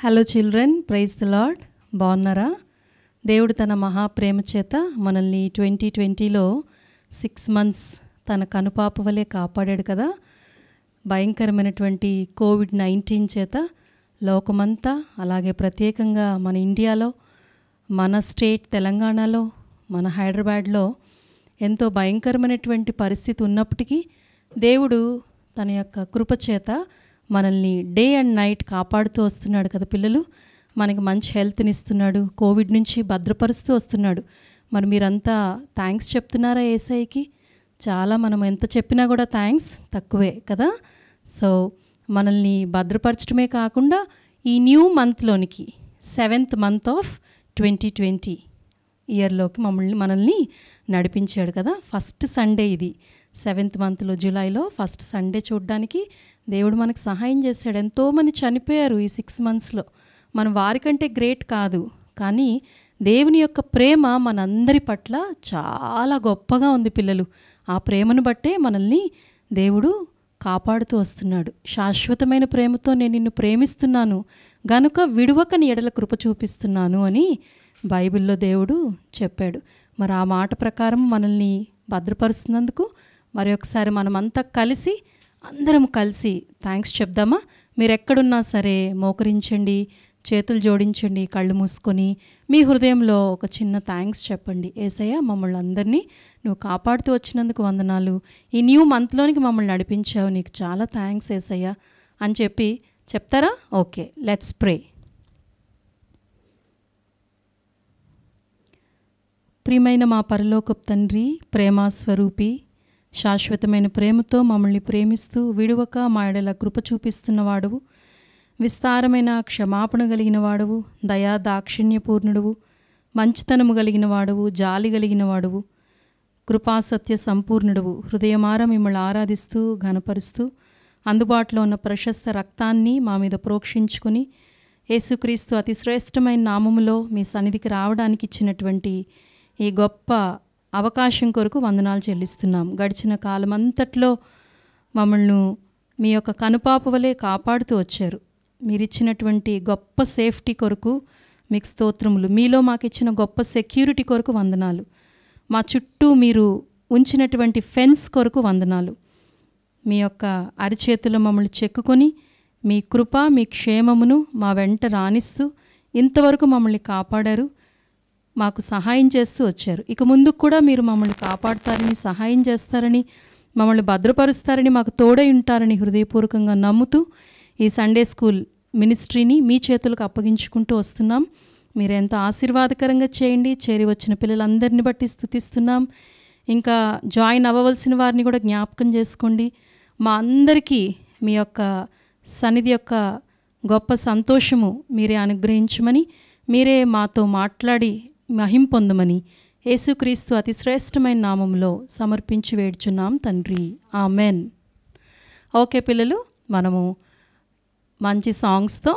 Hello children, praise the Lord. బాగున్నారా? దేవుడు తన మహాప్రేమ చేత మనల్ని 2020లో 6 months తన కనుపాప వలె కాపాడాడు కదా. భయంకరమైనటువంటి COVID-19 చేత లోకమంతా, అలాగే ప్రత్యేకంగా మన ఇండియాలో, మన స్టేట్ తెలంగాణలో, మన హైదరాబాద్లో ఎంతో భయంకరమైనటువంటి పరిస్థితి ఉన్నప్పటికీ దేవుడు తన యొక్క కృపచేత మనల్ని డే అండ్ నైట్ కాపాడుతూ వస్తున్నాడు కదా పిల్లలు. మనకి మంచి హెల్త్ని ఇస్తున్నాడు, కోవిడ్ నుంచి భద్రపరుస్తూ వస్తున్నాడు. మరి మీరంతా థ్యాంక్స్ చెప్తున్నారా యేసయ్యకి? చాలా మనం ఎంత చెప్పినా కూడా థ్యాంక్స్ తక్కువే కదా. సో మనల్ని భద్రపరచడమే కాకుండా ఈ న్యూ మంత్లోనికి 7th month of 2020 ఇయర్లోకి మనల్ని నడిపించాడు కదా. ఫస్ట్ సండే ఇది 7th monthలో, జూలైలో ఫస్ట్ సండే చూడడానికి దేవుడు మనకు సహాయం చేశాడు. ఎంతోమంది చనిపోయారు ఈ 6 monthsలో. మనం వారికంటే గ్రేట్ కాదు, కానీ దేవుని యొక్క ప్రేమ మనందరి పట్ల చాలా గొప్పగా ఉంది పిల్లలు. ఆ ప్రేమను బట్టే మనల్ని దేవుడు కాపాడుతూ వస్తున్నాడు. శాశ్వతమైన ప్రేమతో నేను నిన్ను ప్రేమిస్తున్నాను గనుక విడువక నీ ఎడల కృప చూపిస్తున్నాను అని బైబిల్లో దేవుడు చెప్పాడు. మరి ఆ మాట ప్రకారం మనల్ని భద్రపరుస్తున్నందుకు మరి ఒకసారి మనమంతా కలిసి, అందరం కలిసి థ్యాంక్స్ చెప్దామా? మీరు ఎక్కడున్నా సరే మోకరించండి, చేతులు జోడించండి, కళ్ళు మూసుకొని మీ హృదయంలో ఒక చిన్న థ్యాంక్స్ చెప్పండి. యేసయ్య, మమ్మల్ని అందరినీ నువ్వు కాపాడుతూ వచ్చినందుకు వందనాలు. ఈ న్యూ మంత్లోనికి మమ్మల్ని నడిపించావు, నీకు చాలా థ్యాంక్స్ యేసయ్య అని చెప్పి చెప్తారా? Okay, let's pray. ప్రియమైన మా పరలోకపు తండ్రి, ప్రేమాస్వరూపి, శాశ్వతమైన ప్రేమతో మమ్మల్ని ప్రేమిస్తూ విడువక మా ఎడల కృప చూపిస్తున్నవాడువు, విస్తారమైన క్షమాపణ కలిగిన వాడువు, దయా దాక్షిణ్యపూర్ణుడువు, మంచితనము కలిగిన వాడువు, జాలి కలిగిన వాడువు, కృపాసత్య సంపూర్ణుడువు. హృదయమార మిమ్మల్ని ఆరాధిస్తూ ఘనపరుస్తూ అందుబాటులో ఉన్న ప్రశస్త రక్తాన్ని మా మీద ప్రోక్షించుకొని యేసుక్రీస్తు అతి శ్రేష్టమైన నామములో మీ సన్నిధికి రావడానికి ఇచ్చినటువంటి ఈ గొప్ప అవకాశం కొరకు వందనాలు చెల్లిస్తున్నాం. గడిచిన కాలమంతట్లో మమ్మల్ని మీ యొక్క కనుపాప వలె కాపాడుతూ వచ్చారు. మీరిచ్చినటువంటి గొప్ప సేఫ్టీ కొరకు మీకు స్తోత్రములు. మీలో మాకు ఇచ్చిన గొప్ప సెక్యూరిటీ కొరకు వందనాలు. మా చుట్టూ మీరు ఉంచినటువంటి ఫెన్స్ కొరకు వందనాలు. మీ యొక్క అరిచేతులు మమ్మల్ని చెక్కుకొని మీ కృప, మీ క్షేమమును మా వెంట రాణిస్తూ ఇంతవరకు మమ్మల్ని కాపాడారు, మాకు సహాయం చేస్తూ వచ్చారు. ఇక ముందుకు కూడా మీరు మమ్మల్ని కాపాడుతారని, సహాయం చేస్తారని, మమ్మల్ని భద్రపరుస్తారని, మాకు తోడై ఉంటారని హృదయపూర్వకంగా నమ్ముతూ ఈ సండే స్కూల్ మినిస్ట్రీని మీ చేతులకు అప్పగించుకుంటూ వస్తున్నాం. మీరు ఎంత ఆశీర్వాదకరంగా చేయండి. చేరి వచ్చిన పిల్లలందరినీ బట్టి స్తుతిస్తున్నాం. ఇంకా జాయిన్ అవ్వవలసిన వారిని కూడా జ్ఞాపకం చేసుకోండి. మా అందరికీ మీ యొక్క సన్నిధి యొక్క గొప్ప సంతోషము మీరే అనుగ్రహించమని, మీరే మాతో మాట్లాడి మహిం పొందమని యేసుక్రీస్తు అతి శ్రేష్టమైన నామంలో సమర్పించి వేడుచున్నాం తండ్రి, ఆమెన్. ఓకే పిల్లలు, మనము మంచి సాంగ్స్తో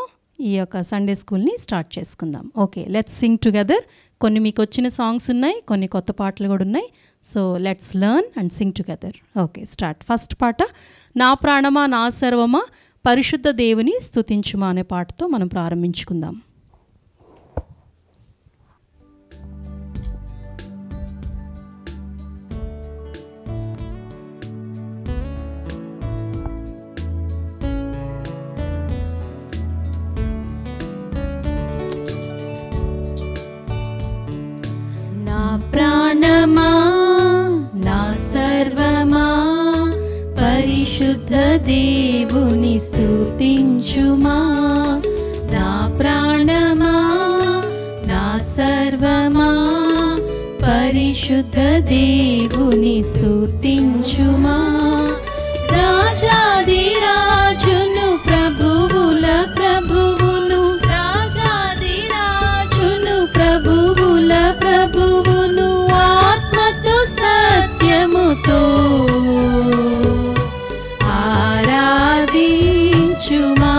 ఈ యొక్క సండే స్కూల్ని స్టార్ట్ చేసుకుందాం. Okay, let's Singh together. కొన్ని మీకు వచ్చిన సాంగ్స్ ఉన్నాయి, కొన్ని కొత్త పాటలు కూడా ఉన్నాయి. So let's learn and Singh together. Okay, start. First పాట, నా ప్రాణమా నా సర్వమా పరిశుద్ధ దేవుని స్తుతించుమా అనే పాటతో మనం ప్రారంభించుకుందాం. ప్రాణమా నా సర్వమా పరిశుద్ధ దేవుని స్తుతించుమా. నా ప్రాణమా నా సర్వమా పరిశుద్ధ దేవుని స్తుతించుమా. రాజాది రాజును ప్రభువుల ప్రభువును, రాజాది రాజును ప్రభువుల ప్రభువును, ఆత్మతో సత్యముతో ఆరాధించుమా.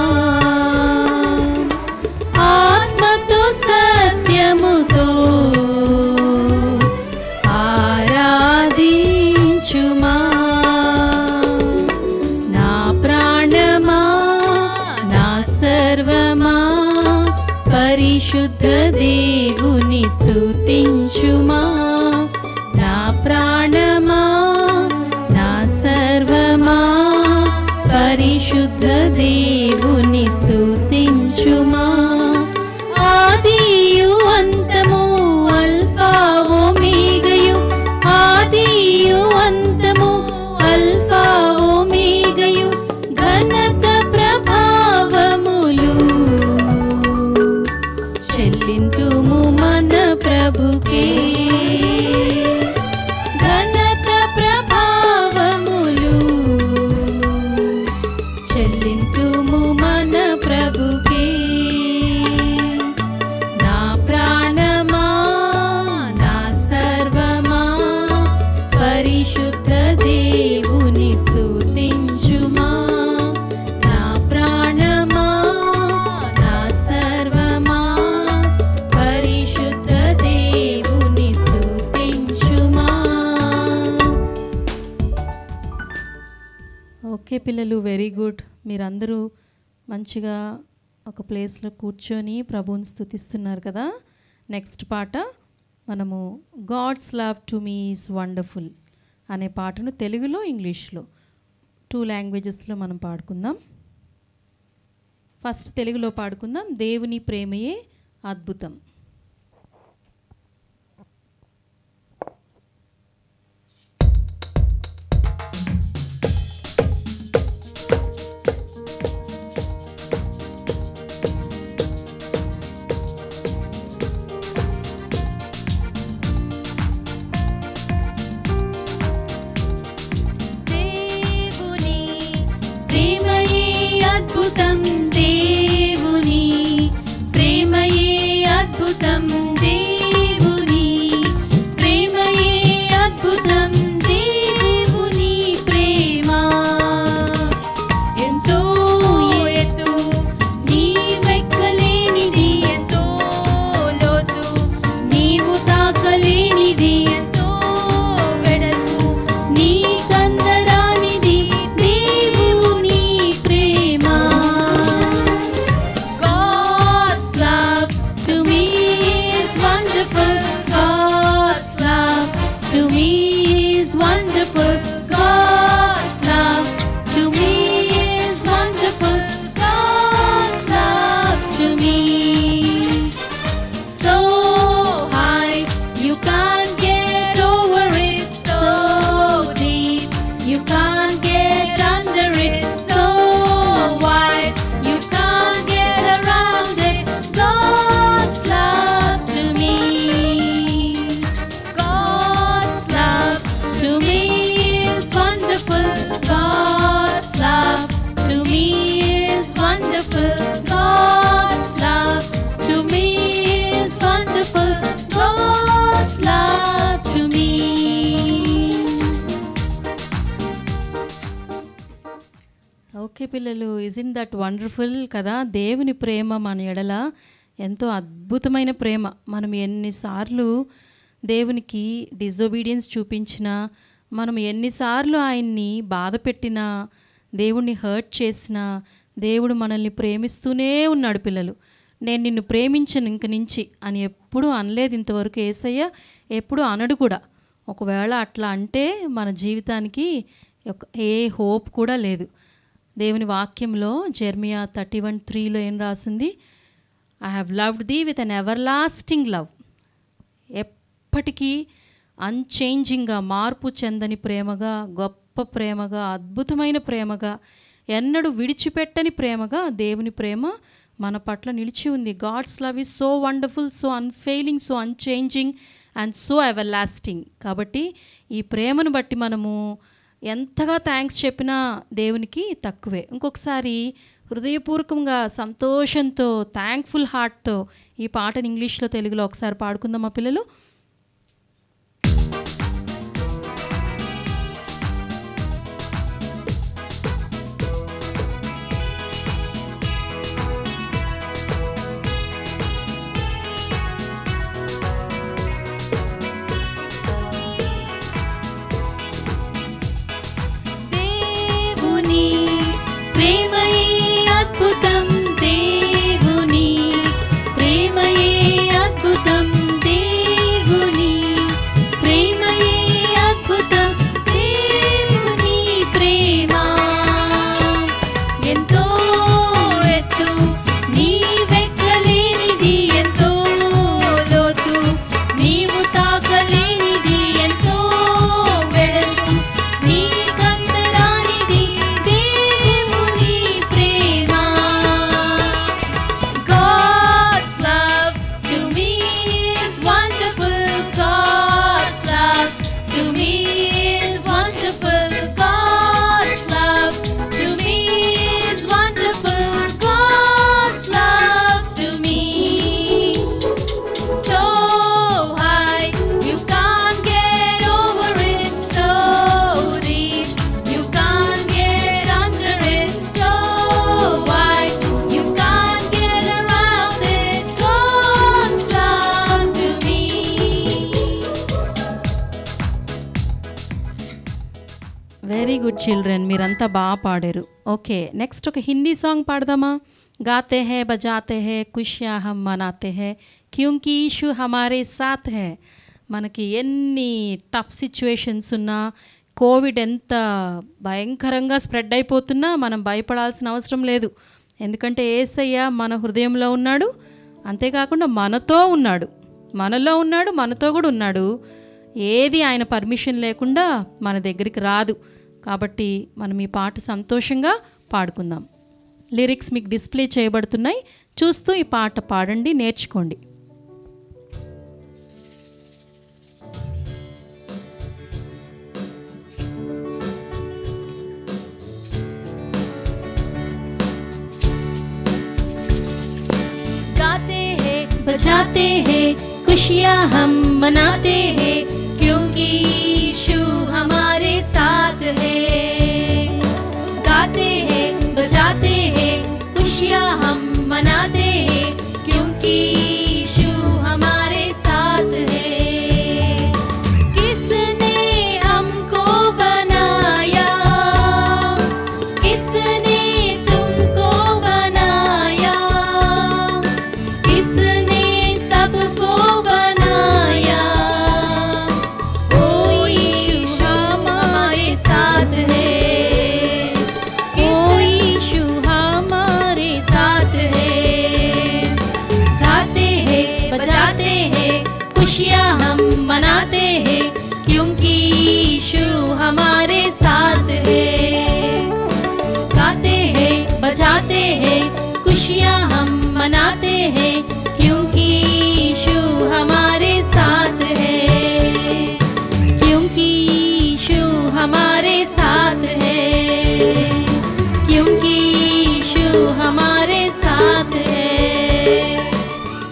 ఆత్మతో సత్యముతో ఆరాధించుమా. నా ప్రాణమా నా సర్వమా స్తుతించుమా నా ప్రాణమా నా సర్వమా పరిశుద్ధ దేవుని స్తుతించుమా ఆదియు అంతము అల్ఫా ఒమేగయు ఆదియు అంతము అల్ఫా ఒమేగయు ఘనత ప్రభావములు చెల్లింతుము మన ప్రభుకే ఘనత ప్రభావములు చెల్లింతుము మన ప్రభుకే నా ప్రాణమా నా సర్వమా పరిశుద్ధ దేవుని స్తుతించుమా నా ప్రాణమా నా సర్వమా పరిశుద్ధ దేవుని స్తుతించుమా. ఓకే పిల్లలు, వెరీ గుడ్. మీరందరూ మంచిగా ఒక ప్లేస్లో కూర్చొని ప్రభువుని స్తుతిస్తున్నారు కదా. నెక్స్ట్ పాట మనము God's love to me is wonderful అనే పాటను తెలుగులో ఇంగ్లీష్లో 2 లాంగ్వేజెస్లో మనం పాడుకుందాం. ఫస్ట్ తెలుగులో పాడుకుందాం. దేవుని ప్రేమయే అద్భుతం. దేవుని ప్రేమయే అద్భుతం దేవుని ప్రేమయే అద్భుతం దేవుని ప్రేమయే అద్భుతం దేవుని ప్రేమ ఎంతో ఎత్తు నీవెక్కలేనిది ఎంతో లోతు నీవు తాకలేనిది ఎంతో వెడల్పు నీ కందరానిది దేవుని ప్రేమ God's love to me is wonderful God's love to me is wonderful God's love to me is wonderful God's love to me so high you can't get over it so deep you can't get under it so wide you can't get around it God's love to me God's love to me is wonderful God's love to me is wonderful God's love to me is wonderful God's love to me okay పిల్లలు, ఇజిన్ that wonderful కదా. దేవుని ప్రేమ మన ఎడల ఎంతో అద్భుతమైన ప్రేమ. మనం ఎన్నిసార్లు దేవునికి డిజొబీడియన్స్ చూపించినా, మనం ఎన్నిసార్లు ఆయన్ని బాధ పెట్టినా, దేవుణ్ణి హర్ట్ చేసినా, దేవుడు మనల్ని ప్రేమిస్తూనే ఉన్నాడు పిల్లలు. నేను నిన్ను ప్రేమించను ఇంక నుంచి అని ఎప్పుడూ అనలేదు ఇంతవరకు యేసయ్య, ఎప్పుడూ అనడు కూడా. ఒకవేళ అట్లా అంటే మన జీవితానికి ఏ హోప్ కూడా లేదు. దేవుని వాక్యంలో జెర్మియా 31:3లో ఏం రాసింది? ఐ హ్యావ్ లవ్డ్ దీ with an ever lasting love. ఎప్పటికీ అన్చేంజింగ్గా, మార్పు చెందని ప్రేమగా, గొప్ప ప్రేమగా, అద్భుతమైన ప్రేమగా, ఎన్నడూ విడిచిపెట్టని ప్రేమగా దేవుని ప్రేమ మన పట్ల నిలిచి ఉంది. God's love is so wonderful, so unfailing, so unchanging and so everlasting. కాబట్టి ఈ ప్రేమను బట్టి మనము ఎంతగా థ్యాంక్స్ చెప్పినా దేవునికి తక్కువే. ఇంకొకసారి హృదయపూర్వకంగా సంతోషంతో థ్యాంక్ఫుల్ హార్ట్తో ఈ పాటను ఇంగ్లీష్లో తెలుగులో ఒకసారి పాడుకుందాం మా పిల్లలు. ప్రేమయే అద్భుతం దేవుని ప్రేమయే అద్భుతం దేవుని వెరీ గుడ్ చిల్డ్రన్, మీరంతా బాగా పాడారు. ఓకే, నెక్స్ట్ ఒక హిందీ సాంగ్ పాడదామా? గాతే హే బజాతే హే ఖుషియా హమ్ మనాతే హే క్యూంకీ ఈశు హమారే సాత్ హే. మనకి ఎన్ని టఫ్ సిచ్యువేషన్స్ ఉన్నా, కోవిడ్ ఎంత భయంకరంగా స్ప్రెడ్ అయిపోతున్నా మనం భయపడాల్సిన అవసరం లేదు. ఎందుకంటే యేసయ్య మన హృదయంలో ఉన్నాడు, అంతేకాకుండా మనతో ఉన్నాడు, మనలో ఉన్నాడు, మనతో కూడా ఉన్నాడు. ఏది ఆయన పర్మిషన్ లేకుండా మన దగ్గరికి రాదు. కాబట్టి మనం ఈ పాట సంతోషంగా పాడుకుందాం. లిరిక్స్ మీకు డిస్ప్లే చేయబడుతున్నాయి, చూస్తూ ఈ పాట పాడండి, నేర్చుకోండి. गाते हैं बजाते हैं खुशियाँ हम मनाते हैं क्योंकि यीशु हमारे साथ है। गाते हैं बजाते हैं खुशियाँ हम मनाते हैं क्योंकि यीशु हमारे साथ है। किसने हमको बनाया, किसने तुमको बनाया, किसने सबको बनाया। ओ यीशु हमारे साथ है, ओ यीशु हमारे साथ है। गाते हैं बजाते हैं खुशियाँ हम मनाते हैं क्योंकि यीशु हमारे साथ है। गाते हैं बजाते हैं खुशियाँ हम मनाते हैं क्योंकि यीशु हमारे साथ है, क्योंकि यीशु हमारे साथ है, क्योंकि यीशु हमारे साथ है,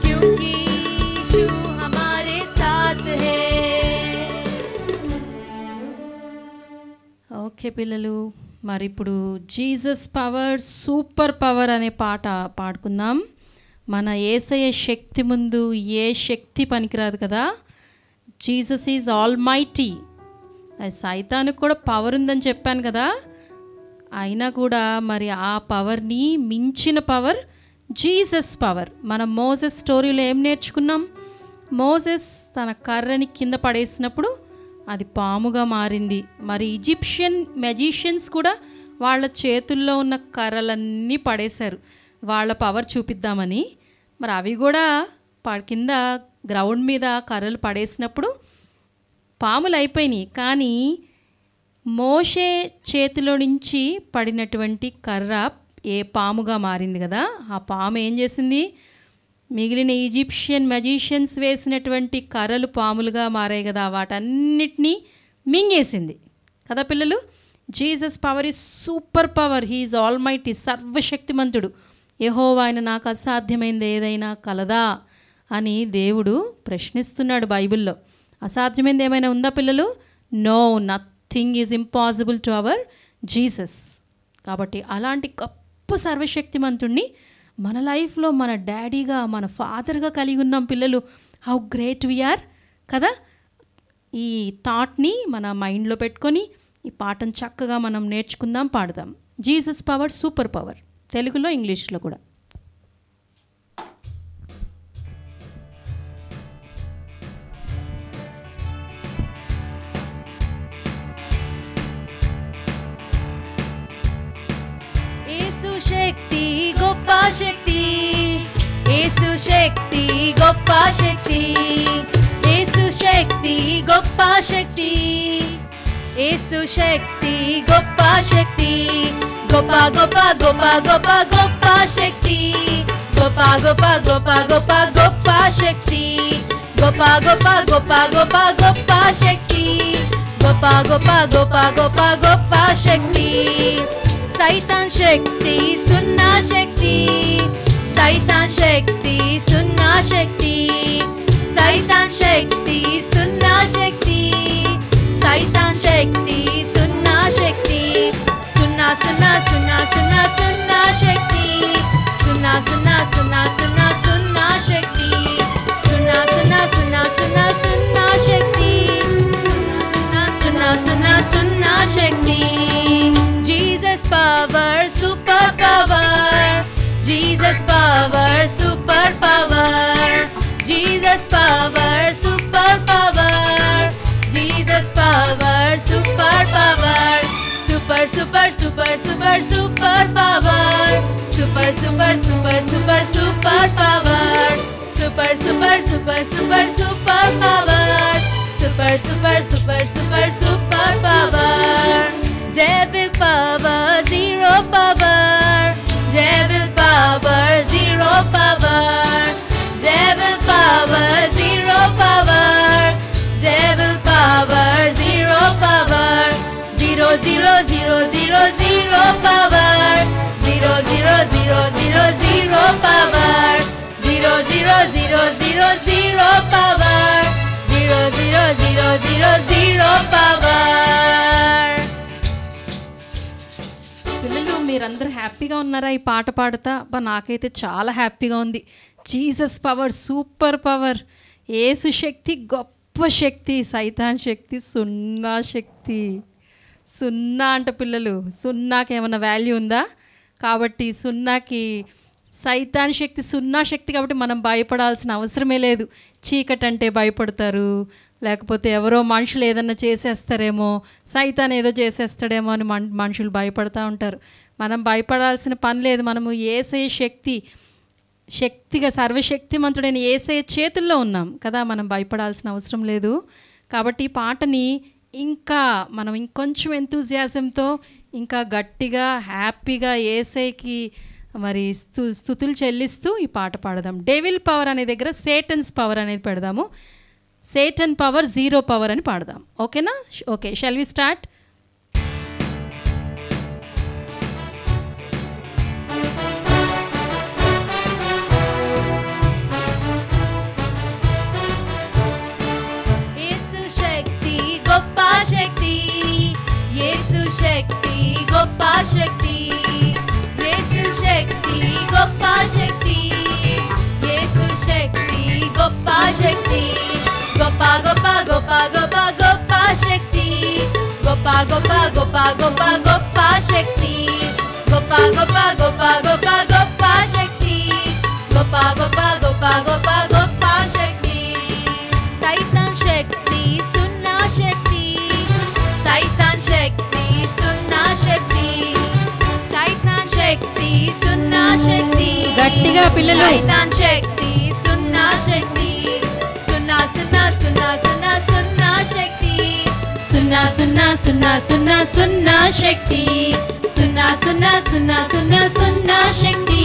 क्योंकि यीशु हमारे साथ है। ఓకే పిల్లలు, మరి ఇప్పుడు జీసస్ పవర్ సూపర్ పవర్ అనే పాట పాడుకుందాం. మన యేసయ్య శక్తి ముందు ఏ శక్తి పనికిరాదు కదా. Jesus is almighty. సైతానికి కూడా పవర్ ఉందని చెప్పాను కదా, అయినా కూడా మరి ఆ పవర్ని మించిన పవర్ జీసస్ పవర్. మనం మోసెస్ స్టోరీలో ఏం నేర్చుకున్నాం? మోసెస్ తన కర్రని కింద పడేసినప్పుడు అది పాముగా మారింది. మరి ఈజిప్షియన్ మెజిషియన్స్ కూడా వాళ్ళ చేతుల్లో ఉన్న కర్రలన్నీ పడేశారు వాళ్ళ పవర్ చూపిద్దామని. మరి అవి కూడా కింద గ్రౌండ్ మీద కర్రలు పడేసినప్పుడు పాములు అయిపోయినాయి. కానీ మోషే చేతిలో నుంచి పడినటువంటి కర్ర ఏ పాముగా మారింది కదా. ఆ పాము ఏం చేసింది? మిగిలిన ఈజిప్షియన్ మెజిషియన్స్ వేసినటువంటి కర్రలు పాములుగా మారాయి కదా, వాటన్నిటినీ మింగేసింది కదా పిల్లలు. Jesus power is super power. He is all mighty, సర్వశక్తిమంతుడు. యెహోవా ఆయన నాకు అసాధ్యమైనది ఏదైనా కలదా అని దేవుడు ప్రశ్నిస్తున్నాడు బైబిల్లో. అసాధ్యమైనది ఏమైనా ఉందా పిల్లలు? No, nothing is impossible to our Jesus. కాబట్టి అలాంటి గొప్ప సర్వశక్తిమంతుణ్ణి మన లైఫ్లో మన డాడీగా, మన ఫాదర్గా కలిగి ఉన్నాం పిల్లలు. హౌ గ్రేట్ వీఆర్ కదా. ఈ థాట్ని మన మైండ్లో పెట్టుకొని ఈ పాటను చక్కగా మనం నేర్చుకుందాం, పాడదాం. జీసస్ పవర్ సూపర్ పవర్, తెలుగులో ఇంగ్లీష్లో కూడా. యేసు శక్తి గొప్ప శక్తి, యేసు శక్తి గొప్ప శక్తి, యేసు శక్తి గొప్ప శక్తి, యేసు శక్తి గొప్ప శక్తి. గొప్ప గొప్ప గొప్ప గొప్ప గొప్ప శక్తి, గొప్ప గొప్ప గొప్ప గొప్ప గొప్ప శక్తి, గొప్ప గొప్ప గొప్ప గొప్ప గొప్ప శక్తి, గొప్ప గొప్ప గొప్ప గొప్ప గొప్ప శక్తి. సైతాన్ శక్తి సున్నా శక్తి, సైతాన్ శక్తి సున్నా శక్తి, సైతాన్ శక్తి సున్నా శక్తి, సైతాన్ శక్తి సున్నా శక్తి. సున్నా సున్నా సున్నా సున్నా సున్నా శక్తి, సున్నా సున్నా సున్నా సున్నా సున్నా శక్తి, సున్నా సున్నా సున్నా సున్నా సున్నా శక్తి, సున్నా సున్నా సున్నా సున్నా శక్తి. super, super, super, super power. Super, super, super, super, super power. Super, super, super, super, super power. Super, super, super, super, super power. Devil power, zero power. Devil power, zero power. Devil power, zero power. Devil power, zero power. Zero, zero, zero, zero, zero power. Zero, zero, zero, zero, zero power. Zero, zero, zero, zero, zero power. Zero, zero, zero, zero, zero power. పిల్లలు మీరందరూ హ్యాపీగా ఉన్నారా ఈ పాట పాడుతా? అబ్బా నాకైతే చాలా హ్యాపీగా ఉంది. Jesus power super power. Yesu శక్తి గొప్ప శక్తి, సైతాన్ శక్తి సున్నా శక్తి. సున్నా అంట పిల్లలు, సున్నాకి ఏమైనా వాల్యూ ఉందా? కాబట్టి సున్నాకి సైతాన్ శక్తి సున్నా శక్తి, కాబట్టి మనం భయపడాల్సిన అవసరమే లేదు. చీకటి అంటే భయపడతారు, లేకపోతే ఎవరో మనుషులు ఏదన్నా చేసేస్తారేమో, సైతాన్ ఏదో చేసేస్తాడేమో అని మనుషులు భయపడతా ఉంటారు. మనం భయపడాల్సిన పని లేదు. మనము యేసయ్య శక్తిగా సర్వశక్తిమంతుడైన యేసయ్య చేతుల్లో ఉన్నాం కదా, మనం భయపడాల్సిన అవసరం లేదు. కాబట్టి ఈ పాటని ఇంకా మనం ఇంకొంచెం ఎంతూజియాజంతో ఇంకా గట్టిగా హ్యాపీగా యేసయ్యకి మరి స్తుతులు చెల్లిస్తూ ఈ పాట పాడదాం. డెవిల్ పవర్ అనే దగ్గర సేటన్స్ పవర్ అనేది పెడదాము. సేటన్ పవర్, జీరో పవర్ అని పాడదాం. ఓకేనా? Okay, shall we start? Yesu శక్తి గొప్ప శక్తి. యేసు శక్తి గొప్ప శక్తి. యేసు శక్తి గొప్ప శక్తి. యేసు శక్తి గొప్ప శక్తి. గొప్ప గొప్ప గొప్ప గొప్ప గొప్ప శక్తి. గొప్ప గొప్ప గొప్ప గొప్ప గొప్ప శక్తి. గొప్ప గొప్ప గొప్ప గొప్ప గొప్ప శక్తి. గొప్ప గొప్ప గొప్ప గొప్ప గొప్ప శక్తి. సైతాన్ శక్తి సున్నా శక్తి. సైతాన్ శక్తి సున్నా శక్తి. సైతాన్ శక్తి సున్నా శక్తి. గట్టిగా పిల్లలు. సైతాన్ శక్తి సున్నా శక్తి. సున్నా సున్నా సున్నా సున్నా సున్నా శక్తి. సున్నా సున్నా సున్నా సున్నా సున్నా శక్తి. సున్నా సున్నా సున్నా సున్నా సున్నా శక్తి.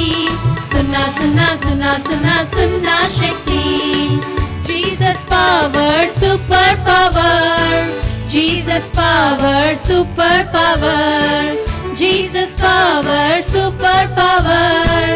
సున్నా సున్నా సున్నా సున్నా సున్నా శక్తి. Jesus power, super power. Jesus power, super power. Jesus power, super power.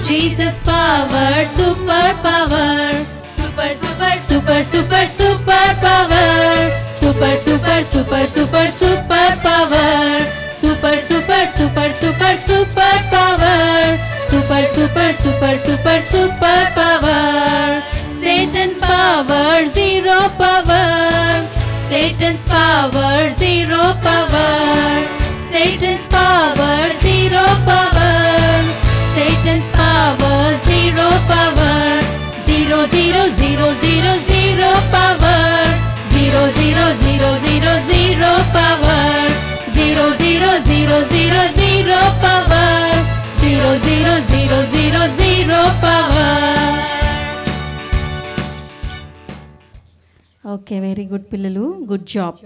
Jesus power, super power. Super, super, super, super, super power. Super, super, super, super, super power. Super, super, super, super, super power. Super, super, super, super, super power. Satan's power, zero power. Satan's power, zero power. Satan's power, zero power. Satan's power, zero power. Zero, zero, zero, zero, zero power. Zero, zero, zero, zero, zero power. Zero, zero, zero, zero, zero power. Zero, zero, zero, zero, zero power. Okay, very good పిల్లలు, good job.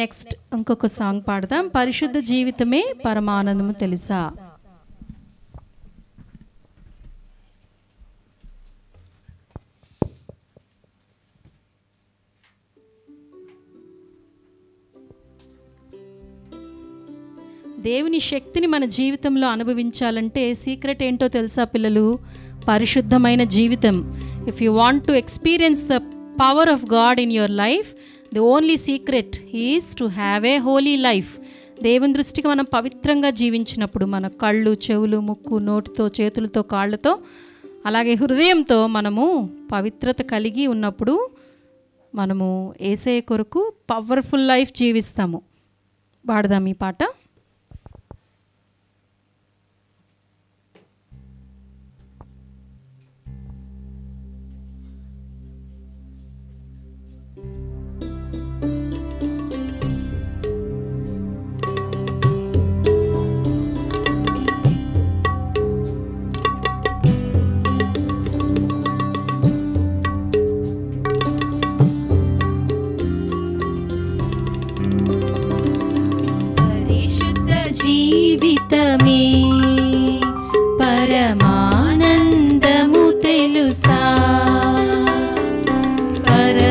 Next ఇంకొక song పాడదాం. పరిశుద్ధ జీవితమే పరమానందము తెలుసా. దేవుని శక్తిని మన జీవితంలో అనుభవించాలంటే సీక్రెట్ ఏంటో తెలుసా పిల్లలు? పరిశుద్ధమైన జీవితం. If you want to experience the power of God in your life, the only secret is to have a holy life. దేవుని దృష్టికి మనం పవిత్రంగా జీవించినప్పుడు మన కళ్ళు, చెవులు, ముక్కు, నోటితో, చేతులతో, కాళ్ళతో, అలాగే హృదయంతో మనము పవిత్రత కలిగి ఉన్నప్పుడు మనము యేసయ్య కొరకు పవర్ఫుల్ లైఫ్ జీవిస్తాము. పాడదాం ఈ పాట.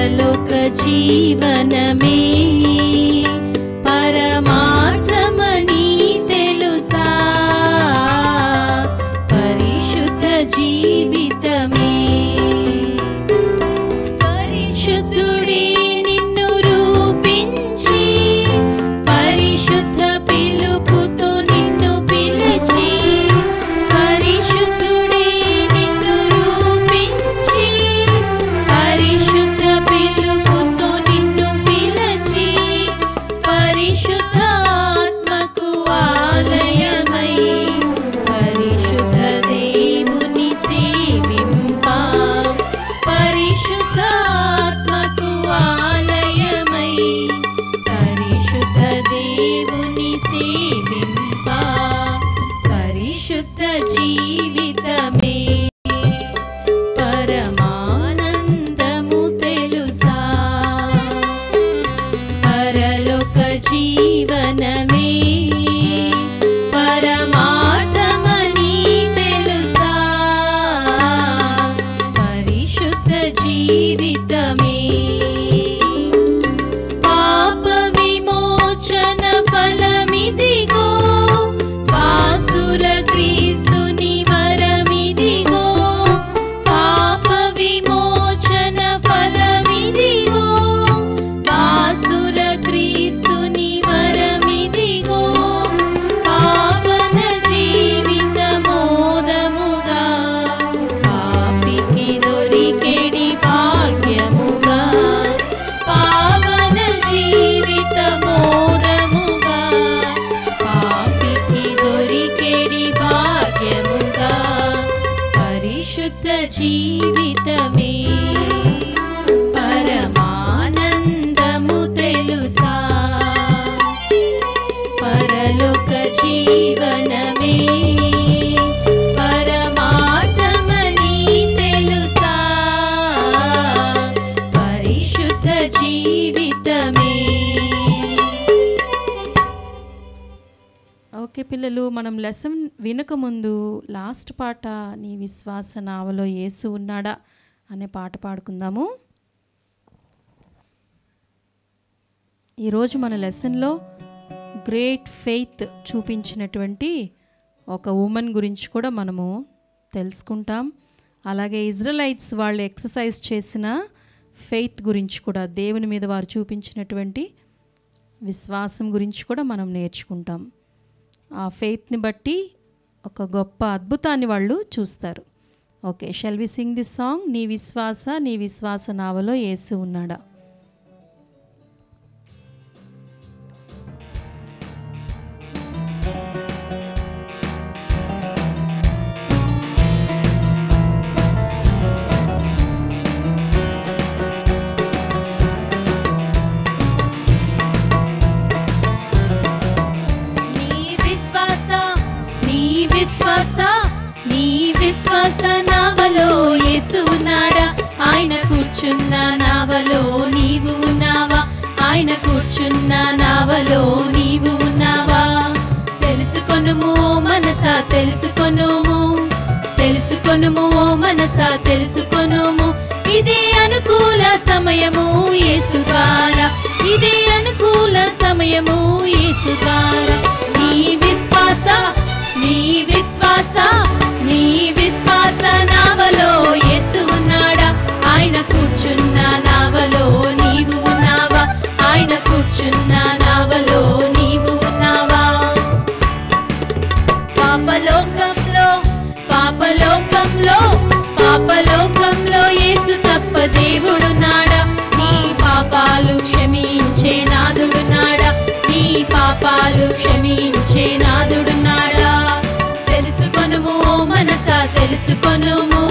పరలోక జీవనమే పరమార్థమని తెలుసా, పరిశుద్ధ జీవితమే. పరిశుద్ధుడే నిన్ను రూపించి, పరిశుద్ధ పిలుపుతో నిన్ను పిలిచి, పరిశుద్ధుడే నిన్ను రూపించి, పరిశుద్ధ పిలుపుతో నిన్ను పిలిచి, పరిశుద్ధ ఆత్మకు ఆలయమై పరిశుద్ధ దేవుని సేవింప, పరిశుద్ధ ఆత్మకు ఆలయమై పరిశుద్ధ దేవుని సేవింప, పరిశుద్ధ జీవితమే పరమానందము తెలుసా, పరలోక జీవనమే పరమార్థమని తెలుసా, పరిశుద్ధ జీవితమే. పాప విమోచన ఫలమిదిగో, వాసుర క్రీస్తుని వరమిదిగో, పాప విమోచన ఫలమిదిగో, వాసుర క్రీస్తుని వరమిదిగో, పావన జీవిత మోదముగా పాపికి దొరికెడి భాగ్యముగా, పావన జీవిత మోదముగా పాపికి దొరికెడి భాగ్యముగా, పరిశుద్ధ జీవితమే పరమానందము తెలుసా, పరలోక జీవనమే పరమార్థమని తెలుసా, పరిశుద్ధ జీవితమే. ఓకే పిల్లలు, మనం లెసన్ వినకముందు లాస్ట్ పాట నీ విశ్వాస నావలో యేసు ఉన్నాడా అనే పాట పాడుకుందాము. ఈరోజు మన లెసన్లో గ్రేట్ ఫెయిత్ చూపించినటువంటి ఒక ఉమెన్ గురించి కూడా మనము తెలుసుకుంటాం. అలాగే ఇజ్రాయెలైట్స్ వాళ్ళు ఎక్సర్సైజ్ చేసిన ఫెయిత్ గురించి కూడా, దేవుని మీద వారు చూపించినటువంటి విశ్వాసం గురించి కూడా మనం నేర్చుకుంటాం. ఆ ఫెయిత్ని బట్టి ఒక గొప్ప అద్భుతాన్ని వాళ్ళు చూస్తారు. Okay, shall we sing this song, నీ విశ్వాస నావలో యేసు ఉన్నాడా. నీ విశ్వాస నావలో యేసు ఉన్నాడా, ఆయన కూర్చున్న నావలో నీవు ఉన్నావా, ఆయన కూర్చున్న నావలో నీవు ఉన్నావా. తెలుసుకొనుము ఓ మనసా తెలుసుకొనుము, తెలుసుకొనుము ఓ మనసా తెలుసుకొనుము, ఇదే అనుకూల సమయము యేసు ద్వారా, ఇదే అనుకూల సమయము యేసు ద్వారా. నీ విశ్వాస నావలో యేసు ఉన్నాడా, ఆయన కూర్చున్న నావలో నీవు ఉన్నావా, ఆయన కూర్చున్న నావలో నీవు ఉన్నావా. పాపలోకంలో యేసు తప్ప దేవుడున్నాడా, నీ పాపాలు క్షమించే నాదుడున్నాడా, నీ పాపాలు క్షమించే నాదుడున్నాడా. తెలుసుకొనుము ఓ మనసా తెలుసుకొనుము,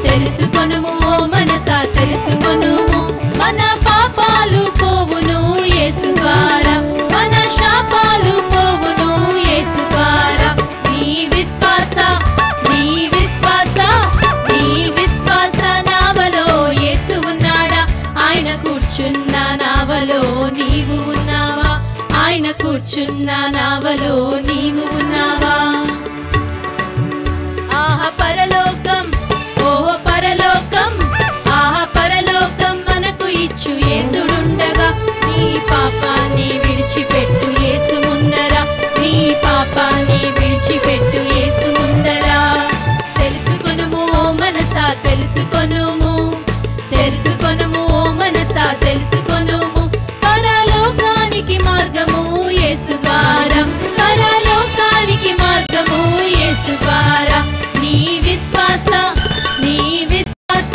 తెలుసుకొనుము ఓ మనసా తెలుసుకొనుము, మన పాపాలు పోవును యేసు ద్వారా, మన శాపాలు పోవును యేసు ద్వారా. నీ విశ్వాస నావలో యేసు ఉన్నాడా, ఆయన కూర్చున్న నావలో నీవు ఉన్నావా, ఆయన కూర్చున్న నావలో నీవు ఉన్నావా. ఆహా పరలోకం, ఓహో పరలోకం, ఆహా పరలోకం మనకు పాపాన్ని విడిచిపెట్టు యేసు ముందర, నీ పాపాన్ని విడిచిపెట్టు యేసు ముందర. తెలుసుకొనుము ఓ మనసా తెలుసుకొనుము, తెలుసుకొనుము ఓ మనసా తెలుసుకొనుము, పరలోకానికి మార్గము యేసు ద్వారా, పరలోకానికి మార్గము యేసు ద్వారా. నీ విశ్వాస నీ విశ్వాస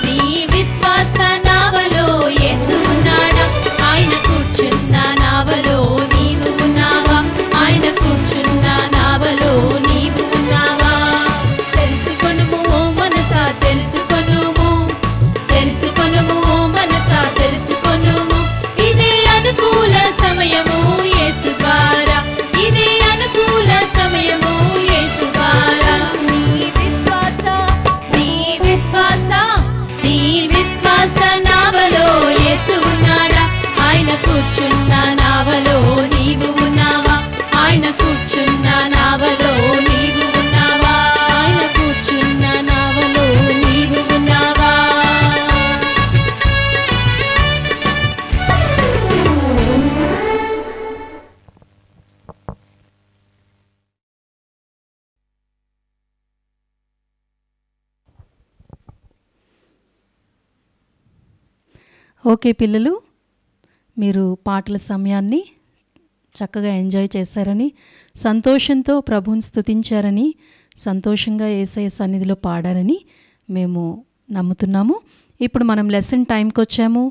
నీ విశ్వాస నావలో యేసు ఉన్నాడా, ఆయన కూర్చున్న నావలో నీవు ఉన్నావా, ఆయన కూర్చున్న నావలో నీవు ఉన్నావా. తెలుసుకొనుము ఓ మనసా తెలుసుకొనుము, తెలుసుకొనుము ఓ మనసా తెలుసుకొనుము, ఇదే అనుకూల సమయము యేసు ద్వారా, ఇదే అనుకూల సమయము యేసు ద్వారా. నీ విశ్వాస నీ విశ్వాస నీ విశ్వాస నావలో యేసు ఉన్నాడా, ఆయన కూర్చున్న నావలో నీవు ఉన్నావా, ఆయన కూర్చున్న నావలో నీవు ఉన్నావా, ఆయన కూర్చున్న నావలో నీవు ఉన్నావా. ఓకే పిల్లలు, మీరు పాటల సమయాన్ని చక్కగా ఎంజాయ్ చేశారని, సంతోషంతో ప్రభువుని స్తుతించారని, సంతోషంగా యేసయ్య సన్నిధిలో పాడారని మేము నమ్ముతున్నాము. ఇప్పుడు మనం లెసన్ టైంకి వచ్చాము.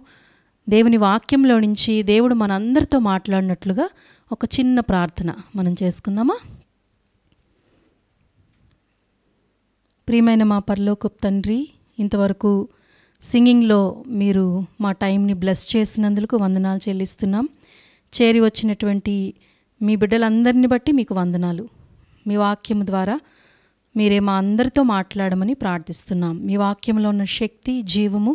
దేవుని వాక్యంలో నుంచి దేవుడు మనందరితో మాట్లాడినట్లుగా ఒక చిన్న ప్రార్థన మనం చేసుకుందామా? ప్రియమైన మా పరలోకపు తండ్రి, ఇంతవరకు సింగింగ్లో మీరు మా టైంని బ్లెస్ చేసినందుకు వందనాలు చెల్లిస్తున్నాం. చేరి వచ్చినటువంటి మీ బిడ్డలందరిని బట్టి మీకు వందనాలు. మీ వాక్యం ద్వారా మీరే మా అందరితో మాట్లాడమని ప్రార్థిస్తున్నాం. మీ వాక్యంలో ఉన్న శక్తి, జీవము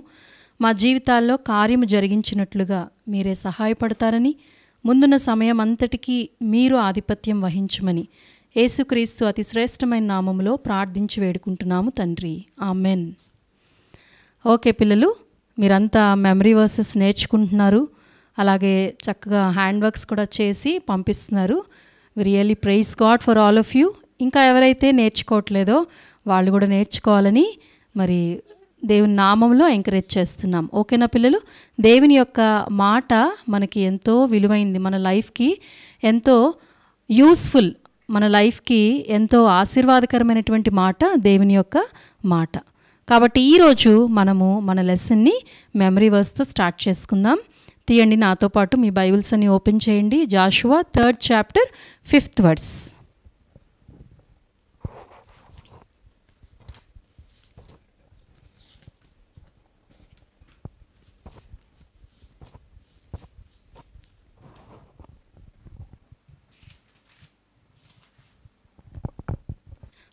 మా జీవితాల్లో కార్యము జరిగించినట్లుగా మీరే సహాయపడతారని, ముందున్న సమయం అంతటికీ మీరు ఆధిపత్యం వహించమని యేసుక్రీస్తు అతి శ్రేష్టమైన నామములో ప్రార్థించి వేడుకుంటున్నాము తండ్రి, ఆమెన్. ఓకే పిల్లలు, మీరంతా మెమరీ వర్సెస్ నేర్చుకుంటున్నారు, అలాగే చక్కగా హ్యాండ్ వర్క్స్ కూడా చేసి పంపిస్తున్నారు. We really praise God for all of you. ఇంకా ఎవరైతే నేర్చుకోవట్లేదో వాళ్ళు కూడా నేర్చుకోవాలని మరి దేవుని నామంలో ఎంకరేజ్ చేస్తున్నాం. ఓకేనా పిల్లలు? దేవుని యొక్క మాట మనకి ఎంతో విలువైంది, మన లైఫ్కి ఎంతో యూస్ఫుల్, మన లైఫ్కి ఎంతో ఆశీర్వాదకరమైనటువంటి మాట దేవుని యొక్క మాట. కాబట్టి ఈరోజు మనము మన లెసన్ని మెమరీ వర్స్తో స్టార్ట్ చేసుకుందాం. తీయండి, నాతో పాటు మీ బైబిల్స్ అన్ని ఓపెన్ చేయండి. Jashuva 3rd chapter 5th verse.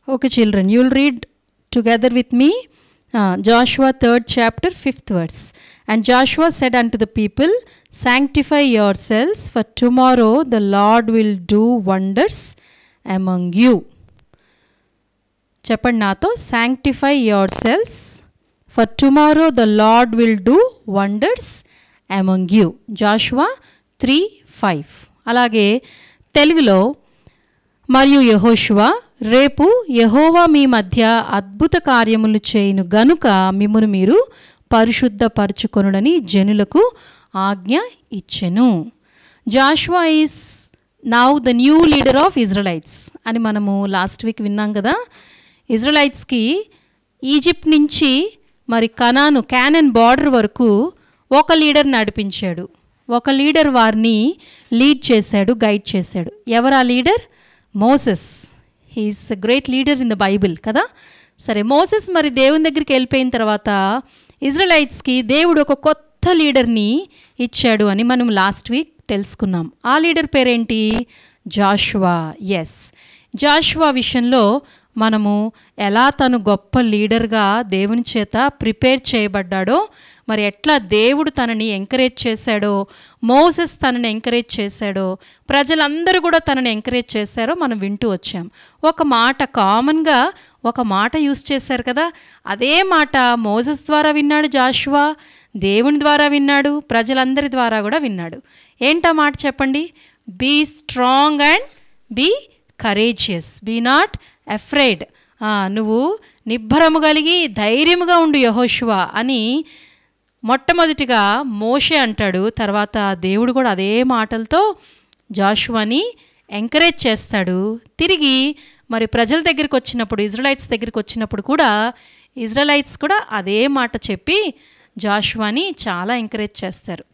Okay children, you will read together with me Joshua 3rd chapter 5th verse. And Joshua said unto the people, sanctify yourselves, for tomorrow the Lord will do wonders among you. Cheppandi nato, sanctify yourselves, for tomorrow the Lord will do wonders among you. Joshua 3:5. అలాగే తెలుగులో, మరియు యెహోషువ, రేపు యెహోవా మీ మధ్య అద్భుత కార్యములు చేయును గనుక మిమ్మును మీరు పరిశుద్ధపరచుకొనుడని జనులకు ఆజ్ఞ ఇచ్చెను. Joshua is now the new leader of Israelites అని మనము లాస్ట్ వీక్ విన్నాం కదా. ఇజ్రాయలైట్స్కి ఈజిప్ట్ నుంచి మరి కానాన్ బార్డర్ వరకు ఒక లీడర్ నడిపించాడు, ఒక లీడర్ వారిని లీడ్ చేశాడు, గైడ్ చేశాడు. ఎవరు ఆ leader? Moses. He is a great leader in the Bible కదా. సరే, మోసెస్ మరి దేవుని దగ్గరికి వెళ్ళిపోయిన తర్వాత ఇజ్రాయలైట్స్కి దేవుడు ఒక కొత్త లీడర్ని ఇచ్చాడు అని మనం లాస్ట్ వీక్ తెలుసుకున్నాం. ఆ లీడర్ పేరేంటి? జాషువా. ఎస్, జాషువా విషయంలో మనము ఎలా తను గొప్ప లీడర్గా దేవుని చేత ప్రిపేర్ చేయబడ్డాడో, మరి ఎట్లా దేవుడు తనని ఎంకరేజ్ చేశాడో, మోసెస్ తనని ఎంకరేజ్ చేశాడో, ప్రజలందరూ కూడా తనని ఎంకరేజ్ చేశారో మనం వింటూ వచ్చాం. ఒక మాట కామన్గా ఒక మాట యూస్ చేశారు కదా, అదే మాట మోసెస్ ద్వారా విన్నాడు జాషువా, దేవుని ద్వారా విన్నాడు, ప్రజలందరి ద్వారా కూడా విన్నాడు. ఏంటా మాట చెప్పండి? Be strong and be courageous, be not afraid. నువ్వు నిబ్బరము కలిగి ధైర్యముగా ఉండు యెహోషువ అని మొట్టమొదటిగా మోషే అంటాడు. తర్వాత దేవుడు కూడా అదే మాటలతో జాషువాని ఎంకరేజ్ చేస్తాడు. తిరిగి మరి ప్రజల దగ్గరికి వచ్చినప్పుడు, ఇజ్రాయెలైట్స్ దగ్గరికి వచ్చినప్పుడు కూడా ఇజ్రాయెలైట్స్ కూడా అదే మాట చెప్పి జాషువాని చాలా ఎంకరేజ్ చేస్తారు.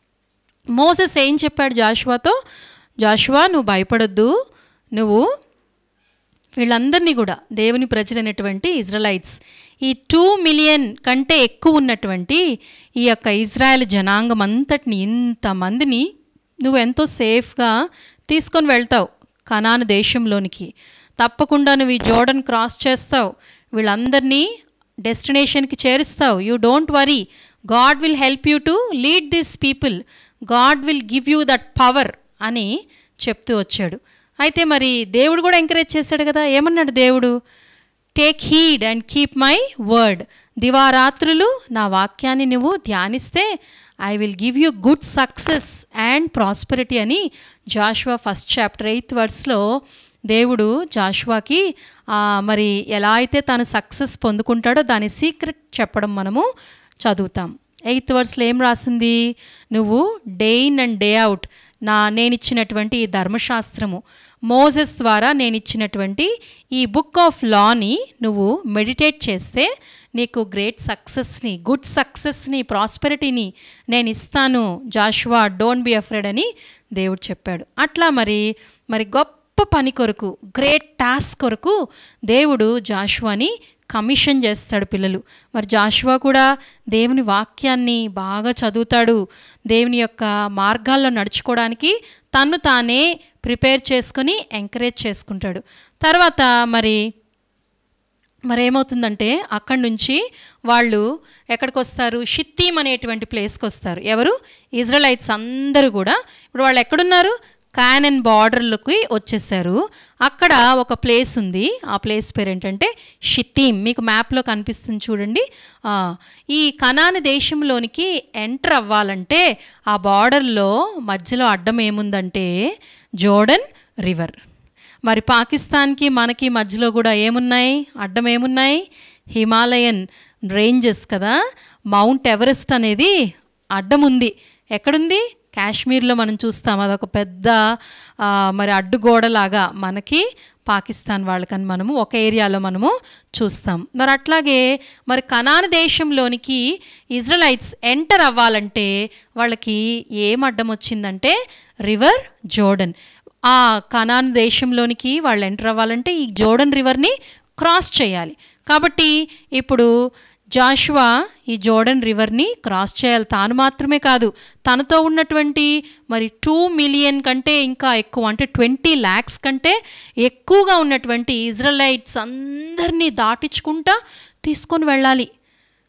మోసెస్ ఏం చెప్పాడు జాషువాతో? జాషువా, నువ్వు భయపడొద్దు, నువ్వు వీళ్ళందరినీ కూడా దేవుని ప్రజలైనటువంటి ఇజ్రాయెలైట్స్, ఈ 2 మిలియన్ కంటే ఎక్కువ ఉన్నటువంటి ఈ యొక్క ఇజ్రాయెల్ జనాంగం అంతటిని, ఇంతమందిని నువ్వు ఎంతో సేఫ్గా తీసుకొని వెళ్తావు కనాను దేశంలోనికి. తప్పకుండా నువ్వు ఈ జోర్డన్ క్రాస్ చేస్తావు, వీళ్ళందరినీ డెస్టినేషన్కి చేరుస్తావు. You don't worry, God will help you to lead this people, God will give you that power అని చెప్తూ వచ్చాడు. అయితే మరి దేవుడు కూడా ఎంకరేజ్ చేశాడు కదా. ఏమన్నాడు దేవుడు? Take heed and keep my word, దివారాత్రులు నా వాక్యాన్ని నువ్వు ధ్యానిస్తే I will give you good success and prosperity అని జాషువా 1st chapter 8th verseలో దేవుడు జాషువాకి మరి ఎలా అయితే తాను సక్సెస్ పొందుకుంటాడో దాని సీక్రెట్ చెప్పడం మనము చదువుతాం. 8th verseలో ఏం రాసింది? నువ్వు day in and day out నేను ఇచ్చినటువంటి ఈ ధర్మశాస్త్రము, మోసెస్ ద్వారా నేను ఇచ్చినటువంటి ఈ బుక్ ఆఫ్ లాని నువ్వు మెడిటేట్ చేస్తే నీకు గ్రేట్ సక్సెస్ని, గుడ్ సక్సెస్ని, ప్రాస్పెరిటీని నేను ఇస్తాను జాషువా, డోంట్ బీ అఫ్రైడ్ అని దేవుడు చెప్పాడు. అట్లా మరి గొప్ప పని కొరకు, గ్రేట్ టాస్క్ కొరకు దేవుడు జాషువాని కమిషన్ చేస్తాడు పిల్లలు. మరి జాషువా కూడా దేవుని వాక్యాన్ని బాగా చదువుతాడు, దేవుని యొక్క మార్గాల్లో నడుచుకోవడానికి తన్ను తానే ప్రిపేర్ చేసుకొని ఎంకరేజ్ చేసుకుంటాడు. తర్వాత మరి ఏమవుతుందంటే అక్కడి నుంచి వాళ్ళు ఎక్కడికి వస్తారు? షిత్తీం అనేటువంటి ప్లేస్కి వస్తారు. ఎవరు? ఇజ్రాయెలైట్స్ అందరూ కూడా. ఇప్పుడు వాళ్ళు ఎక్కడున్నారు? కానాన్ బార్డర్లకి వచ్చేసారు. అక్కడ ఒక ప్లేస్ ఉంది, ఆ ప్లేస్ పేరు ఏంటంటే షిత్తీం. మీకు మ్యాప్లో కనిపిస్తుంది చూడండి. ఈ కనాను దేశంలోనికి ఎంటర్ అవ్వాలంటే ఆ బార్డర్లో మధ్యలో అడ్డం ఏముందంటే జోర్డన్ రివర్. మరి పాకిస్తాన్కి మనకి మధ్యలో కూడా ఏమున్నాయి? అడ్డం ఏమున్నాయి? హిమాలయన్ రేంజెస్ కదా. మౌంట్ ఎవరెస్ట్ అనేది అడ్డం ఉంది. ఎక్కడుంది? కాశ్మీర్లో మనం చూస్తాం. అదొక పెద్ద మరి అడ్డుగోడలాగా మనకి పాకిస్తాన్ వాళ్ళకని మనము ఒక ఏరియాలో మనము చూస్తాం. మరి అట్లాగే మరి కనాను దేశంలోనికి ఇజ్రాయెలైట్స్ ఎంటర్ అవ్వాలంటే వాళ్ళకి ఏం అడ్డం వచ్చిందంటే రివర్ జోర్డన్. ఆ కనాను దేశంలోనికి వాళ్ళు ఎంటర్ అవ్వాలంటే ఈ జోర్డన్ రివర్ని క్రాస్ చేయాలి. కాబట్టి ఇప్పుడు జాషువా ఈ జోర్డన్ రివర్ని క్రాస్ చేయాలి. తాను మాత్రమే కాదు, తనతో ఉన్నటువంటి మరి 2 మిలియన్ కంటే ఇంకా ఎక్కువ, అంటే 20 lakhs కంటే ఎక్కువగా ఉన్నటువంటి ఇజ్రాయెలైట్స్ అందరినీ దాటించుకుంటా తీసుకొని వెళ్ళాలి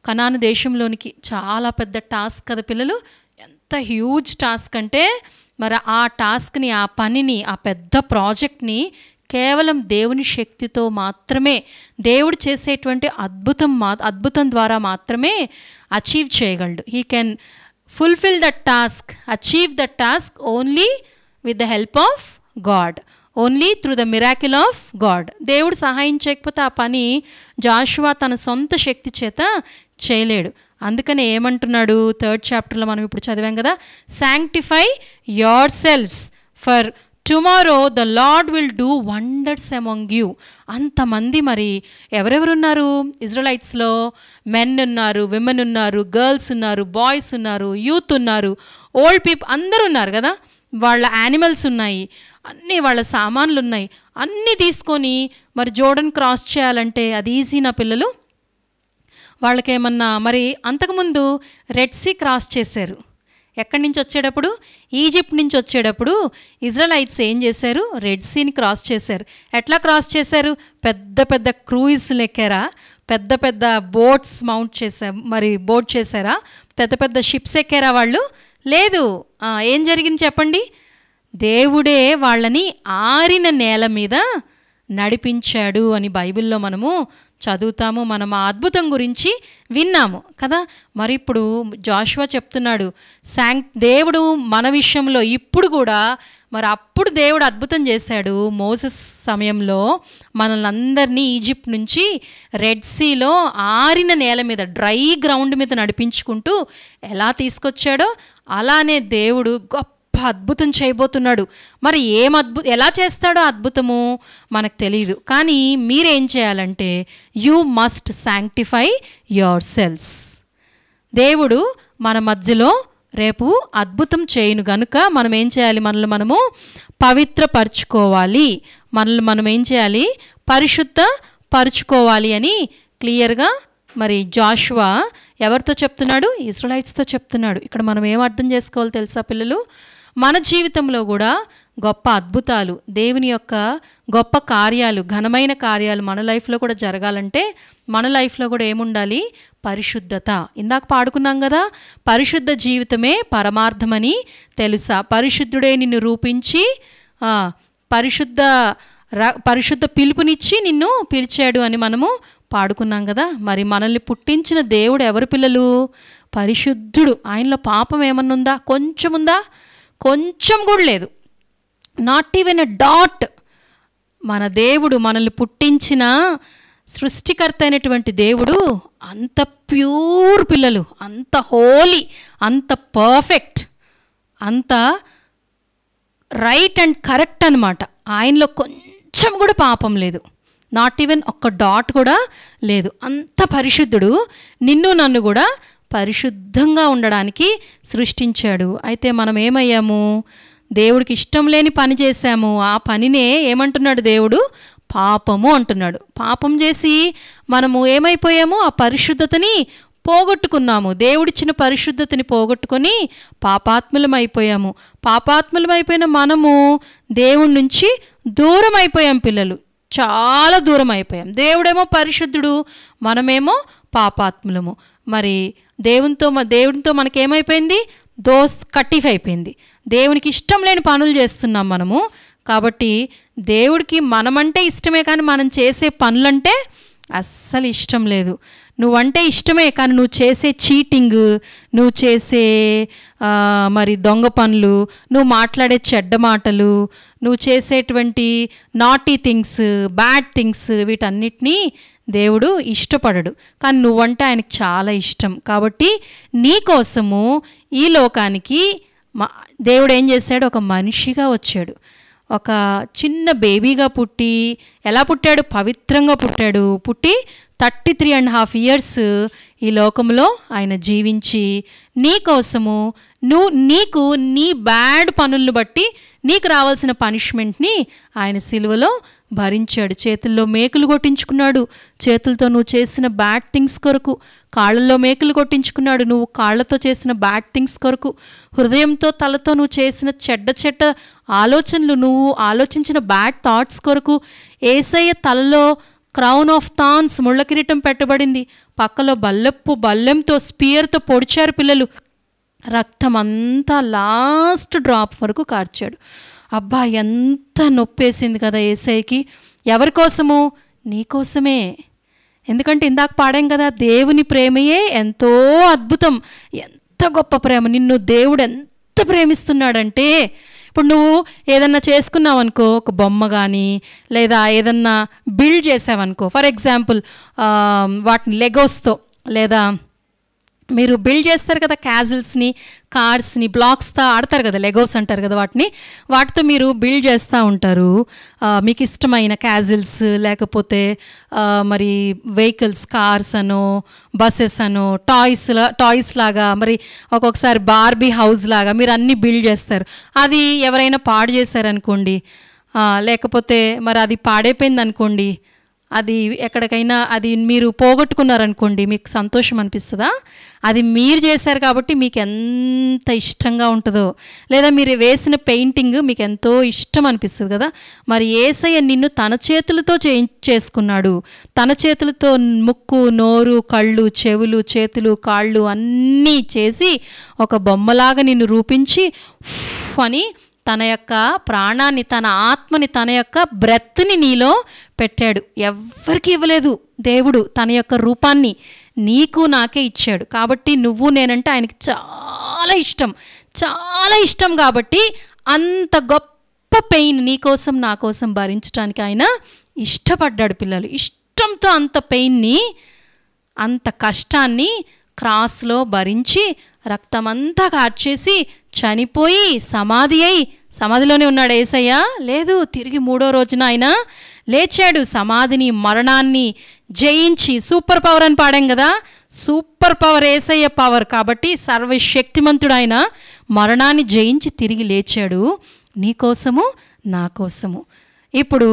కనాను దేశంలోనికి. చాలా పెద్ద టాస్క్ కదా పిల్లలు. ఎంత హ్యూజ్ టాస్క్ అంటే మరి ఆ టాస్క్ని, ఆ పనిని, ఆ పెద్ద ప్రాజెక్ట్ని కేవలం దేవుని శక్తితో మాత్రమే, దేవుడు చేసేటువంటి అద్భుతం ద్వారా మాత్రమే అచీవ్ చేయగలడు. He can fulfil that task, achieve that task only with the help of God, only through the miracle of God. దేవుడు సహాయం చేయకపోతే ఆ పని జాషువా తన సొంత శక్తి చేత చేయలేడు. అందుకని ఏమంటున్నాడు 3rd chapterలో మనం ఇప్పుడు చదివాం కదా, sanctify your selves for tomorrow the Lord will do wonders among you. అంతమంది మరి ఎవరెవరున్నారు ఇజ్రాయెలైట్స్లో? మెన్ ఉన్నారు, విమెన్ ఉన్నారు, గర్ల్స్ ఉన్నారు, బాయ్స్ ఉన్నారు, యూత్ ఉన్నారు, ఓల్డ్ పీపుల్ అందరూ ఉన్నారు కదా. వాళ్ళ యానిమల్స్ ఉన్నాయి, అన్నీ వాళ్ళ సామాన్లు ఉన్నాయి. అన్నీ తీసుకొని మరి జోర్డన్ క్రాస్ చేయాలంటే అది ఈజీనా పిల్లలు? వాళ్ళకేమన్నా మరి అంతకుముందు రెడ్ సీ క్రాస్ చేశారు. ఎక్కడి నుంచి వచ్చేటప్పుడు? ఈజిప్ట్ నుంచి వచ్చేటప్పుడు ఇజ్రాయలైట్స్ ఏం చేశారు? రెడ్ సీని క్రాస్ చేశారు. ఎట్లా క్రాస్ చేశారు? పెద్ద పెద్ద క్రూయిజ్లు ఎక్కారా? పెద్ద పెద్ద బోట్స్ మౌంట్ చేశారు, మరి బోట్ చేశారా? పెద్ద పెద్ద షిప్స్ ఎక్కారా వాళ్ళు? లేదు. ఏం జరిగింది చెప్పండి? దేవుడే వాళ్ళని ఆరిన నేల మీద నడిపించాడు అని బైబిల్లో మనము చదువుతాము. మనం ఆ అద్భుతం గురించి విన్నాము కదా. మరి ఇప్పుడు జోషువా చెప్తున్నాడు, దేవుడు మన విషయంలో ఇప్పుడు కూడా, మరి అప్పుడు దేవుడు అద్భుతం చేశాడు మోసెస్ సమయంలో, మనల్ని అందరినీ ఈజిప్ట్ నుంచి రెడ్ సీలో ఆరిన నేల మీద, డ్రై గ్రౌండ్ మీద నడిపించుకుంటూ ఎలా తీసుకొచ్చాడో అలానే దేవుడు గొప్ప అద్భుతం చేయబోతున్నాడు. మరి ఎలా చేస్తాడో అద్భుతము మనకు తెలియదు. కానీ మీరేం చేయాలంటే you must sanctify your cells. దేవుడు మన మధ్యలో రేపు అద్భుతం చేయను గనుక మనం ఏం చేయాలి? మనల్ని మనము పవిత్రపరచుకోవాలి, మనల్ని మనం ఏం చేయాలి? పరిశుద్ధపరచుకోవాలి అని క్లియర్గా మరి జోషువా ఎవరితో చెప్తున్నాడు? ఇజ్రాయలైట్స్తో చెప్తున్నాడు. ఇక్కడ మనం ఏం అర్థం చేసుకోవాలి తెలుసా పిల్లలు? మన జీవితంలో కూడా గొప్ప అద్భుతాలు, దేవుని యొక్క గొప్ప కార్యాలు, ఘనమైన కార్యాలు మన లైఫ్లో కూడా జరగాలంటే మన లైఫ్లో కూడా ఏముండాలి? పరిశుద్ధత. ఇందాక పాడుకున్నాం కదా, పరిశుద్ధ జీవితమే పరమార్థమని తెలుసా, పరిశుద్ధుడే నిన్ను రూపించి పరిశుద్ధ పిలుపునిచ్చి నిన్ను పిలిచాడు అని మనము పాడుకున్నాం కదా. మరి మనల్ని పుట్టించిన దేవుడు ఎవరి పిల్లలు? పరిశుద్ధుడు. ఆయనలో పాపం ఏమన్నా ఉందా? కొంచెం ఉందా? కొంచెం కూడా లేదు. Not even a dot. మన దేవుడు, మనల్ని పుట్టించిన సృష్టికర్త అయినటువంటి దేవుడు అంత ప్యూర్ పిల్లలు, అంత హోలీ, అంత పర్ఫెక్ట్, అంత రైట్ అండ్ కరెక్ట్ అనమాట. ఆయనలో కొంచెం కూడా పాపం లేదు. నాట్ ఈవెన్ ఒక్క డాట్ కూడా లేదు. అంత పరిశుద్ధుడు. నిన్ను నన్ను కూడా పరిశుద్ధంగా ఉండడానికి సృష్టించాడు. అయితే మనం ఏమయ్యాము? దేవుడికి ఇష్టం లేని పని చేశాము. ఆ పనినే ఏమంటున్నాడు దేవుడు? పాపము అంటున్నాడు. పాపం చేసి మనము ఏమైపోయాము? ఆ పరిశుద్ధతని పోగొట్టుకున్నాము. దేవుడిచ్చిన పరిశుద్ధతని పోగొట్టుకొని పాపాత్ములం అయిపోయాము. పాపాత్ములం అయిపోయిన మనము దేవుడి నుంచి దూరం అయిపోయాం పిల్లలు, చాలా దూరం అయిపోయాం. దేవుడేమో పరిశుద్ధుడు, మనమేమో పాపాత్ములము. మరి దేవునితో మనకేమైపోయింది? కట్టిఫ్ అయిపోయింది. దేవునికి ఇష్టం లేని పనులు చేస్తున్నాం మనము. కాబట్టి దేవుడికి మనమంటే ఇష్టమే, కానీ మనం చేసే పనులంటే అస్సలు ఇష్టం లేదు. నువ్వంటే ఇష్టమే, కానీ నువ్వు చేసే చీటింగ్, నువ్వు చేసే మరి దొంగ పనులు, నువ్వు మాట్లాడే చెడ్డ మాటలు, నువ్వు చేసేటువంటి నాటీ థింగ్స్, బ్యాడ్ థింగ్స్, వీటన్నిటినీ దేవుడు ఇష్టపడడు. కానీ నువ్వంటే ఆయనకు చాలా ఇష్టం. కాబట్టి నీ కోసము ఈ లోకానికి దేవుడు ఏం చేశాడు? ఒక మనిషిగా వచ్చాడు. ఒక చిన్న బేబీగా పుట్టి, ఎలా పుట్టాడు? పవిత్రంగా పుట్టాడు. పుట్టి 33.5 years ఈ లోకంలో ఆయన జీవించి నీ కోసము నీకు నీ బ్యాడ్ పనులను బట్టి నీకు రావాల్సిన పనిష్మెంట్ని ఆయన సిలువలో భరించాడు. చేతుల్లో మేకులు కొట్టించుకున్నాడు. చేతులతో నువ్వు చేసిన బ్యాడ్ థింగ్స్ కొరకు. కాళ్ళల్లో మేకులు కొట్టించుకున్నాడు నువ్వు కాళ్ళతో చేసిన బ్యాడ్ థింగ్స్ కొరకు. హృదయంతో, తలతో నువ్వు చేసిన చెడ్డ ఆలోచనలు, నువ్వు ఆలోచించిన బ్యాడ్ థాట్స్ కొరకు. యేసయ్య తలలో క్రౌన్ ఆఫ్ థార్న్స్, ముళ్ళ కిరీటం పెట్టబడింది. పక్కలో బల్లెంతో స్పియర్తో పొడిచారు పిల్లలు. రక్తం అంతా లాస్ట్ డ్రాప్ వరకు కార్చాడు. అబ్బా, ఎంత నొప్పేసింది కదా యేసయ్యకి. ఎవరి కోసము? నీకోసమే. ఎందుకంటే ఇందాక పాడాం కదా, దేవుని ప్రేమయే ఎంతో అద్భుతం, ఎంత గొప్ప ప్రేమ. నిన్ను దేవుడు ఎంత ప్రేమిస్తున్నాడంటే, ఇప్పుడు నువ్వు ఏదన్నా చేసుకున్నావు అనుకో, ఒక బొమ్మ కానీ లేదా ఏదన్నా బిల్డ్ చేసావనుకో, ఫర్ ఎగ్జాంపుల్ వాటిని లెగోస్తో, లేదా మీరు బిల్డ్ చేస్తారు కదా క్యాజిల్స్ని, కార్స్ని, బ్లాక్స్తో ఆడతారు కదా, లెగోస్ అంటారు కదా వాటితో మీరు బిల్డ్ చేస్తూ ఉంటారు. మీకు ఇష్టమైన క్యాజిల్స్, లేకపోతే మరి వెహికల్స్, కార్స్ అనో, బస్సెస్ అనో, టాయ్స్ లాగా, మరి ఒక్కొక్కసారి బార్బీ హౌస్ లాగా మీరు అన్నీ బిల్డ్ చేస్తారు. అది ఎవరైనా పాడు చేశారనుకోండి, లేకపోతే మరి అది పాడైపోయింది అనుకోండి, అది ఎక్కడికైనా అది మీరు పోగొట్టుకున్నారనుకోండి, మీకు సంతోషం అనిపిస్తుందా? అది మీరు చేశారు కాబట్టి మీకు ఎంత ఇష్టంగా ఉంటుందో, లేదా మీరు వేసిన పెయింటింగ్ మీకు ఎంతో ఇష్టం అనిపిస్తుంది కదా. మరి యేసయ్య నిన్ను తన చేతులతో చేసుకున్నాడు. తన చేతులతో ముక్కు, నోరు, కళ్ళు, చెవులు, చేతులు, కాళ్ళు అన్నీ చేసి ఒక బొమ్మలాగా నిన్ను రూపించి అని తన యొక్క ప్రాణాన్ని, తన ఆత్మని, తన యొక్క బ్రెత్ని నీలో పెట్టాడు. ఎవ్వరికి ఇవ్వలేదు దేవుడు. తన యొక్క రూపాన్ని నీకు నాకే ఇచ్చాడు. కాబట్టి నువ్వు నేనంటే ఆయనకి చాలా ఇష్టం, చాలా ఇష్టం. కాబట్టి అంత గొప్ప పెయిన్ నీకోసం నా కోసం భరించడానికి ఆయన ఇష్టపడ్డాడు. పిల్లలు ఇష్టంతో అంత పెయిన్ని, అంత కష్టాన్ని క్రాస్లో భరించి రక్తమంతా కార్చేసి చనిపోయి సమాధిలోనే ఉన్నాడు యేసయ్య. లేదు, తిరిగి 3వ రోజున ఆయన లేచాడు. సమాధిని, మరణాన్ని జయించి, సూపర్ పవర్ అని పాడాం కదా, సూపర్ పవర్ యేసయ్య పవర్. కాబట్టి సర్వశక్తిమంతుడు ఆయన మరణాన్ని జయించి తిరిగి లేచాడు నీకోసము నా కోసము. ఇప్పుడు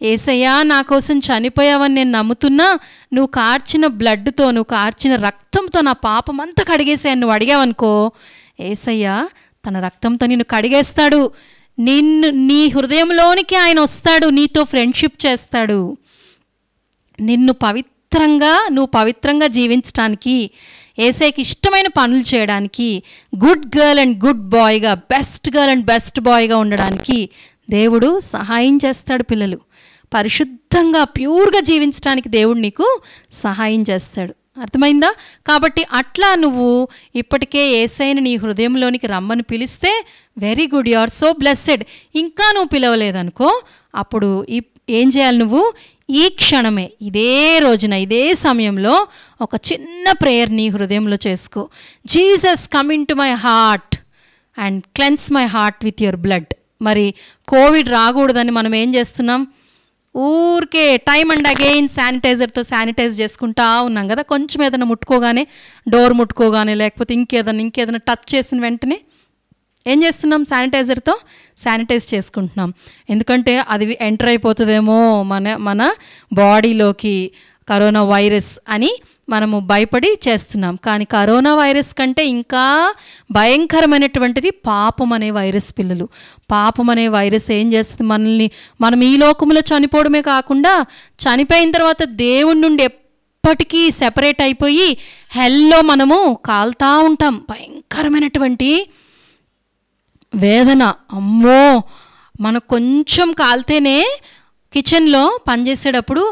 యేసయ్య నా కోసం చనిపోయావని నేను నమ్ముతున్నా, నువ్వు కార్చిన బ్లడ్తో, నువ్వు కార్చిన రక్తంతో నా పాపం అంతా కడిగేసాను నువ్వు అడిగావనుకో, యేసయ్య తన రక్తంతో నిన్ను కడిగేస్తాడు. నీ హృదయంలోనికి ఆయన వస్తాడు, నీతో ఫ్రెండ్షిప్ చేస్తాడు. నువ్వు పవిత్రంగా జీవించడానికి, యేసయ్యకి ఇష్టమైన పనులు చేయడానికి, గుడ్ గర్ల్ అండ్ గుడ్ బాయ్గా, బెస్ట్ గర్ల్ అండ్ బెస్ట్ బాయ్గా ఉండడానికి దేవుడు సహాయం చేస్తాడు. పిల్లలు పరిశుద్ధంగా, ప్యూర్గా జీవించడానికి దేవుడు నీకు సహాయం చేస్తాడు. అర్థమైందా? కాబట్టి అట్లా నువ్వు ఇప్పటికే యేసయ్యని నీ హృదయంలోనికి రమ్మని పిలిస్తే very good, you are so blessed. ఇంకా నువ్వు పిలవలేదనుకో, అప్పుడు ఏం చేయాలి? నువ్వు ఈ క్షణమే, ఇదే రోజున, ఇదే సమయంలో ఒక చిన్న ప్రేయర్ నీ హృదయంలో చేసుకో. Jesus come in to my heart and cleanse my heart with your blood. మరి కోవిడ్ రాకూడదని మనం ఏం చేస్తున్నాం? ఊరికే టైమ్ అండ్ అగైన్ శానిటైజర్తో శానిటైజ్ చేసుకుంటా ఉన్నాం కదా. కొంచెం ఏదైనా ముట్టుకోగానే, డోర్ ముట్టుకోగానే, లేకపోతే ఇంకేదైనా టచ్ చేసిన వెంటనే ఏం చేస్తున్నాం? శానిటైజర్తో శానిటైజ్ చేసుకుంటున్నాం. ఎందుకంటే అది ఎంటర్ అయిపోతుందేమో మన బాడీలోకి కరోనా వైరస్ అని మనము భయపడి చేస్తున్నాం. కానీ కరోనా వైరస్ కంటే ఇంకా భయంకరమైనటువంటిది పాపం అనే వైరస్. పిల్లలు, పాపం అనే వైరస్ ఏం చేస్తుంది? మనం ఈ లోకంలో చనిపోవడమే కాకుండా, చనిపోయిన తర్వాత దేవుడి నుండి ఎప్పటికీ సెపరేట్ అయిపోయి హెల్లో మనము కాలుతా ఉంటాం. భయంకరమైనటువంటి వేదన. అమ్మో, మనకు కొంచెం కాలితేనే కిచెన్లో పనిచేసేటప్పుడు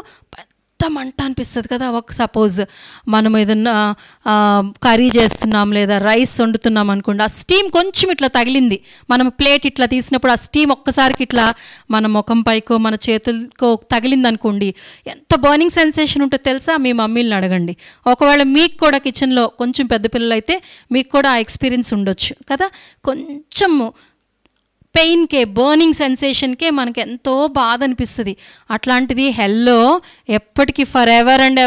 పెద్ద మంట అనిపిస్తుంది కదా. సపోజ్ మనం ఏదన్నా కర్రీ చేస్తున్నాం లేదా రైస్ వండుతున్నాం అనుకోండి, ఆ స్టీమ్ కొంచెం ఇట్లా తగిలింది, మనం ప్లేట్ ఇట్లా తీసినప్పుడు ఆ స్టీమ్ ఒక్కసారికి ఇట్లా మన ముఖం పైకో మన చేతులకో తగిలింది అనుకోండి, ఎంత బర్నింగ్ సెన్సేషన్ ఉంటుందో తెలుసా? మీ మమ్మీలను అడగండి. ఒకవేళ మీకు కూడా కిచెన్లో కొంచెం పెద్ద పిల్లలు అయితే మీకు కూడా ఆ ఎక్స్పీరియన్స్ ఉండొచ్చు కదా. కొంచెం పెయిన్కే, బర్నింగ్ సెన్సేషన్కే మనకి ఎంతో బాధ అనిపిస్తుంది. అట్లాంటిది హెల్లో ఎప్పటికీ ఫర్ ఎవర్ అండ్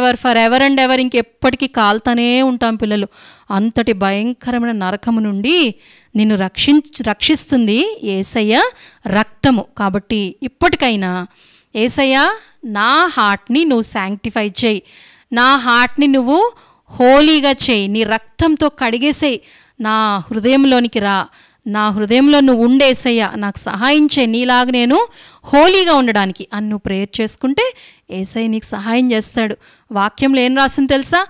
ఎవర్ ఇంకెప్పటికీ కాలుతానే ఉంటాం పిల్లలు. అంతటి భయంకరమైన నరకము నుండి నిన్ను రక్షిస్తుంది యేసయ్య రక్తము. కాబట్టి ఇప్పటికైనా యేసయ్య, నా హార్ట్ని నువ్వు శాంక్టిఫై చేయి, నా హార్ట్ని నువ్వు హోలీగా చేయి, నీ రక్తంతో కడిగేసేయి, నా హృదయంలోనికి రా, నా హృదయంలో నువ్వు ఉండేసయ్యా, నాకు సహాయం చేయి, నీలాగా నేను హోలీగా ఉండడానికి అని నువ్వు ప్రేయర్ చేసుకుంటే యేసయ్య నీకు సహాయం చేస్తాడు. వాక్యంలో ఏం రాసింది తెలుసా?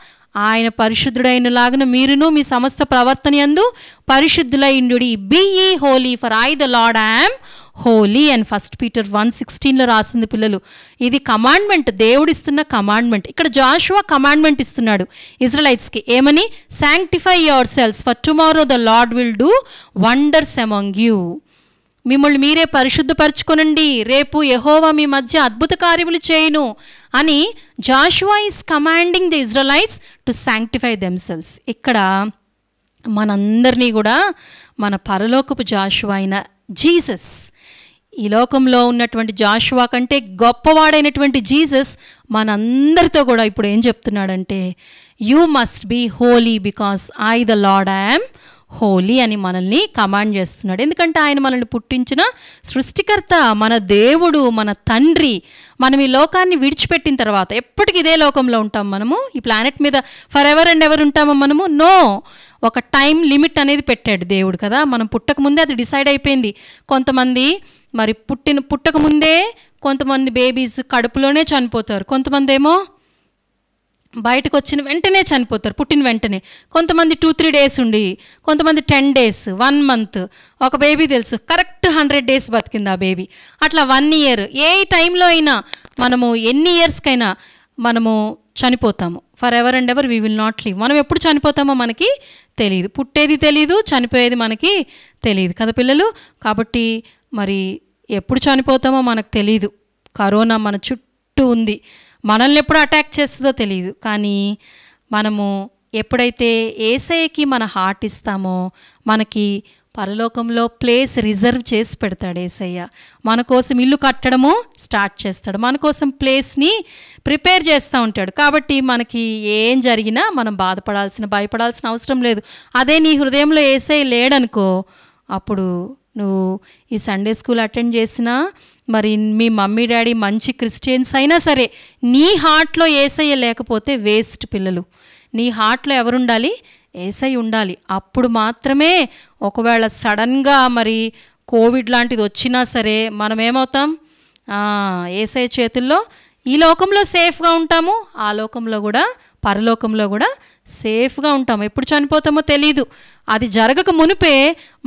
ఆయన పరిశుద్ధుడైనలాగా మీరును మీ సమస్త ప్రవర్తన యందు పరిశుద్ధులైండుడి. Be ye holy for I the Lord am holy అని 1 పీటర్ 1:16 రాసింది పిల్లలు. ఇది కమాండ్మెంట్, దేవుడిస్తున్న కమాండ్మెంట్. ఇక్కడ జాషువా కమాండ్మెంట్ ఇస్తున్నాడు ఇజ్రాయెలైట్స్కి. ఏమని? Sanctify your cells for tomorrow the Lord will do wonders among you. మిమ్మల్ని మీరే పరిశుద్ధపరచుకొనండి, రేపు యెహోవా మీ మధ్య అద్భుత కార్యములు చేయును అని Joshua is commanding the Israelites to sanctify themselves. ఇక్కడ మనందరినీ కూడా మన పరలోకపు జాషువా అయిన జీసస్, ఈ లోకంలో ఉన్నటువంటి జాషువా కంటే గొప్పవాడైనటువంటి జీసస్ మనందరితో కూడా ఇప్పుడు ఏం చెప్తున్నాడంటే, you must be holy because I the Lord am holy అని మనల్ని కమాండ్ చేస్తున్నాడు. ఎందుకంటే ఆయన మనల్ని పుట్టించిన సృష్టికర్త, మన దేవుడు, మన తండ్రి. మనం ఈ లోకాన్ని విడిచిపెట్టిన తర్వాత ఎప్పటికీ ఇదే లోకంలో ఉంటాం. మనము ఈ ప్లానెట్ మీద ఫర్ ఎవర్ అండ్ ఎవర్ ఉంటామో మనము? నో, ఒక టైం లిమిట్ అనేది పెట్టాడు దేవుడు కదా. మనం పుట్టకముందే అది డిసైడ్ అయిపోయింది. కొంతమంది మరి పుట్టకముందే కొంతమంది బేబీస్ కడుపులోనే చనిపోతారు, కొంతమంది ఏమో బయటకు వచ్చిన వెంటనే చనిపోతారు, పుట్టిన వెంటనే. కొంతమంది 2-3 డేస్ ఉండి, కొంతమంది 10 డేస్, 1 మంత్. ఒక బేబీ తెలుసు కరెక్ట్ 100 డేస్ బతికింది ఆ బేబీ. అట్లా 1 ఇయర్, ఏ టైంలో అయినా మనము ఎన్ని ఇయర్స్కైనా మనము చనిపోతాము. For ever and ever we will not live. మనం ఎప్పుడు చనిపోతామో మనకి తెలియదు, పుట్టేది తెలీదు, చనిపోయేది మనకి తెలియదు కదా పిల్లలు. కాబట్టి మరి ఎప్పుడు చనిపోతామో మనకు తెలీదు. కరోనా మన చుట్టూ ఉంది, మనల్ని ఎప్పుడు అటాక్ చేస్తుందో తెలియదు. కానీ మనము ఎప్పుడైతే యేసయ్యకి మన హార్ట్ ఇస్తామో మనకి పరలోకంలో ప్లేస్ రిజర్వ్ చేసి పెడతాడు యేసయ్య. మన కోసం ఇల్లు కట్టడము స్టార్ట్ చేస్తాడు, మన కోసం ప్లేస్ని ప్రిపేర్ చేస్తూ ఉంటాడు. కాబట్టి మనకి ఏం జరిగినా మనం భయపడాల్సిన అవసరం లేదు. అదే నీ హృదయంలో యేసయ్య లేడనుకో, అప్పుడు నువ్వు ఈ సండే స్కూల్ అటెండ్ చేసినా, మరి మీ మమ్మీ డాడీ మంచి క్రిస్టియన్స్ అయినా సరే, నీ హార్ట్లో యేసయ్య లేకపోతే వేస్ట్ పిల్లలు. నీ హార్ట్లో ఎవరుండాలి? యేసయ్య ఉండాలి. అప్పుడు మాత్రమే ఒకవేళ సడన్గా మరి కోవిడ్ లాంటిది వచ్చినా సరే మనం ఏమవుతాం? యేసయ్య చేతుల్లో ఈ లోకంలో సేఫ్గా ఉంటాము, ఆ లోకంలో కూడా పరలోకంలో కూడా సేఫ్గా ఉంటాము. ఎప్పుడు చనిపోతామో తెలీదు. అది జరగక మునిపే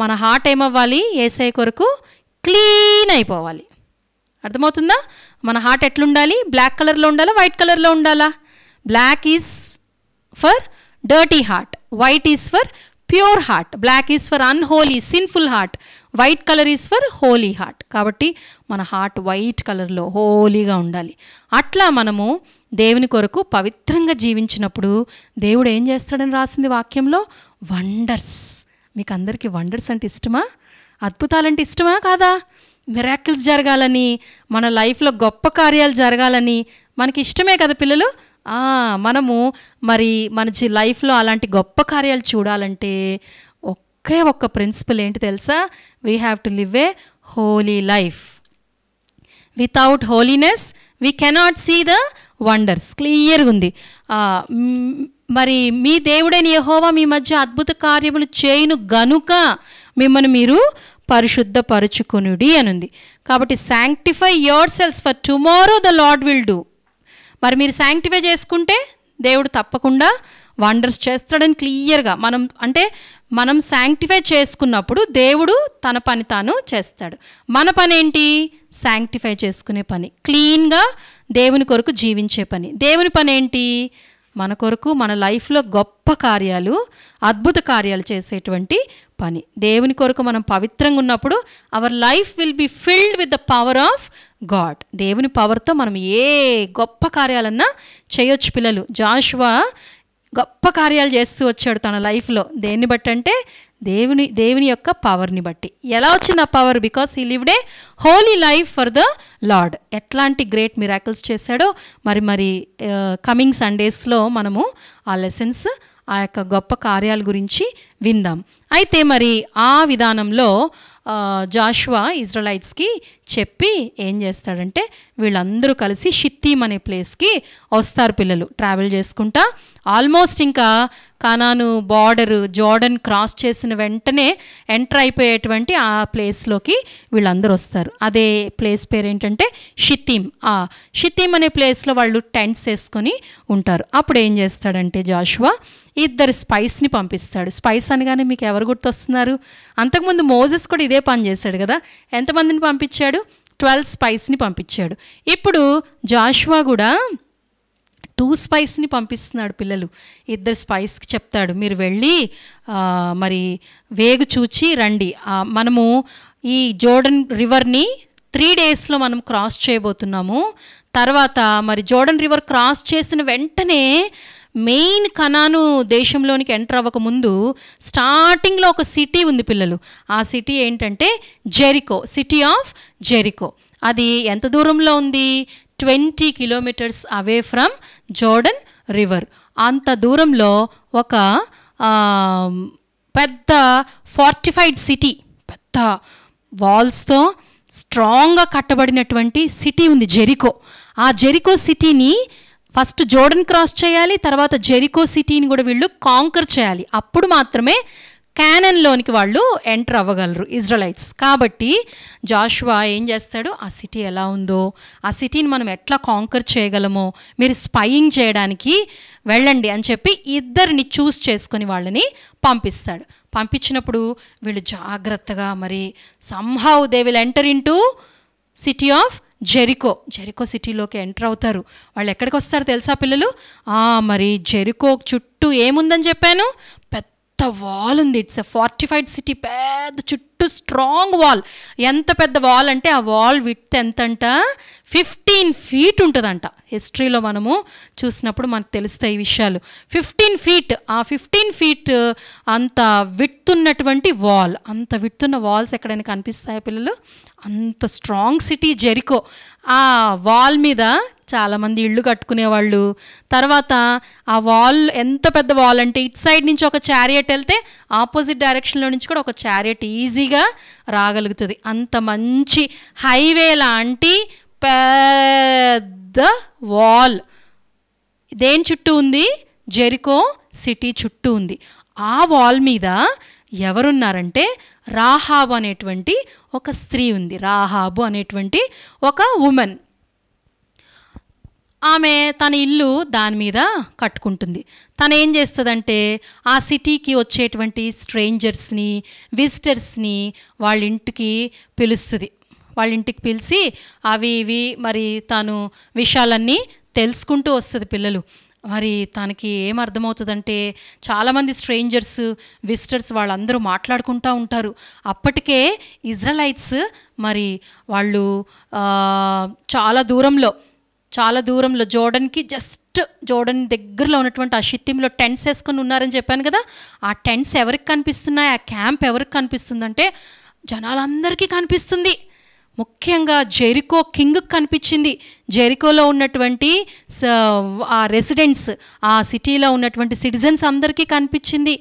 మన హార్ట్ ఏమవ్వాలి? యేసయ్య కొరకు క్లీన్ అయిపోవాలి. అర్థమవుతుందా? మన హార్ట్ ఎట్లుండాలి? బ్లాక్ కలర్లో ఉండాలా, వైట్ కలర్లో ఉండాలా? Black is for dirty heart, white is for pure heart, black is for unholy sinful heart, white colour is for holy heart. కాబట్టి మన హార్ట్ వైట్ కలర్లో హోలీగా ఉండాలి. అట్లా మనము దేవుని కొరకు పవిత్రంగా జీవించినప్పుడు దేవుడు ఏం చేస్తాడని రాసింది వాక్యంలో? వండర్స్. మీకు అందరికీ వండర్స్ అంటే ఇష్టమా? అద్భుతాలంటే ఇష్టమా కాదా? మిరాకిల్స్ జరగాలని, మన లైఫ్లో గొప్ప కార్యాలు జరగాలని మనకి ఇష్టమే కదా పిల్లలు. మనము మరి మన లైఫ్లో అలాంటి గొప్ప కార్యాలు చూడాలంటే ఒకే ఒక్క ప్రిన్సిపల్ ఏంటి తెలుసా? We have to live a holy life. Without holiness we cannot see the wonders. క్లియర్గా ఉంది. మరి మీ దేవుడైన యెహోవా మీ మధ్య అద్భుత కార్యములు చేయును గనుక మిమ్మల్ని మీరు పరిశుద్ధపరుచుకొనుడి అనుంది. కాబట్టి sanctify your cells for tomorrow the Lord will do. మరి మీరు శాంక్టిఫై చేసుకుంటే దేవుడు తప్పకుండా వండర్స్ చేస్తాడని క్లియర్గా మనం శాంక్టిఫై చేసుకున్నప్పుడు దేవుడు తన పని తాను చేస్తాడు. మన పని ఏంటి? శాంక్టిఫై చేసుకునే పని, క్లీన్గా దేవుని కొరకు జీవించే పని. దేవుని పని ఏంటి? మన కొరకు మన లైఫ్లో గొప్ప కార్యాలు, అద్భుత కార్యాలు చేసేటువంటి పని. దేవుని కొరకు మనం పవిత్రంగా ఉన్నప్పుడు our life will be filled with the power of God. దేవుని పవర్తో మనం ఏ గొప్ప కార్యాలన్నా చేయొచ్చు పిల్లలు. జాషువా గొప్ప కార్యాలు చేస్తూ వచ్చాడు తన లైఫ్లో. దేన్ని బట్టి అంటే దేవుని యొక్క పవర్ని బట్టి. ఎలా వచ్చింది ఆ power? Because he lived A holy life for the lord. ఎట్లాంటి గ్రేట్ మిరాకిల్స్ చేశాడో మరి కమింగ్ సండేస్లో మనము ఆ లెసన్స్, ఆ యొక్క గొప్ప కార్యాల గురించి విందాం. అయితే మరి ఆ విధానంలో జాషువా ఇజ్రాయెలైట్స్కి చెప్పి ఏం చేస్తాడంటే వీళ్ళందరూ కలిసి షిత్తీం అనే ప్లేస్కి వస్తారు పిల్లలు, ట్రావెల్ చేసుకుంటా. ఆల్మోస్ట్ ఇంకా కానాను బార్డర్ జోర్డన్ క్రాస్ చేసిన వెంటనే ఎంటర్ అయిపోయేటువంటి ఆ ప్లేస్లోకి వీళ్ళందరూ వస్తారు. అదే ప్లేస్ పేరు ఏంటంటే షిత్తీం. షిత్తీం అనే ప్లేస్లో వాళ్ళు టెంట్స్ వేసుకొని ఉంటారు. అప్పుడు ఏం చేస్తాడంటే జాషువా 2 స్పైస్ని పంపిస్తాడు. స్పైస్ అనగానే మీకు ఎవరు గుర్తొస్తున్నారు? అంతకుముందు మోజెస్ కూడా ఇదే పని చేశాడు కదా. ఎంతమందిని పంపించాడు? 12 స్పైస్ని పంపించాడు. ఇప్పుడు జాషువా కూడా 2 స్పైస్ని పంపిస్తున్నాడు పిల్లలు. 2 స్పైస్కి చెప్తాడు మీరు వెళ్ళి మరి వేగు చూచి రండి. మనము ఈ జోర్డన్ రివర్ని 3 డేస్లో మనం క్రాస్ చేయబోతున్నాము. తర్వాత మరి జోర్డన్ రివర్ క్రాస్ చేసిన వెంటనే మెయిన్ కనాను దేశంలోనికి ఎంటర్ అవ్వకముందు స్టార్టింగ్లో ఒక సిటీ ఉంది పిల్లలు. ఆ సిటీ ఏంటంటే జెరికో, సిటీ ఆఫ్ జెరికో. అది ఎంత దూరంలో ఉంది? 20 kilometres away from Jordan river. అంత దూరంలో ఒక పెద్ద ఫోర్టిఫైడ్ సిటీ, పెద్ద వాల్స్తో స్ట్రాంగ్గా కట్టబడినటువంటి సిటీ ఉంది జెరికో. ఆ జెరికో సిటీని ఫస్ట్ జోర్డన్ క్రాస్ చేయాలి, తర్వాత జెరికో సిటీని కూడా వీళ్ళు కాంకర్ చేయాలి. అప్పుడు మాత్రమే కానాన్లోనికి వాళ్ళు ఎంటర్ అవ్వగలరు ఇజ్రాయెలైట్స్. కాబట్టి జాషువా ఏం చేస్తాడు, ఆ సిటీ ఎలా ఉందో, ఆ సిటీని మనం ఎట్లా కాంకర్ చేయగలమో మీరు స్పైయింగ్ చేయడానికి వెళ్ళండి అని చెప్పి ఇద్దరిని చూస్ చేసుకొని వాళ్ళని పంపిస్తాడు. పంపించినప్పుడు వీళ్ళు జాగ్రత్తగా మరి somehow they will enter into city of Jericho. Jericho సిటీలోకి ఎంటర్ అవుతారు. వాళ్ళు ఎక్కడికి వస్తారు తెలుసా పిల్లలు? మరి జెరికో చుట్టూ ఏముందని చెప్పాను, పెద్ద వాల్ ఉంది. ఇట్స్ ఎ ఫోర్టిఫైడ్ సిటీ, పెద్ద చుట్టూ స్ట్రాంగ్ వాల్. ఎంత పెద్ద వాల్ అంటే ఆ వాల్ విడ్త్ ఎంతంట, 15 feet ఉంటుందంట. హిస్టరీలో మనము చూసినప్పుడు మనకు తెలుస్తాయి ఈ విషయాలు. 15 feet, ఆ 15 feet అంత విడ్త్ ఉన్నటువంటి వాల్. అంత విడ్త్ ఉన్న వాల్స్ ఎక్కడైనా కనిపిస్తాయా పిల్లలు? అంత స్ట్రాంగ్ సిటీ జెరికో. ఆ వాల్ మీద చాలామంది ఇళ్ళు కట్టుకునేవాళ్ళు. తర్వాత ఆ వాల్ ఎంత పెద్ద వాల్ అంటే ఇటు సైడ్ నుంచి ఒక చారియట్ వెళ్తే ఆపోజిట్ డైరెక్షన్లో నుంచి కూడా ఒక చారియట్ ఈజీగా రాగలుగుతుంది. అంత మంచి హైవే లాంటి పెద్ద వాల్ దేని చుట్టూ ఉంది? జెరికో సిటీ చుట్టూ ఉంది. ఆ వాల్ మీద ఎవరున్నారంటే రాహాబు అనేటువంటి ఒక స్త్రీ ఉంది. రాహాబు అనేటువంటి ఒక ఉమెన్. ఆమె తన ఇల్లు దాని మీద కట్టుకుంటుంది. తను ఏం చేస్తుందంటే ఆ సిటీకి వచ్చేటువంటి స్ట్రేంజర్స్ని, విజిటర్స్ని వాళ్ళ ఇంటికి పిలుస్తుంది. వాళ్ళ ఇంటికి పిలిచి అవి ఇవి మరి తను విషయాలన్నీ తెలుసుకుంటూ వస్తుంది పిల్లలు. మరి తనకి ఏం అర్థమవుతుందంటే చాలామంది స్ట్రేంజర్స్, విజిటర్స్ వాళ్ళందరూ మాట్లాడుకుంటూ ఉంటారు. అప్పటికే ఇజ్రాయెలైట్స్ మరి వాళ్ళు చాలా దూరంలో జోర్డన్ దగ్గరలో ఉన్నటువంటి ఆ షిత్తింలో టెంట్స్ వేసుకొని ఉన్నారని చెప్పాను కదా. ఆ టెంట్స్ ఎవరికి కనిపిస్తున్నాయి, ఆ క్యాంప్ ఎవరికి కనిపిస్తుందంటే జనాలందరికీ కనిపిస్తుంది. ముఖ్యంగా జెరికో కింగ్కి కనిపించింది. జెరికోలో ఉన్నటువంటి ఆ రెసిడెంట్స్, ఆ సిటీలో ఉన్నటువంటి సిటిజన్స్ అందరికీ కనిపించింది.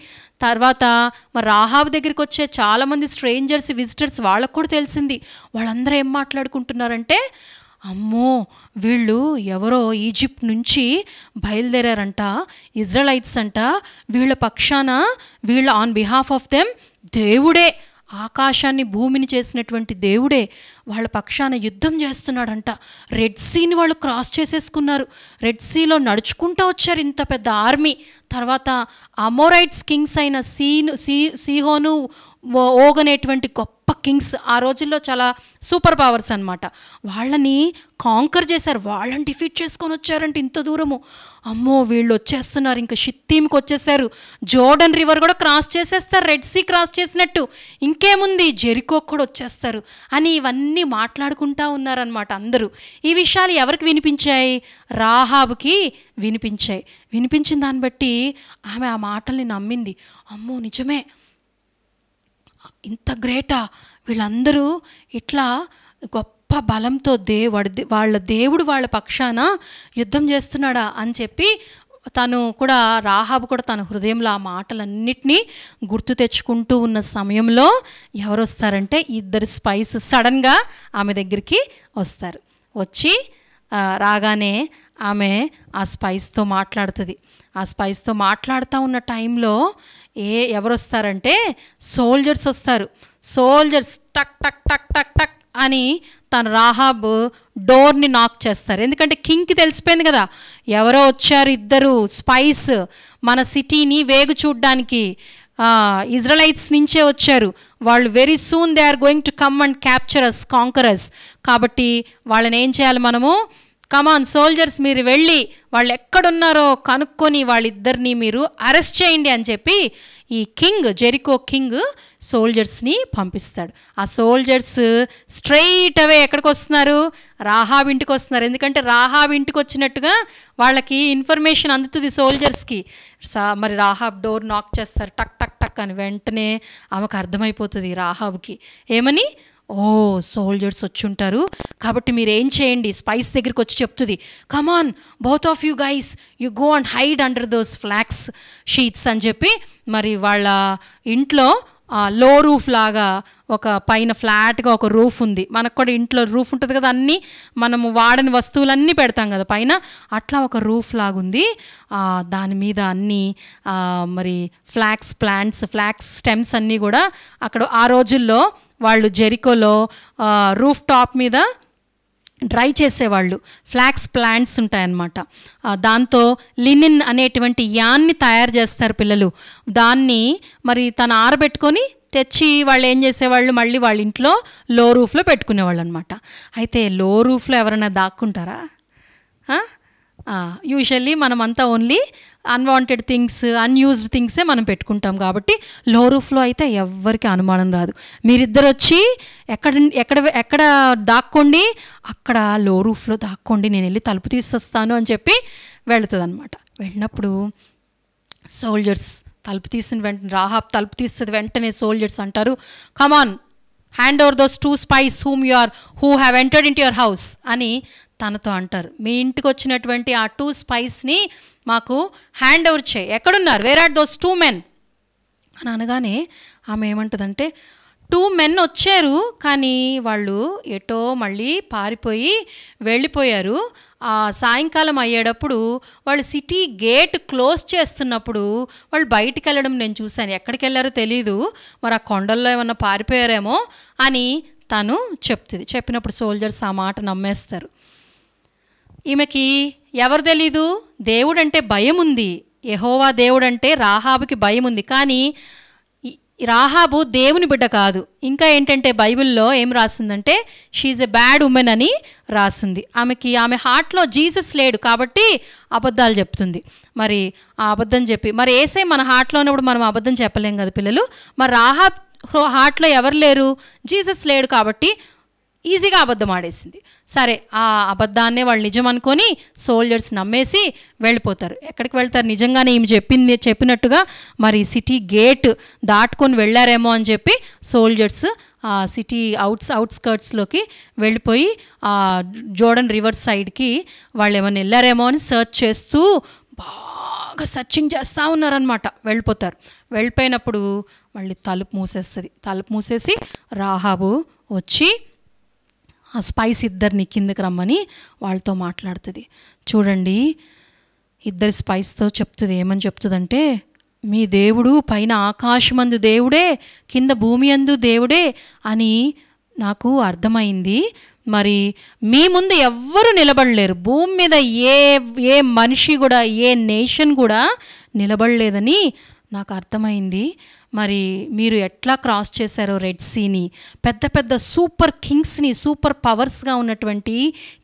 తర్వాత మరి రాహాబు దగ్గరికి వచ్చే చాలామంది స్ట్రేంజర్స్, విజిటర్స్ వాళ్ళకు కూడా తెలిసింది. వాళ్ళందరూ ఏం మాట్లాడుకుంటున్నారంటే, అమ్మో వీళ్ళు ఎవరో ఈజిప్ట్ నుంచి బయలుదేరారంట, ఇజ్రాయెలైట్స్ అంట, వీళ్ళ పక్షాన వీళ్ళ ఆన్ బిహాఫ్ ఆఫ్ దెమ్ దేవుడే, ఆకాశాన్ని భూమిని చేసినటువంటి దేవుడే వాళ్ళ పక్షాన యుద్ధం చేస్తున్నాడంట. రెడ్ సీని వాళ్ళు క్రాస్ చేసేసుకున్నారు. రెడ్ సీలో నడుచుకుంటూ వచ్చారు ఇంత పెద్ద ఆర్మీ. తర్వాత అమోరైట్స్ కింగ్స్ అయిన సీహోను, ఓగ్ అనేటువంటి గొప్ప కింగ్స్, ఆ రోజుల్లో చాలా సూపర్ పవర్స్ అనమాట, వాళ్ళని కాంకర్ చేశారు. వాళ్ళని డిఫీట్ చేసుకొని వచ్చారంటే ఇంత దూరము. అమ్మో వీళ్ళు వచ్చేస్తున్నారు, ఇంకా షిత్తీంకి వచ్చేసారు, జోర్డన్ రివర్ కూడా క్రాస్ చేసేస్తారు, రెడ్ సీ క్రాస్ చేసినట్టు, ఇంకేముంది జెరికో కూడా వచ్చేస్తారు అని ఇవన్నీ మాట్లాడుకుంటూ ఉన్నారనమాట అందరూ. ఈ విషయాలు ఎవరికి వినిపించాయి? రాహాబుకి వినిపించాయి. వినిపించిన దాన్ని బట్టి ఆమె ఆ మాటల్ని నమ్మింది. అమ్మో నిజమే, ఇంత గ్రేటా, వీళ్ళందరూ ఇట్లా గొప్ప బలంతో వాళ్ళ దేవుడు వాళ్ళ పక్షాన యుద్ధం చేస్తున్నాడా అని చెప్పి రాహాబు కూడా తన హృదయంలో ఆ మాటలన్నిటినీ గుర్తు తెచ్చుకుంటూ ఉన్న సమయంలో ఎవరు వస్తారంటే ఇద్దరు స్పైస్ సడన్గా ఆమె దగ్గరికి వస్తారు. వచ్చి రాగానే ఆమె ఆ స్పైస్తో మాట్లాడుతుంది. ఆ స్పైస్తో మాట్లాడుతూ ఉన్న టైంలో ఎవరు వస్తారంటే సోల్జర్స్ వస్తారు. సోల్జర్స్ టక్ టక్ టక్ టక్ టక్ అని తన రాహాబ్ డోర్ని నాక్ చేస్తారు. ఎందుకంటే కింగ్కి తెలిసిపోయింది కదా, ఎవరో వచ్చారు ఇద్దరు స్పైస్ మన సిటీని వేగు చూడ్డానికి, ఇజ్రాయెలైట్స్ నుంచే వచ్చారు, వాళ్ళు very soon they are going to come and capture us, conquer us. కాబట్టి వాళ్ళని ఏం చేయాలి మనము, కమాన్ సోల్జర్స్ మీరు వెళ్ళి వాళ్ళు ఎక్కడున్నారో కనుక్కొని వాళ్ళిద్దరిని మీరు అరెస్ట్ చేయండి అని చెప్పి ఈ జెరికో కింగ్ సోల్జర్స్ని పంపిస్తాడు. ఆ సోల్జర్స్ స్ట్రైట్ అవే ఎక్కడికి వస్తున్నారు? రాహాబ్ ఇంటికి వస్తున్నారు. ఎందుకంటే రాహాబ్ ఇంటికి వచ్చినట్టుగా వాళ్ళకి ఇన్ఫర్మేషన్ అందుతుంది సోల్జర్స్కి. మరి రాహాబ్ డోర్ నాక్ చేస్తారు, టక్ టక్ టక్ అని. వెంటనే ఆమెకు అర్థమైపోతుంది రాహాబ్కి, ఏమని, సోల్జర్స్ వచ్చి ఉంటారు, కాబట్టి మీరు ఏం చేయండి, స్పైస్ దగ్గరికి వచ్చి చెప్తుంది, come on both of you guys, you go and hide under those flax sheets అని చెప్పి, మరి వాళ్ళ ఇంట్లో లో రూఫ్ లాగా ఒక పైన ఫ్లాట్గా ఒక రూఫ్ ఉంది. మనకు కూడా ఇంట్లో రూఫ్ ఉంటుంది కదా, అన్నీ మనము వాడని వస్తువులన్నీ పెడతాం కదా పైన, అట్లా ఒక రూఫ్ లాగుంది. దాని మీద అన్నీ మరి ఫ్లాక్స్ ప్లాంట్స్, ఫ్లాక్స్ స్టెమ్స్ అన్నీ కూడా అక్కడ ఆ రోజుల్లో వాళ్ళు జెరికోలో రూఫ్ టాప్ మీద డ్రై చేసేవాళ్ళు. ఫ్లాక్స్ ప్లాంట్స్ ఉంటాయన్నమాట. దాంతో లినిన్ అనేటువంటి యాన్ని తయారు చేస్తారు పిల్లలు. దాన్ని మరి తను ఆరబెట్టుకొని తెచ్చి వాళ్ళు ఏం చేసేవాళ్ళు, మళ్ళీ వాళ్ళ ఇంట్లో లో రూఫ్లో పెట్టుకునేవాళ్ళు అనమాట. అయితే లో రూఫ్లో ఎవరైనా దాక్కుంటారా? యూజువల్లీ మనమంతా ఓన్లీ అన్వాంటెడ్ థింగ్స్, అన్యూజ్డ్ థింగ్సే మనం పెట్టుకుంటాం. కాబట్టి లో రూఫ్లో అయితే ఎవ్వరికి అనుమానం రాదు. మీరిద్దరు వచ్చి ఎక్కడ దాక్కోండి, అక్కడ లో రూఫ్లో దాక్కోండి, నేను వెళ్ళి తలుపు తీసొస్తాను అని చెప్పి వెళుతుంది అనమాట. వెళ్ళినప్పుడు సోల్జర్స్ తలుపు తీసిన వెంటనే, రాహాబ్ తలుపు తీస్తుంది వెంటనే సోల్జర్స్ అంటారు, come on hand over those 2 spies who have entered into your house అని తనతో అంటారు. మీ ఇంటికి వచ్చినటువంటి ఆ 2 spiesని మాకు హ్యాండ్ ఓవర్ చేయి, ఎక్కడున్నారు, వేర్ ఆర్ దోస్ 2 men అని అనగానే ఆమె ఏమంటుందంటే, 2 men వచ్చారు, కానీ వాళ్ళు ఎటో మళ్ళీ పారిపోయి వెళ్ళిపోయారు. ఆ సాయంకాలం అయ్యేటప్పుడు వాళ్ళు సిటీ గేట్ క్లోజ్ చేస్తున్నప్పుడు వాళ్ళు బయటికి వెళ్ళడం నేను చూశాను, ఎక్కడికి వెళ్ళారో తెలీదు, మరి ఆ కొండల్లో ఏమన్నా పారిపోయారేమో అని తను చెప్తుంది. చెప్పినప్పుడు సోల్జర్స్ ఆ మాట నమ్మేస్తారు. ఈమెకి ఎవరు తెలీదు, దేవుడంటే భయం ఉంది, యెహోవా దేవుడంటే రాహాబుకి భయం ఉంది. కానీ రాహాబు దేవుని బిడ్డ కాదు. ఇంకా ఏంటంటే బైబిల్లో ఏం రాసిందంటే షీఈ్ ఎ బ్యాడ్ ఉమెన్ అని రాసింది. ఆమె హార్ట్లో జీసస్ లేడు కాబట్టి అబద్ధాలు చెప్తుంది. మరి ఆ అబద్ధం చెప్పి, మరి యేసయ్య మన హార్ట్లో ఉన్నప్పుడు మనం అబద్ధం చెప్పలేం కదా పిల్లలు. మరి రాహాబ్ హార్ట్లో ఎవరు లేరు, జీసస్ లేడు కాబట్టి ఈజీగా అబద్ధం ఆడేసింది. సరే, ఆ అబద్ధాన్నే వాళ్ళు నిజం అనుకొని సోల్జర్స్ నమ్మేసి వెళ్ళిపోతారు. ఎక్కడికి వెళ్తారు, నిజంగానే ఈమె చెప్పినట్టుగా మరి సిటీ గేట్ దాటుకొని వెళ్ళారేమో అని చెప్పి సోల్జర్స్ ఆ సిటీ అవుట్స్కర్ట్స్లోకి వెళ్ళిపోయి ఆ జోర్డన్ రివర్ సైడ్కి వాళ్ళు ఏమైనా వెళ్ళారేమో అని సర్చ్ చేస్తూ బాగా సర్చింగ్ చేస్తూ ఉన్నారనమాట. వెళ్ళిపోతారు. వెళ్ళిపోయినప్పుడు మళ్ళీ తలుపు మూసేస్తుంది. తలుపు మూసేసి రాహాబు వచ్చి ఆ స్పైస్ ఇద్దరిని కిందకి రమ్మని వాళ్ళతో మాట్లాడుతుంది. చూడండి, ఇద్దరి స్పైస్తో చెప్తుంది. ఏమని చెప్తుందంటే, మీ దేవుడు పైన ఆకాశమందు దేవుడే, కింద భూమి అందు దేవుడే అని నాకు అర్థమైంది. మరి మీ ముందు ఎవ్వరు నిలబడలేరు, భూమి మీద ఏ మనిషి కూడా, ఏ నేషన్ కూడా నిలబడలేదని నాకు అర్థమైంది. మరి మీరు ఎట్లా క్రాస్ చేశారో రెడ్ సీని, పెద్ద పెద్ద సూపర్ కింగ్స్ని, సూపర్ పవర్స్గా ఉన్నటువంటి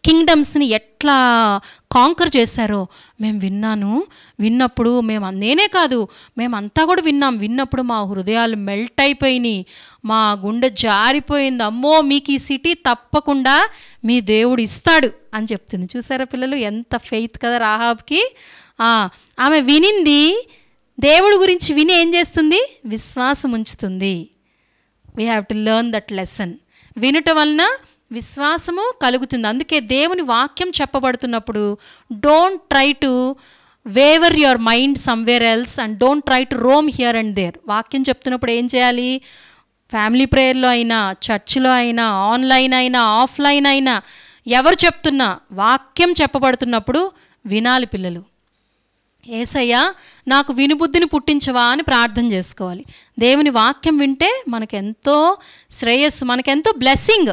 కింగ్డమ్స్ని ఎట్లా కాంకర్ చేశారో మేము విన్నప్పుడు నేనే కాదు, మేమంతా కూడా విన్నప్పుడు మా హృదయాలు మెల్ట్ అయిపోయినాయి, మా గుండె జారిపోయింది. అమ్మో, మీకు ఈ సిటీ తప్పకుండా మీ దేవుడు ఇస్తాడు అని చెప్తుంది. చూసారా పిల్లలు, ఎంత ఫెయిత్ కదా రాహాబ్కి. ఆమె వినింది, దేవుడి గురించి విని ఏం చేస్తుంది, విశ్వాసం ఉంచుతుంది. We have to learn that lesson. వినటం వలన విశ్వాసము కలుగుతుంది. అందుకే దేవుని వాక్యం చెప్పబడుతున్నప్పుడు don't try to waver your mind somewhere else and don't try to roam here and there. వాక్యం చెప్తున్నప్పుడు ఏం చేయాలి, ఫ్యామిలీ ప్రేయర్లో అయినా, చర్చ్లో అయినా, ఆన్లైన్ అయినా, ఆఫ్లైన్ అయినా, ఎవరు చెప్తున్నా వాక్యం చెప్పబడుతున్నప్పుడు వినాలి పిల్లలు. యేసయ్య నాకు వినుబుద్ధిని పుట్టించవా అని ప్రార్థన చేసుకోవాలి. దేవుని వాక్యం వింటే మనకెంతో శ్రేయస్సు, మనకెంతో బ్లెస్సింగ్,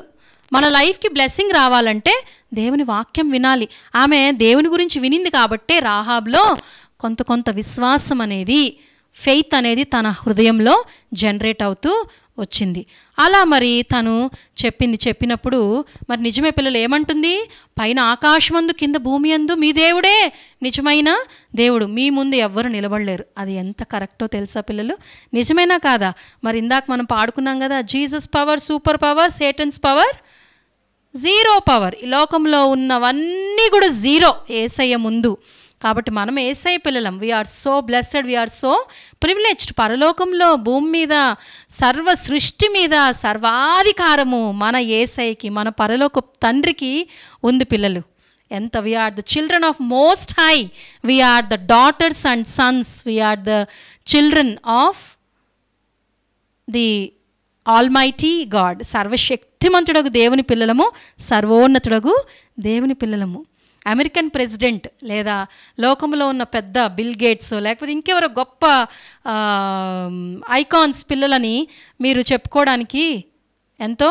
మన లైఫ్కి బ్లెస్సింగ్ రావాలంటే దేవుని వాక్యం వినాలి. ఆమె దేవుని గురించి వినింది కాబట్టే రాహాబ్లో కొంత విశ్వాసం అనేది, ఫెయిత్ అనేది తన హృదయంలో జనరేట్ అవుతూ వచ్చింది. అలా మరి తను చెప్పినప్పుడు మరి నిజమే పిల్లలు ఏమంటుంది, పైన ఆకాశమందు కింద భూమి అందు మీ దేవుడే నిజమైన దేవుడు, మీ ముందు ఎవ్వరు నిలబడలేరు. అది ఎంత కరెక్టో తెలుసా పిల్లలు, నిజమేనా కాదా? మరి ఇందాక మనం పాడుకున్నాం కదా, Jesus power super power, Satan's power zero power. ఈ లోకంలో ఉన్నవన్నీ కూడా జీరో యేసయ్య ముందు. కాబట్టి మనం యేసయ్య పిల్లలం. We are so blessed, we are so privileged. పరలోకంలో భూమి మీద సర్వ సృష్టి మీద సర్వాధికారము మన యేసయ్యకి, మన పరలోక తండ్రికి ఉంది పిల్లలు. ఎంత we are the children of most high, we are the daughters and sons, we are the children of the almighty God. సర్వశక్తిమంతుడగు దేవుని పిల్లలము, సర్వోన్నతుడగు దేవుని పిల్లలము. అమెరికన్ ప్రెసిడెంట్ లేదా లోకంలో ఉన్న పెద్ద బిల్ గేట్స్ లేకపోతే ఇంకెవరో గొప్ప ఐకాన్స్ పిల్లలని మీరు చెప్పుకోవడానికి ఎంతో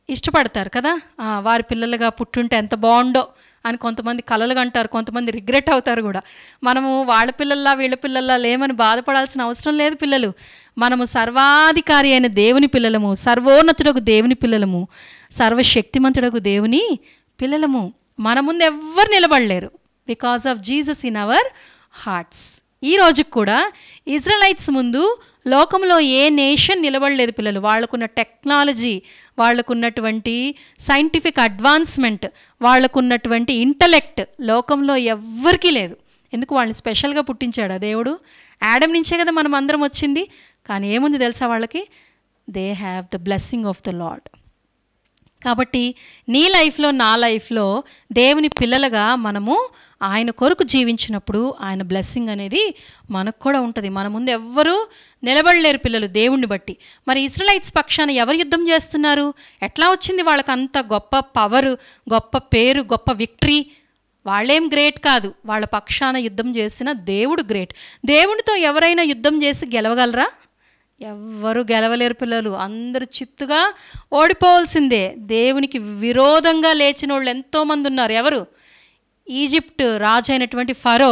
ఇష్టపడతారు కదా. వారి పిల్లలుగా పుట్టుంటే ఎంత బాగుండో అని కొంతమంది కలలు కంటారు, కొంతమంది రిగ్రెట్ అవుతారు కూడా. మనము వాళ్ళ పిల్లల్లా వీళ్ళ పిల్లల్లా లేమని బాధపడాల్సిన అవసరం లేదు పిల్లలు. మనము సర్వాధికారి అయిన దేవుని పిల్లలము, సర్వోన్నతుడకు దేవుని పిల్లలము, సర్వశక్తిమంతుడకు దేవుని పిల్లలము. మన ముందు ఎవ్వరు నిలబడలేరు because of Jesus in our hearts. ఈ రోజుకి కూడా ఇజ్రాయెలైట్స్ ముందు లోకంలో ఏ నేషన్ నిలబడలేదు పిల్లలు. వాళ్ళకున్న టెక్నాలజీ, వాళ్ళకున్నటువంటి సైంటిఫిక్ అడ్వాన్స్మెంట్, వాళ్ళకున్నటువంటి ఇంటలెక్ట్ లోకంలో ఎవ్వరికీ లేదు. ఎందుకు? వాళ్ళని స్పెషల్గా పుట్టించాడు దేవుడు. యాడమ్ నుంచే కదా మనం అందరం వచ్చింది. కానీ ఏముంది తెలుసా వాళ్ళకి? They have the blessing of the lord. కాబట్టి నీ లైఫ్లో, నా లైఫ్లో దేవుని పిల్లలుగా మనము ఆయన కొరకు జీవించినప్పుడు ఆయన బ్లెస్సింగ్ అనేది మనకు కూడా ఉంటుంది. మన ముందు ఎవ్వరూ నిలబడలేరు పిల్లలు దేవుణ్ణి బట్టి. మరి ఇశ్రాయేలీయుల పక్షాన ఎవరు యుద్ధం చేస్తున్నారు? ఎట్లా వచ్చింది వాళ్ళకి అంత గొప్ప పవరు, గొప్ప పేరు, గొప్ప విక్టరీ? వాళ్ళేం గ్రేట్ కాదు, వాళ్ళ పక్షాన యుద్ధం చేసిన దేవుడు గ్రేట్. దేవునితో ఎవరైనా యుద్ధం చేసి గెలవగలరా? ఎవ్వరు గెలవలేరు పిల్లలు. అందరూ చిత్తుగా ఓడిపోవాల్సిందే. దేవునికి విరోధంగా లేచిన వాళ్ళు ఎంతోమంది ఉన్నారు. ఎవరు? ఈజిప్ట్ రాజు అయినటువంటి ఫరో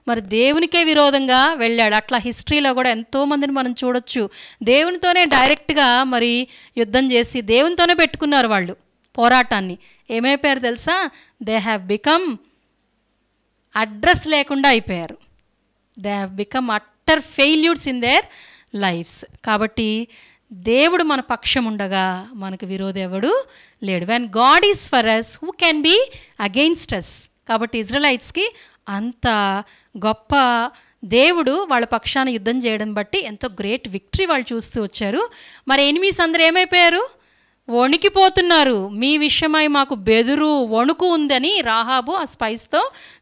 మరి దేవునికే విరోధంగా వెళ్ళాడు. అట్లా హిస్టరీలో కూడా ఎంతోమందిని మనం చూడొచ్చు. దేవునితోనే డైరెక్ట్గా మరి యుద్ధం చేసి దేవునితోనే పెట్టుకున్నారు వాళ్ళు పోరాటాన్ని. ఏమైపోయారు తెలుసా? దే హ్యావ్ బికమ్ అడ్రస్ లేకుండా అయిపోయారు. They have become utter failures in their lives. కాబట్టి దేవుడు మన పక్షం ఉండగా మనకు విరోధి ఎవడు లేడు. When God is for us, who can be against us? కాబట్టి ఇజ్రాయెలీయులకి అంత గొప్ప దేవుడు వాళ్ళ పక్షాన యుద్ధం చేయడం బట్టి ఎంతో గ్రేట్ విక్టరీ వాళ్ళు చూస్తూ వచ్చారు. మరి ఎనిమీస్ అందరూ ఏమైపోయారు? వణికిపోతున్నారు. మీ విషయమై మాకు బెదురు, వణుకు ఉందని రాహాబు ఆ స్పైస్తో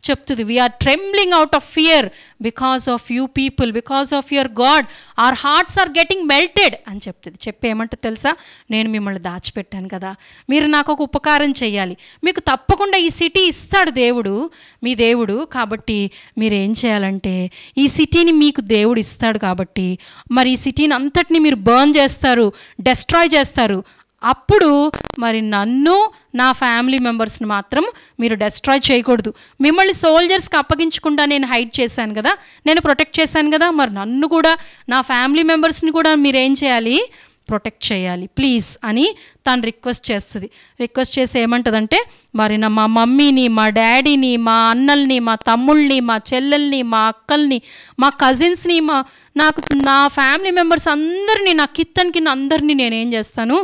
చెప్తుంది. We are trembling out of fear because of you people, because of your God, our hearts are getting melted అని చెప్తుంది. చెప్పి ఏమంటే తెలుసా? నేను మిమ్మల్ని దాచిపెట్టాను కదా, మీరు నాకు ఒక ఉపకారం చేయాలి, మీకు తప్పకుండా ఈ సిటీ ఇస్తాడు దేవుడు, మీ దేవుడు. కాబట్టి మీరు ఏం చేయాలంటే ఈ సిటీని మీకు దేవుడు ఇస్తాడు కాబట్టి మరి ఈ సిటీని అంతటిని మీరు బర్న్ చేస్తారు, డెస్ట్రాయ్ చేస్తారు. అప్పుడు మరి నన్ను, నా ఫ్యామిలీ మెంబర్స్ని మాత్రం మీరు డెస్ట్రాయ్ చేయకూడదు. మిమ్మల్ని సోల్జర్స్కి అప్పగించకుండా నేను హైడ్ చేశాను కదా, నేను ప్రొటెక్ట్ చేశాను కదా, మరి నన్ను కూడా, నా ఫ్యామిలీ మెంబర్స్ని కూడా మీరు ఏం చేయాలి? ప్రొటెక్ట్ చేయాలి ప్లీజ్ అని తను రిక్వెస్ట్ చేస్తుంది. రిక్వెస్ట్ చేసి ఏమంటుందంటే, మరి మా మమ్మీని, మా డాడీని, మా అన్నల్ని, మా తమ్ముళ్ళని, మా చెల్లెల్ని, మా అక్కల్ని, మా కజిన్స్ని, నా ఫ్యామిలీ మెంబర్స్ అందరినీ, నా కిత్తన్కి అందరినీ నేనేం చేస్తాను?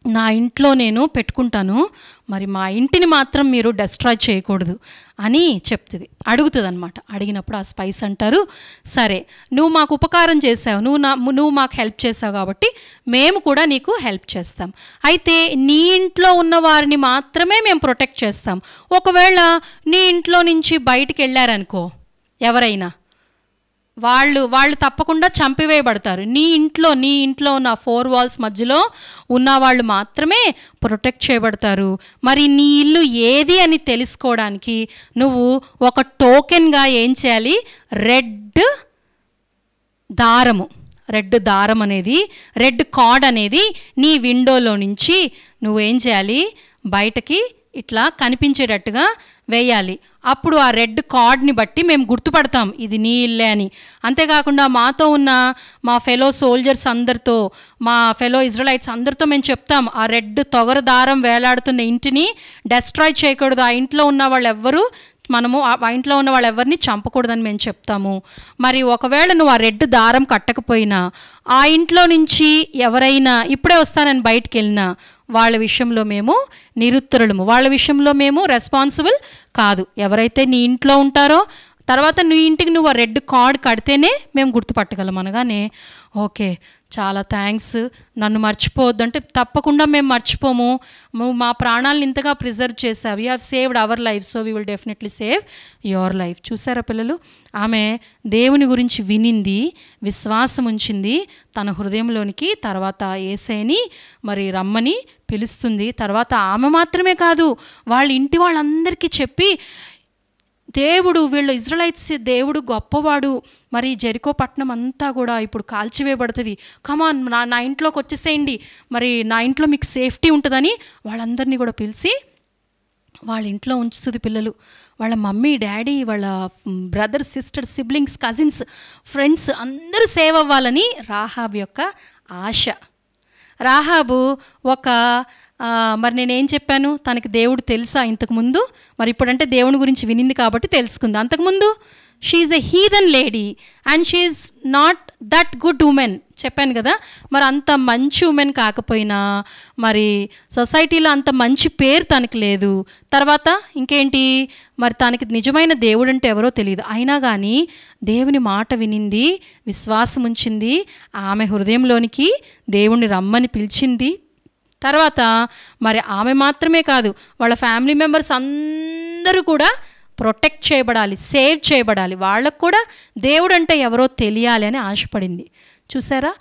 నా ఇంట్లో నేను పెట్టుకుంటాను, మరి మా ఇంటిని మాత్రం మీరు డెస్ట్రాయ్ చేయకూడదు అని చెప్తుంది, అడుగుతుంది అనమాట. అడిగినప్పుడు ఆ స్పైస్ అంటారు, సరే నువ్వు మాకు ఉపకారం చేసావు, నువ్వు మాకు హెల్ప్ చేసావు కాబట్టి మేము కూడా నీకు హెల్ప్ చేస్తాం. అయితే నీ ఇంట్లో ఉన్న వారిని మాత్రమే మేము ప్రొటెక్ట్ చేస్తాం. ఒకవేళ నీ ఇంట్లో నుంచి బయటికి వెళ్ళారనుకో ఎవరైనా, వాళ్ళు తప్పకుండా చంపివేయబడతారు. నీ ఇంట్లో ఉన్న 4 walls మధ్యలో ఉన్న వాళ్ళు మాత్రమే ప్రొటెక్ట్ చేయబడతారు. మరి నీ ఇల్లు ఏది అని తెలుసుకోవడానికి నువ్వు ఒక టోకెన్గా ఏం చేయాలి? రెడ్ దారం అనేది, రెడ్ కార్డ్ అనేది నీ విండోలో నుంచి నువ్వేం చేయాలి? బయటకి ఇట్లా కనిపించేటట్టుగా వేయాలి. అప్పుడు ఆ రెడ్ కార్డ్ని బట్టి మేము గుర్తుపడతాం ఇది నీ ఇల్లే అని. అంతేకాకుండా మాతో ఉన్న మా ఫెలో సోల్జర్స్ అందరితో, మా ఫెలో ఇజ్రాయెలీయులైట్స్ అందరితో మేము చెప్తాం, ఆ రెడ్ తొగర దారం వేలాడుతున్న ఇంటిని డెస్ట్రాయ్ చేయకూడదు, ఆ ఇంట్లో ఉన్న వాళ్ళు ఎవ్వరూ ఆ ఇంట్లో ఉన్న వాళ్ళు ఎవరిని చంపకూడదని మేము చెప్తాము. మరి ఒకవేళ నువ్వు ఆ రెడ్ దారం కట్టకపోయినా, ఆ ఇంట్లో నుంచి ఎవరైనా ఇప్పుడే వస్తానని బయటికి వెళ్ళినా, వాళ్ళ విషయంలో మేము నిరుత్తరులము, వాళ్ళ విషయంలో మేము రెస్పాన్సిబుల్ కాదు. ఎవరైతే నీ ఇంట్లో ఉంటారో తర్వాత నీ ఇంటికి నువ్వు ఆ రెడ్ కార్డ్ కడితేనే మేము గుర్తుపట్టగలం అనగానే ఓకే చాలా థ్యాంక్స్, నన్ను మర్చిపోవద్దు అంటే తప్పకుండా మేము మర్చిపోము, నువ్వు మా ప్రాణాలను ఇంతగా ప్రిజర్వ్ చేసావు, you have saved our life, so we will definitely save your life. చూసారా పిల్లలు, ఆమె దేవుని గురించి వినింది, విశ్వాసం ఉంచింది తన హృదయంలోనికి, తర్వాత యేసయ్యని మరి రమ్మని పిలుస్తుంది. తర్వాత ఆమె మాత్రమే కాదు వాళ్ళ ఇంటి వాళ్ళందరికీ చెప్పి దేవుడు వీళ్ళు ఇజ్రాయెలైట్స్ దేవుడు గొప్పవాడు, మరి జెరికో పట్టణం అంతా కూడా ఇప్పుడు కాల్చివేయబడుతుంది, కమాన్ నా ఇంట్లోకి వచ్చేసేయండి, మరి నా ఇంట్లో మీకు సేఫ్టీ ఉంటుందని వాళ్ళందరినీ కూడా పిలిచి వాళ్ళ ఇంట్లో ఉంచుతుంది. పిల్లలు వాళ్ళ మమ్మీ డాడీ వాళ్ళ brothers sisters siblings cousins friends అందరూ సేవ్ అవ్వాలని రాహాబు యొక్క ఆశ. రాహాబు ఒక మరి నేనేం చెప్పాను, తనకి దేవుడు తెలుసా ఇంతకుముందు, మరి ఇప్పుడంటే దేవుని గురించి వినింది కాబట్టి తెలుసుకుంది. అంతకుముందు she's a heathen lady and she's not that good woman చెప్పాను కదా. మరి అంత మంచి ఉమెన్ కాకపోయినా మరి సొసైటీలో అంత మంచి పేరు తనకి లేదు. తర్వాత ఇంకేంటి, మరి తనకి నిజమైన దేవుడు అంటే ఎవరో తెలియదు, అయినా కానీ దేవుని మాట వినింది, విశ్వాసం ఉంచింది, ఆమె హృదయంలోనికి దేవుణ్ణి రమ్మని పిలిచింది. తర్వాత మరి ఆమె మాత్రమే కాదు వాళ్ళ ఫ్యామిలీ మెంబర్స్ అందరూ కూడా ప్రొటెక్ట్ చేయబడాలి, సేవ్ చేయబడాలి, వాళ్ళకు కూడా దేవుడు అంటే ఎవరో తెలియాలి అని ఆశపడింది. చూసారా,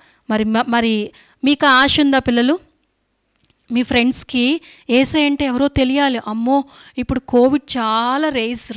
మరి మీకు ఆశ ఉందా పిల్లలు? మీ ఫ్రెండ్స్కి యేసయ్య అంటే ఎవరో తెలియాలి, అమ్మో ఇప్పుడు కోవిడ్ చాలా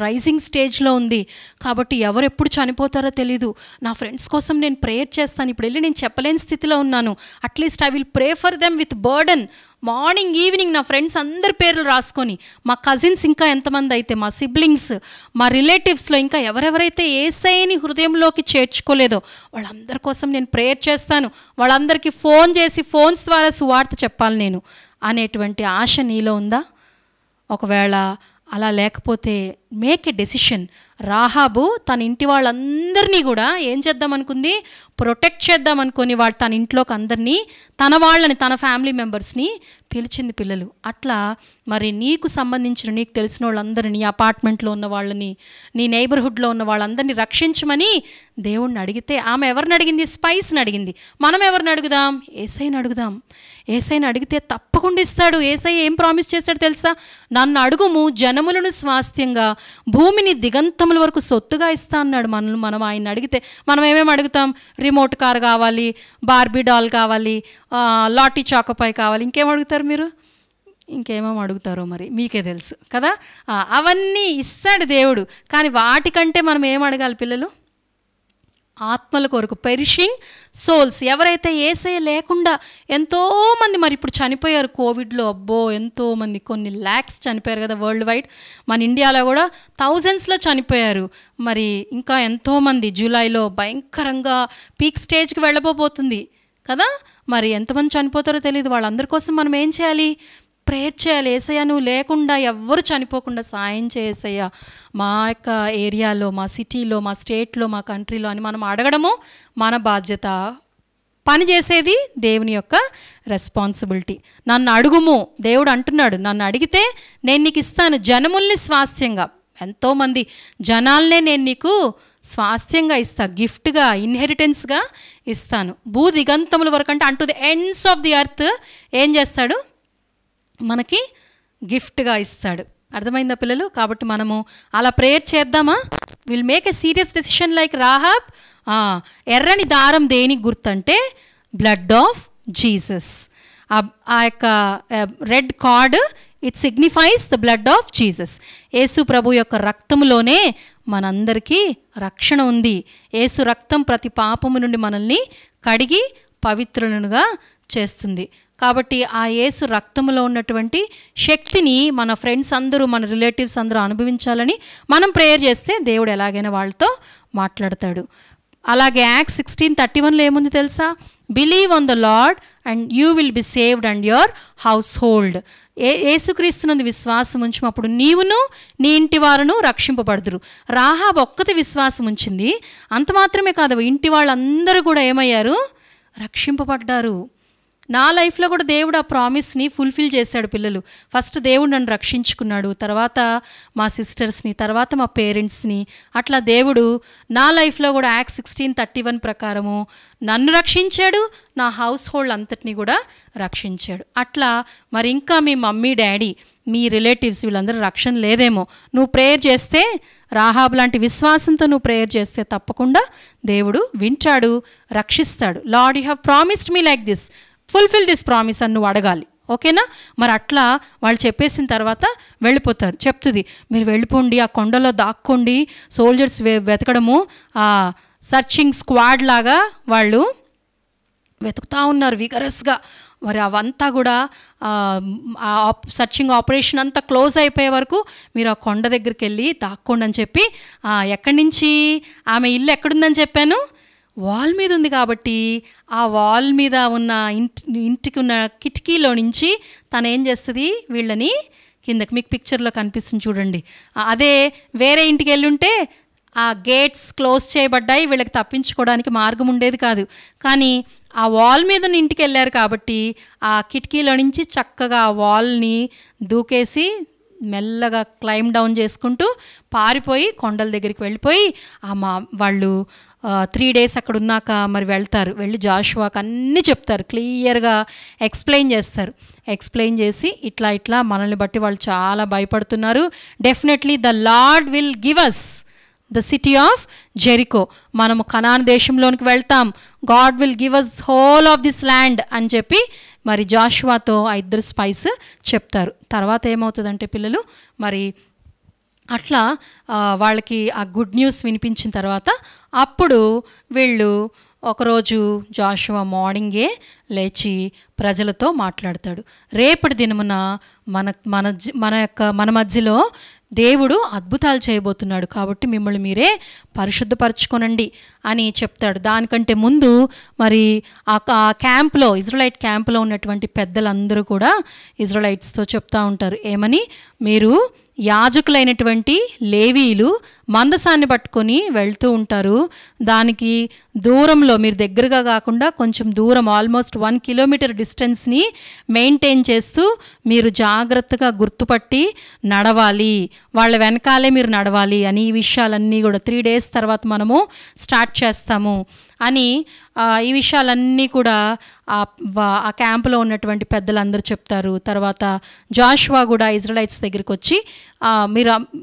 రైజింగ్ స్టేజ్లో ఉంది కాబట్టి ఎవరు ఎప్పుడు చనిపోతారో తెలీదు, నా ఫ్రెండ్స్ కోసం నేను ప్రేయర్ చేస్తాను, ఇప్పుడు వెళ్ళి నేను చెప్పలేని స్థితిలో ఉన్నాను, at least I will pray for them with burden, morning evening నా ఫ్రెండ్స్ అందరి పేర్లు రాసుకొని, మా కజిన్స్ ఇంకా ఎంతమంది అయితే, మా సిబ్లింగ్స్, మా రిలేటివ్స్లో ఇంకా ఎవరెవరైతే యేసయ్యని హృదయంలోకి చేర్చుకోలేదో వాళ్ళందరి కోసం నేను ప్రేయర్ చేస్తాను, వాళ్ళందరికీ ఫోన్ చేసి ఫోన్స్ ద్వారా సువార్త చెప్పాలి నేను అనేటువంటి ఆశ నీలో ఉందా? ఒకవేళ అలా లేకపోతే మేక్ ఎ డెసిషన్. రాహాబు తన ఇంటి వాళ్ళందరినీ కూడా ఏం చేద్దాం అనుకుంది, ప్రొటెక్ట్ చేద్దాం అనుకొని వాళ్ళు తన ఇంట్లోకి అందరినీ, తన వాళ్ళని, తన ఫ్యామిలీ మెంబర్స్ని పిలిచింది. పిల్లలు అట్లా మరి నీకు సంబంధించిన, నీకు తెలిసిన వాళ్ళందరినీ, నీ అపార్ట్మెంట్లో ఉన్న వాళ్ళని, నీ నైబర్హుడ్లో ఉన్న వాళ్ళందరినీ రక్షించమని దేవుణ్ణి అడిగితే ఆమె ఎవరిని అడిగింది? స్పైస్ని అడిగింది. మనం ఎవరిని అడుగుదాం? యేసయ్యని అడుగుదాం. యేసయ్యని అడిగితే తప్పకుండా ఇస్తాడు. యేసయ్య ఏం ప్రామిస్ చేశాడు తెలుసా? నన్ను అడుగుము, జనములను స్వాస్థ్యంగా, భూమిని దిగంతముల వరకు సొత్తుగా ఇస్తా అన్నాడు. మనం ఆయన అడిగితే మనం ఏమేమి అడుగుతాం? రిమోట్ కార్ కావాలి, బార్బీ డాల్ కావాలి, లాటీ చాకోపాయ్ కావాలి, ఇంకేం అడుగుతారు మీరు? ఇంకేమేమి అడుగుతారో మరి మీకే తెలుసు కదా. అవన్నీ ఇస్తాడు దేవుడు. కానీ వాటికంటే మనం ఏం అడగాలి పిల్లలు? ఆత్మల కొరకు, పెరిషింగ్ సోల్స్. ఎవరైతే యేసయ్య లేకుండా ఎంతోమంది మరి ఇప్పుడు చనిపోయారు కోవిడ్లో, అబ్బో ఎంతోమంది, కొన్ని ల్యాక్స్ చనిపోయారు కదా వరల్డ్ వైడ్. మన ఇండియాలో కూడా థౌజండ్స్లో చనిపోయారు. మరి ఇంకా ఎంతోమంది జూలైలో భయంకరంగా పీక్ స్టేజ్కి వెళ్ళబోతుంది కదా. మరి ఎంతమంది చనిపోతారో తెలియదు. వాళ్ళందరి కోసం మనం ఏం చేయాలి? ప్రేయర్ చేయాలి. యేసయ్య నువ్వు లేకుండా ఎవ్వరు చనిపోకుండా సాయం చేసేయ్యా మా యొక్క ఏరియాలో, మా సిటీలో, మా స్టేట్లో, మా కంట్రీలో అని మనం అడగడము మన బాధ్యత. పని చేసేది దేవుని యొక్క రెస్పాన్సిబిలిటీ. నన్ను అడుగుము, దేవుడు అంటున్నాడు, నన్ను అడిగితే నేను నీకు ఇస్తాను జనముల్ని స్వాస్థ్యంగా. ఎంతోమంది జనాలనే నేను నీకు స్వాస్థ్యంగా ఇస్తా, గిఫ్ట్గా, ఇన్హెరిటెన్స్గా ఇస్తాను. భూ దిగంతముల వరకు అంటే అంటూ the ends of the earth ఏం చేస్తాడు? మనకి గిఫ్ట్గా ఇస్తాడు. అర్థమైందా పిల్లలు? కాబట్టి మనము అలా ప్రేయర్ చేద్దామా? Will make a serious decision like Rahab. ఎర్రని దారం దేనికి గుర్తంటే బ్లడ్ ఆఫ్ జీసస్. ఆ యొక్క red cord it signifies the blood of Jesus. యేసు ప్రభు యొక్క రక్తములోనే మనందరికీ రక్షణ ఉంది. యేసు రక్తం ప్రతి పాపము నుండి మనల్ని కడిగి పవిత్రులుగా చేస్తుంది. కాబట్టి ఆ యేసు రక్తంలో ఉన్నటువంటి శక్తిని మన ఫ్రెండ్స్ అందరూ, మన రిలేటివ్స్ అందరూ అనుభవించాలని మనం ప్రేయర్ చేస్తే దేవుడు ఎలాగైనా వాళ్ళతో మాట్లాడతాడు. అలాగే యాక్ట్స్ 16:31 ఏముంది తెలుసా? Believe on the Lord and you will be saved and your household. యేసుక్రీస్తునందు విశ్వాసం ఉంచు, అప్పుడు నీవును నీ ఇంటి వారును రక్షింపబడుదురు. రాహాబు ఒక్కతి విశ్వాసం ఉంచింది, అంత మాత్రమే కాదు ఇంటి వాళ్ళందరూ కూడా ఏమయ్యారు? రక్షింపబడ్డారు. నా లైఫ్లో కూడా దేవుడు ఆ ప్రామిస్ని ఫుల్ఫిల్ చేశాడు పిల్లలు. ఫస్ట్ దేవుడు నన్ను రక్షించుకున్నాడు, తర్వాత మా సిస్టర్స్ని, తర్వాత మా పేరెంట్స్ని. అట్లా దేవుడు నా లైఫ్లో కూడా యాక్ట్ 16:31 ప్రకారము నన్ను రక్షించాడు, నా హౌస్ హోల్డ్ అంతటిని కూడా రక్షించాడు. అట్లా మరి ఇంకా మీ మమ్మీ డాడీ, మీ రిలేటివ్స్ వీళ్ళందరూ రక్షణ లేదేమో, నువ్వు ప్రేయర్ చేస్తే, రాహాబ్ లాంటి విశ్వాసంతో నువ్వు ప్రేయర్ చేస్తే తప్పకుండా దేవుడు వింటాడు, రక్షిస్తాడు. Lord you have promised me like this, fulfil this promise అని నువ్వు అడగాలి. ఓకేనా? మరి అట్లా వాళ్ళు చెప్పేసిన తర్వాత వెళ్ళిపోతారు. చెప్తుంది, మీరు వెళ్ళిపోండి, ఆ కొండలో దాక్కోండి, సోల్జర్స్ వెతకడము సర్చింగ్ స్క్వాడ్ లాగా వాళ్ళు వెతుకుతూ ఉన్నారు విగరస్గా. మరి అవంతా కూడా సర్చింగ్ ఆపరేషన్ అంతా క్లోజ్ అయిపోయే వరకు మీరు ఆ కొండ దగ్గరికి వెళ్ళి దాక్కోండి అని చెప్పి, ఎక్కడి నుంచి ఆమె ఇల్లు ఎక్కడుందని చెప్పాను, వాల్ మీద ఉంది. కాబట్టి ఆ వాల్ మీద ఉన్న ఇంటికి ఉన్న కిటికీలో నుంచి తను ఏం చేస్తుంది, వీళ్ళని కిందకి, మీకు పిక్చర్లో కనిపిస్తుంది చూడండి. అదే వేరే ఇంటికి వెళ్ళుంటే ఆ గేట్స్ క్లోజ్ చేయబడ్డాయి, వీళ్ళకి తప్పించుకోవడానికి మార్గం ఉండేది కాదు. కానీ ఆ వాల్ మీద ఇంటికి వెళ్ళారు కాబట్టి ఆ కిటికీలో నుంచి చక్కగా ఆ వాల్ని దూకేసి మెల్లగా క్లైమ్ డౌన్ చేసుకుంటూ పారిపోయి కొండల దగ్గరికి వెళ్ళిపోయి వాళ్ళు 3 days అక్కడ ఉన్నాక మరి వెళ్తారు. వెళ్ళి జాషువాకి అన్నీ చెప్తారు, క్లియర్గా ఎక్స్ప్లెయిన్ చేస్తారు. ఎక్స్ప్లెయిన్ చేసి ఇట్లా ఇట్లా మనల్ని బట్టి వాళ్ళు చాలా భయపడుతున్నారు, definitely the Lord will give us the city of Jericho, మనము కనాన్ దేశంలోనికి వెళ్తాం, God will give us whole of this land అని చెప్పి మరి జాషువాతో ఆ 2 స్పైస్ చెప్తారు. తర్వాత ఏమవుతుందంటే పిల్లలు, మరి అట్లా వాళ్ళకి ఆ గుడ్ న్యూస్ వినిపించిన తర్వాత అప్పుడు వీళ్ళు ఒకరోజు జాషువా మార్నింగే లేచి ప్రజలతో మాట్లాడతాడు. రేపటి దినమున మన మధ్యలో దేవుడు అద్భుతాలు చేయబోతున్నాడు, కాబట్టి మిమ్మల్ని మీరే పరిశుద్ధపరచుకోనండి అని చెప్తాడు. దానికంటే ముందు మరి ఆ క్యాంప్లో, ఇజ్రాయెలైట్ క్యాంప్లో ఉన్నటువంటి పెద్దలందరూ కూడా ఇజ్రాయెలైట్స్తో చెప్తా ఉంటారు, ఏమని, మీరు యాజకులైనటువంటి లేవీయులు మందసాన్ని పట్టుకొని వెళ్తూ ఉంటారు, దానికి దూరంలో మీరు దగ్గరగా కాకుండా కొంచెం దూరం ఆల్మోస్ట్ 1 kilometer డిస్టెన్స్ని మెయింటైన్ చేస్తూ మీరు జాగ్రత్తగా గుర్తుపట్టి నడవాలి, వాళ్ళ వెనకాలే మీరు నడవాలి అని ఈ విషయాలన్నీ కూడా 3 days తర్వాత మనము స్టార్ట్ చేస్తాము అని ఈ విషయాలన్నీ కూడా ఆ క్యాంపులో ఉన్నటువంటి పెద్దలందరూ చెప్తారు. తర్వాత జాషువా కూడా ఇజ్రాయెలైట్స్ దగ్గరికి వచ్చి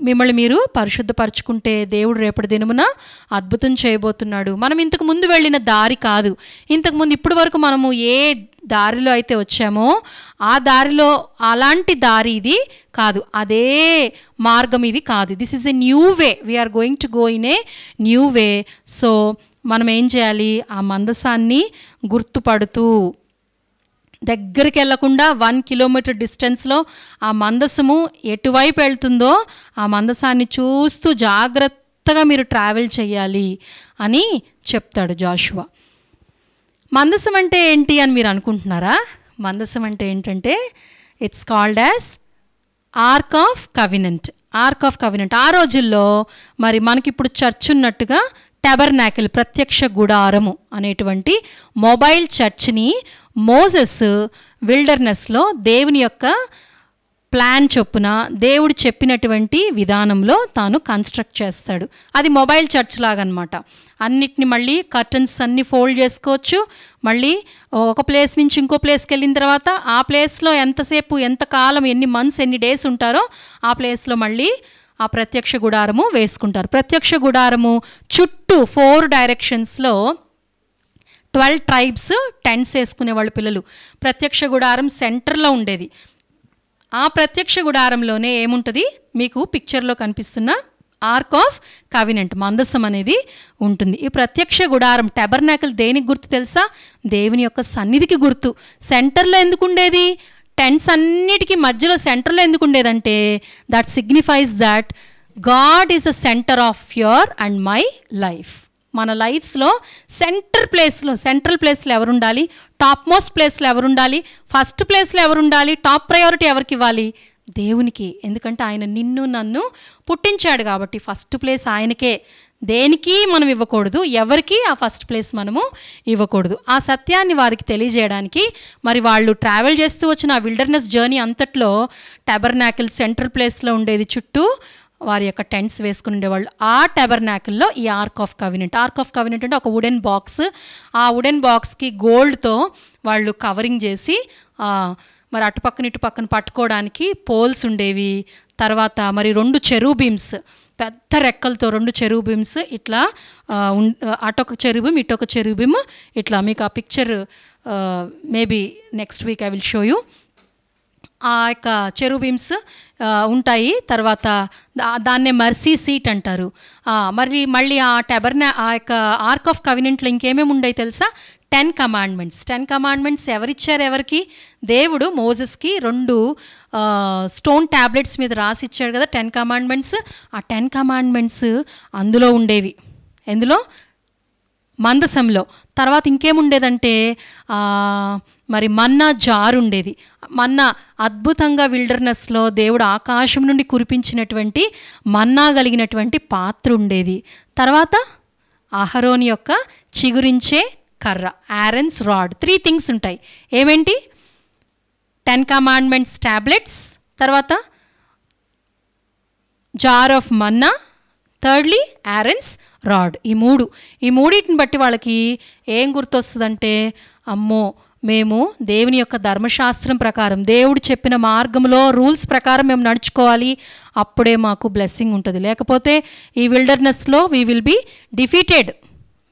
మిమ్మల్ని మీరు పరిశుద్ధపరచుకుంటే దేవుడు రేపటి దినమున అద్భుతం చేయబోతున్నాడు. మనం ఇంతకు ముందు వెళ్ళిన దారి కాదు, ఇంతకుముందు ఇప్పటి వరకు మనము ఏ దారిలో అయితే వచ్చామో ఆ దారిలో అలాంటి దారి ఇది కాదు, అదే మార్గం ఇది కాదు. This is a new way, we are going to go in a new way. So మనం ఏం చేయాలి, ఆ మందసాన్ని గుర్తుపడుతూ దగ్గరికి వెళ్లకుండా 1 kilometer డిస్టెన్స్లో ఆ మందసము ఎటువైపు వెళ్తుందో ఆ మందసాన్ని చూస్తూ జాగ్రత్తగా మీరు ట్రావెల్ చేయాలి అని చెప్తాడు జాషువా. మందసం అంటే ఏంటి అని మీరు అనుకుంటున్నారా? మందసం అంటే ఏంటంటే it's called as arc of కవినెంట్. Arc of కవినెంట్ ఆ రోజుల్లో మరి మనకిప్పుడు చర్చ్ ఉన్నట్టుగా టెబర్నాకిల్, ప్రత్యక్ష గుడారము అనేటువంటి మొబైల్ చర్చ్ని మోసెస్ విల్డర్నెస్లో దేవుని యొక్క ప్లాన్ చొప్పున దేవుడు చెప్పినటువంటి విధానంలో తాను కన్స్ట్రక్ట్ చేస్తాడు. అది మొబైల్ చర్చ్ లాగా అనమాట. అన్నిటిని మళ్ళీ కర్టన్స్ అన్నీ ఫోల్డ్ చేసుకోవచ్చు, మళ్ళీ ఒక ప్లేస్ నుంచి ఇంకో ప్లేస్కి వెళ్ళిన తర్వాత ఆ ప్లేస్లో ఎంతసేపు, ఎంతకాలం, ఎన్ని మంత్స్, ఎన్ని డేస్ ఉంటారో ఆ ప్లేస్లో మళ్ళీ ఆ ప్రత్యక్ష గుడారము వేసుకుంటారు. ప్రత్యక్ష గుడారము చుట్టూ 4 డైరెక్షన్స్లో 12 tribes టెంట్స్ వేసుకునేవాళ్ళు పిల్లలు. ప్రత్యక్ష గుడారం సెంటర్లో ఉండేది. ఆ ప్రత్యక్ష గుడారంలోనే ఏముంటుంది, మీకు పిక్చర్లో కనిపిస్తున్న ఆర్క్ ఆఫ్ కవినెంట్, మందసం అనేది ఉంటుంది. ఈ ప్రత్యక్ష గుడారం టెబర్నాకిల్ దేనికి గుర్తు తెలుసా? దేవుని యొక్క సన్నిధికి గుర్తు. సెంటర్లో ఎందుకు ఉండేది? టెంట్స్ అన్నిటికీ మధ్యలో సెంటర్లో ఎందుకు ఉండేదంటే that signifies that God is a centre of your and my life. మన లైఫ్స్లో సెంట్రల్ ప్లేస్లో ఎవరు ఉండాలి, టాప్ మోస్ట్ ప్లేస్లో ఎవరు ఉండాలి, ఫస్ట్ ప్లేస్లో ఎవరు ఉండాలి, టాప్ ప్రయారిటీ ఎవరికి ఇవ్వాలి? దేవునికి. ఎందుకంటే ఆయన నిన్ను నన్ను పుట్టించాడు కాబట్టి ఫస్ట్ ప్లేస్ ఆయనకే. దేనికి మనం ఇవ్వకూడదు, ఎవరికి ఆ ఫస్ట్ ప్లేస్ మనము ఇవ్వకూడదు. ఆ సత్యాన్ని వారికి తెలియజేయడానికి మరి వాళ్ళు ట్రావెల్ చేస్తూ వచ్చిన ఆ విల్డర్నెస్ జర్నీ అంతట్లో టెబర్నాకిల్ సెంట్రల్ ప్లేస్లో ఉండేది, చుట్టూ వారి యొక్క టెంట్స్ వేసుకుని ఉండేవాళ్ళు. ఆ టెబర్నాకిల్లో ఈ ఆర్క్ ఆఫ్ కవినెంట్ అంటే ఒక వుడెన్ బాక్స్, ఆ వుడెన్ బాక్స్కి గోల్డ్తో వాళ్ళు కవరింగ్ చేసి మరి అటుపక్కన ఇటుపక్కన పట్టుకోవడానికి పోల్స్ ఉండేవి. తర్వాత మరి 2 చెరూబీమ్స్, పెద్ద రెక్కలతో 2 చెరూబీమ్స్ ఇట్లా అటొక చెరూబీమ్ ఇటొక చెరూబీమ్ ఇట్లా. మీకు ఆ picture maybe next week I will show you. ఆ యొక్క చెరూబీమ్స్ ఉంటాయి. తర్వాత దాన్నే మర్సీ సీట్ అంటారు. మళ్ళీ ఆ యొక్క ఆర్క్ ఆఫ్ కవినెంట్లో ఇంకేమేమి ఉండవు తెలుసా? 10 కమాండ్మెంట్స్. 10 కమాండ్మెంట్స్ ఎవరిచ్చారు? ఎవరికి? దేవుడు మోజెస్కి 2 స్టోన్ ట్యాబ్లెట్స్ మీద రాసి ఇచ్చాడు కదా 10 కమాండ్మెంట్స్. ఆ 10 కమాండ్మెంట్స్ అందులో ఉండేవి. ఎందులో? మందసంలో. తర్వాత ఇంకేముండేదంటే మరి మన్నా జార్ ఉండేది. మన్నా అద్భుతంగా విల్డర్నెస్లో దేవుడు ఆకాశం నుండి కురిపించినటువంటి మన్నా కలిగినటువంటి పాత్ర ఉండేది. తర్వాత అహరోని యొక్క చిగురించే కర్ర, ఆరన్స్ రాడ్. 3 థింగ్స్ ఉంటాయి. ఏమేంటి? 10 కమాండ్మెంట్స్ ట్యాబ్లెట్స్, తర్వాత jar of manna, thirdly Aaron's rod. ఈ మూడింటిని బట్టి వాళ్ళకి ఏం గుర్తొస్తుందంటే, అమ్మో మేము దేవుని యొక్క ధర్మశాస్త్రం ప్రకారం, దేవుడు చెప్పిన మార్గంలో రూల్స్ ప్రకారం మేము నడుచుకోవాలి, అప్పుడే మాకు బ్లెస్సింగ్ ఉంటుంది. లేకపోతే ఈ విల్డర్నెస్లో we will be defeated,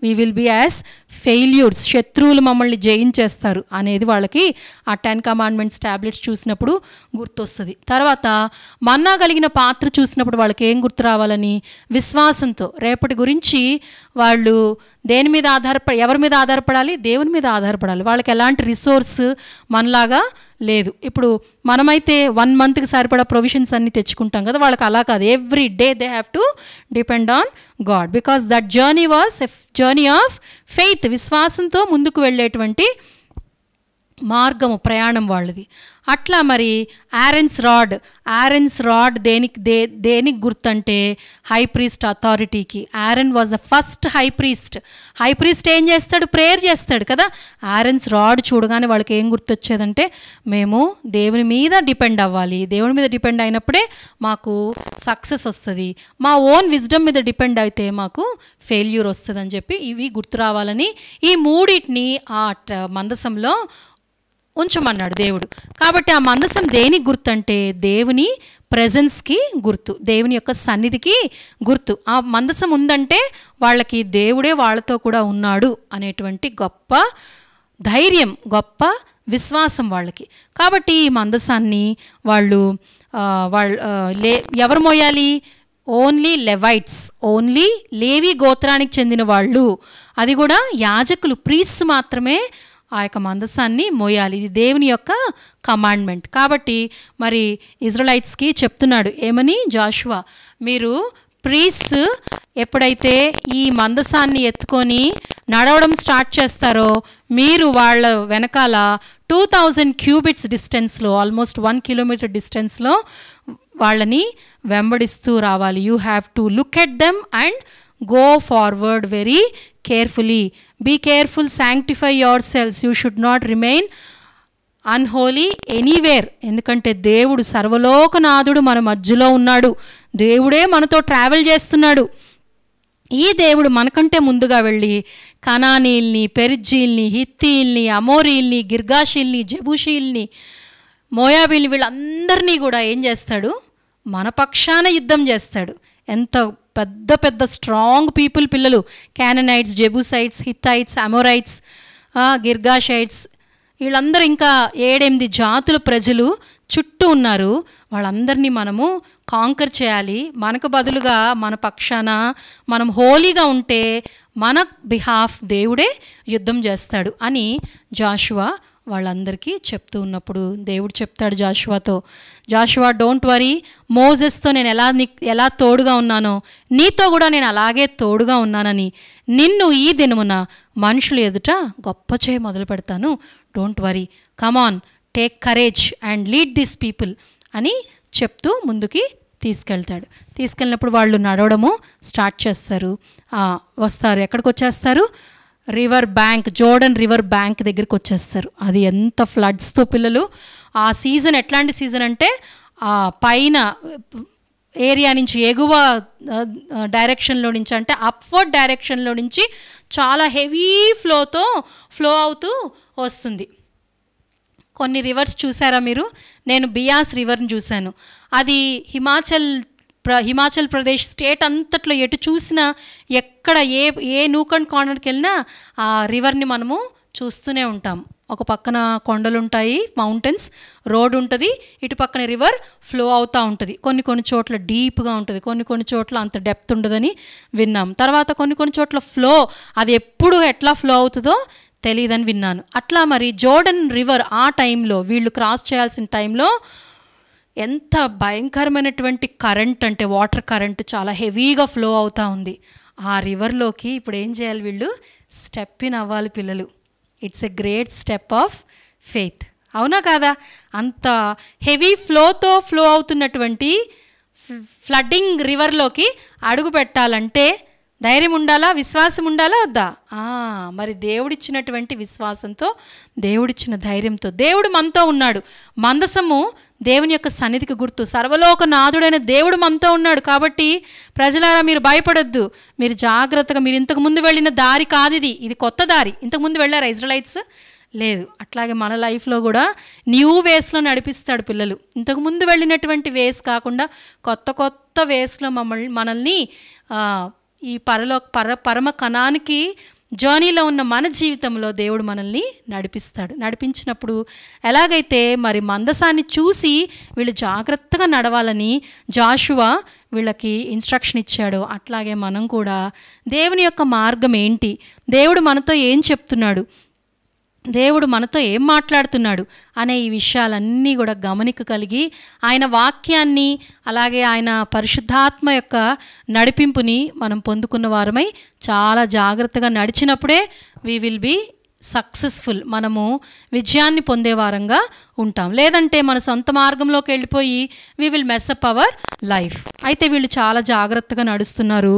we will be as failures, శత్రువులు మమ్మల్ని జయించేస్తారు అనేది వాళ్ళకి ఆ 10 కమాండ్మెంట్స్ ట్యాబ్లెట్స్ చూసినప్పుడు గుర్తొస్తుంది. తర్వాత మన్నా కలిగిన పాత్ర చూసినప్పుడు వాళ్ళకి ఏం గుర్తు రావాలని? విశ్వాసంతో రేపటి గురించి వాళ్ళు దేని మీద ఎవరి మీద ఆధారపడాలి? దేవుని మీద ఆధారపడాలి. వాళ్ళకి ఎలాంటి రిసోర్స్ మనలాగా లేదు. ఇప్పుడు మనమైతే 1 మంత్కి సరిపడా ప్రొవిజన్స్ అన్నీ తెచ్చుకుంటాం కదా, వాళ్ళకి అలా కాదు. Every day they have to depend on God, because that journey was a journey of faith. విశ్వాసంతో ముందుకు వెళ్ళేటువంటి మార్గము, ప్రయాణం వాళ్ళది. అట్లా మరి ఆరన్స్ రాడ్ దేనికి గుర్తంటే హై ప్రీస్ట్ అథారిటీకి. Aaron was the first high priest ఏం చేస్తాడు? ప్రేయర్ చేస్తాడు కదా. ఆరన్స్ రాడ్ చూడగానే వాళ్ళకి ఏం గుర్తొచ్చేదంటే, మేము దేవుని మీద డిపెండ్ అవ్వాలి, దేవుని మీద డిపెండ్ అయినప్పుడే మాకు సక్సెస్ వస్తుంది, మా ఓన్ విజ్డమ్ మీద డిపెండ్ అయితే మాకు ఫెయిల్యూర్ వస్తుంది అని చెప్పి ఇవి గుర్తు రావాలని ఈ మూడింటిని ఆ మందసంలో ఉంచమన్నాడు దేవుడు. కాబట్టి ఆ మందసం దేనికి గుర్తు అంటే దేవుని ప్రెజెన్స్కి గుర్తు, దేవుని యొక్క సన్నిధికి గుర్తు. ఆ మందసం ఉందంటే వాళ్ళకి దేవుడే వాళ్ళతో కూడా ఉన్నాడు అనేటువంటి గొప్ప ధైర్యం, గొప్ప విశ్వాసం వాళ్ళకి. కాబట్టి ఈ మందసాన్ని వాళ్ళు ఎవరు మోయాలి? ఓన్లీ లెవైట్స్, ఓన్లీ లేవి గోత్రానికి చెందిన వాళ్ళు, అది కూడా యాజకులు, ప్రీస్ట్స్ మాత్రమే ఆ యొక్క మందసాన్ని మోయాలి. ఇది దేవుని యొక్క కమాండ్మెంట్. కాబట్టి మరి ఇజ్రాయెలైట్స్కి చెప్తున్నాడు ఏమని? జాషువా, మీరు ప్రీస్ట్స్ ఎప్పుడైతే ఈ మందసాన్ని ఎత్తుకొని నడవడం స్టార్ట్ చేస్తారో, మీరు వాళ్ళ వెనకాల 2000 క్యూబిట్స్ డిస్టెన్స్లో, ఆల్మోస్ట్ 1 కిలోమీటర్ డిస్టెన్స్లో వాళ్ళని వెంబడిస్తూ రావాలి. You have to look at them and go forward very carefully. Be careful, sanctify yourselves. You should not remain unholy anywhere. ఎందుకంటే దేవుడు సర్వలోకనాథుడు మన మధ్యలో ఉన్నాడు. దేవుడే మనతో ట్రావెల్ చేస్తున్నాడు. ఈ దేవుడు మనకంటే ముందుగా వెళ్ళి కనానీల్ని, పెరిజ్జీల్ని, హిత్తీల్ని, అమోరీల్ని, గిర్గాషీల్ని, జెబూషీల్ని, మోయాబీల్ని, వీళ్ళందరినీ కూడా ఏం చేస్తాడు? మన పక్షాన యుద్ధం చేస్తాడు. ఎంత పెద్ద పెద్ద స్ట్రాంగ్ పిల్లలు, క్యాననైట్స్, జెబూసైట్స్, హిత్తైట్స్, అమోరైట్స్, గిర్గాషైట్స్, వీళ్ళందరూ ఇంకా 7-8 జాతుల ప్రజలు చుట్టూ ఉన్నారు. వాళ్ళందరినీ మనము కాంకర్ చేయాలి. మనకు బదులుగా మన పక్షాన మనం హోలీగా ఉంటే మన బిహాఫ్ దేవుడే యుద్ధం చేస్తాడు అని జాషువా వాళ్ళందరికీ చెప్తూ ఉన్నప్పుడు దేవుడు చెప్తాడు జాషువాతో, జాషువా డోంట్ వరీ, మోజెస్తో నేను ఎలా తోడుగా ఉన్నానో నీతో కూడా నేను అలాగే తోడుగా ఉన్నానని, నిన్ను ఈ దినమున మనుషులు ఎదుట గొప్ప చేయ మొదలు పెడతాను. Don't worry, come on, take courage and lead this people అని చెప్తూ ముందుకి తీసుకెళ్ళినప్పుడు వాళ్ళు నడవడము స్టార్ట్ చేస్తారు. వస్తారు, ఎక్కడికి వచ్చేస్తారు? River bank, Jordan river bank దగ్గరికి వచ్చేస్తారు. అది ఎంత ఫ్లడ్స్తో పిల్లలు. ఆ సీజన్ ఎట్లాంటి సీజన్ అంటే పైన ఏరియా నుంచి, ఎగువ డైరెక్షన్లో నుంచి, అంటే అప్వర్డ్ డైరెక్షన్లో నుంచి చాలా హెవీ ఫ్లో అవుతూ వస్తుంది. కొన్ని రివర్స్ చూసారా మీరు? నేను బియాస్ రివర్ని చూశాను. అది హిమాచల్ ప్రదేశ్ స్టేట్ అంతట్లో ఎటు చూసినా, ఎక్కడ ఏ నూక్ అండ్ కార్నర్కి వెళ్ళినా ఆ రివర్ని మనము చూస్తూనే ఉంటాం. ఒక పక్కన కొండలు ఉంటాయి, మౌంటైన్స్, రోడ్ ఉంటుంది, ఇటు పక్కన రివర్ ఫ్లో అవుతూ ఉంటుంది. కొన్ని చోట్ల డీప్గా ఉంటుంది, కొన్ని చోట్ల అంత డెప్త్ ఉండదని విన్నాం. తర్వాత కొన్ని చోట్ల ఫ్లో, అది ఎప్పుడు ఎట్లా ఫ్లో అవుతుందో తెలియదని విన్నాను. అట్లా మరి జోర్డన్ రివర్ ఆ టైంలో, వీళ్ళు క్రాస్ చేయాల్సిన టైంలో ఎంత భయంకరమైనటువంటి కరెంట్ అంటే వాటర్ కరెంట్ చాలా హెవీగా ఫ్లో అవుతూ ఉంది. ఆ రివర్లోకి ఇప్పుడు ఏం చేయాలి? వీళ్ళు స్టెప్ ఇన్ అవ్వాలి పిల్లలు. It's a great step of faith, అవునా కాదా? అంత హెవీ ఫ్లో అవుతున్నటువంటి ఫ్లడ్డింగ్ రివర్లోకి అడుగు పెట్టాలంటే ధైర్యం ఉండాలా, విశ్వాసం ఉండాలా వద్దా? మరి దేవుడిచ్చినటువంటి విశ్వాసంతో, దేవుడిచ్చిన ధైర్యంతో, దేవుడు మనతో ఉన్నాడు. మందసము దేవుని యొక్క సన్నిధికి గుర్తు. సర్వలోక నాథుడైన దేవుడు మనతో ఉన్నాడు. కాబట్టి ప్రజలారా, మీరు భయపడొద్దు, మీరు జాగ్రత్తగా, మీరు ఇంతకుముందు వెళ్ళిన దారి కాదు ఇది కొత్త దారి. ఇంతకుముందు వెళ్ళారా ఇజ్రాయెలైట్స్? లేదు. అట్లాగే మన లైఫ్లో కూడా న్యూ వేస్లో నడిపిస్తాడు పిల్లలు. ఇంతకుముందు వెళ్ళినటువంటి వేస్ కాకుండా కొత్త వేస్లో మనల్ని ఈ పరమ కణానికి జర్నీలో ఉన్న మన జీవితంలో దేవుడు మనల్ని నడిపించినప్పుడు ఎలాగైతే మరి మందసాన్ని చూసి వీళ్ళు జాగ్రత్తగా నడవాలని జాషువా వీళ్ళకి ఇన్స్ట్రక్షన్ ఇచ్చాడు, అట్లాగే మనం కూడా దేవుని యొక్క మార్గం ఏంటి, దేవుడు మనతో ఏం చెప్తున్నాడు, దేవుడు మనతో ఏం మాట్లాడుతున్నాడు అనే ఈ విషయాలన్నీ కూడా గమనిక కలిగి ఆయన వాక్యాన్ని, అలాగే ఆయన పరిశుద్ధాత్మ యొక్క నడిపింపుని మనం పొందుకున్న వారమై చాలా జాగ్రత్తగా నడిచినప్పుడే వీ విల్ బీ సక్సెస్ఫుల్, మనము విజయాన్ని పొందే వారంగా ఉంటాం. లేదంటే మన సొంత మార్గంలోకి వెళ్ళిపోయి we will mess up our life. అయితే వీళ్ళు చాలా జాగ్రత్తగా నడుస్తున్నారు,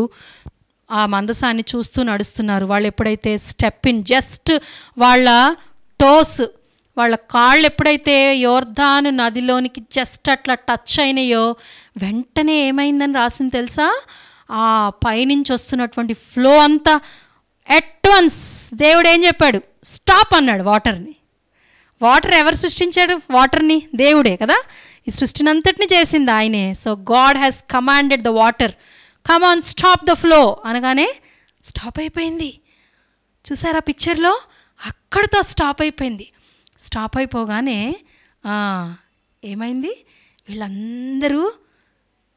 ఆ మందసాన్ని చూస్తూ నడుస్తున్నారు. వాళ్ళు ఎప్పుడైతే స్టెప్ ఇన్, జస్ట్ వాళ్ళ టోస్, వాళ్ళ కాళ్ళు ఎప్పుడైతే యోర్దాను నదిలోనికి జస్ట్ అట్లా టచ్ అయినాయో వెంటనే ఏమైందని రాసింది తెలుసా? ఆ పైనుంచి వస్తున్నటువంటి ఫ్లో అంతా ఎట్ వన్స్ దేవుడు ఏం చెప్పాడు? స్టాప్ అన్నాడు వాటర్ని. వాటర్ ఎవరు సృష్టించాడు? వాటర్ని దేవుడే కదా. ఈ సృష్టినంతటిని చేసింది ఆయనే. So God has commanded the water, come on stop the flow అనగానే స్టాప్ అయిపోయింది. చూసారా పిక్చర్లో? అక్కడితో స్టాప్ అయిపోయింది. స్టాప్ అయిపోగానే ఏమైంది? వీళ్ళందరూ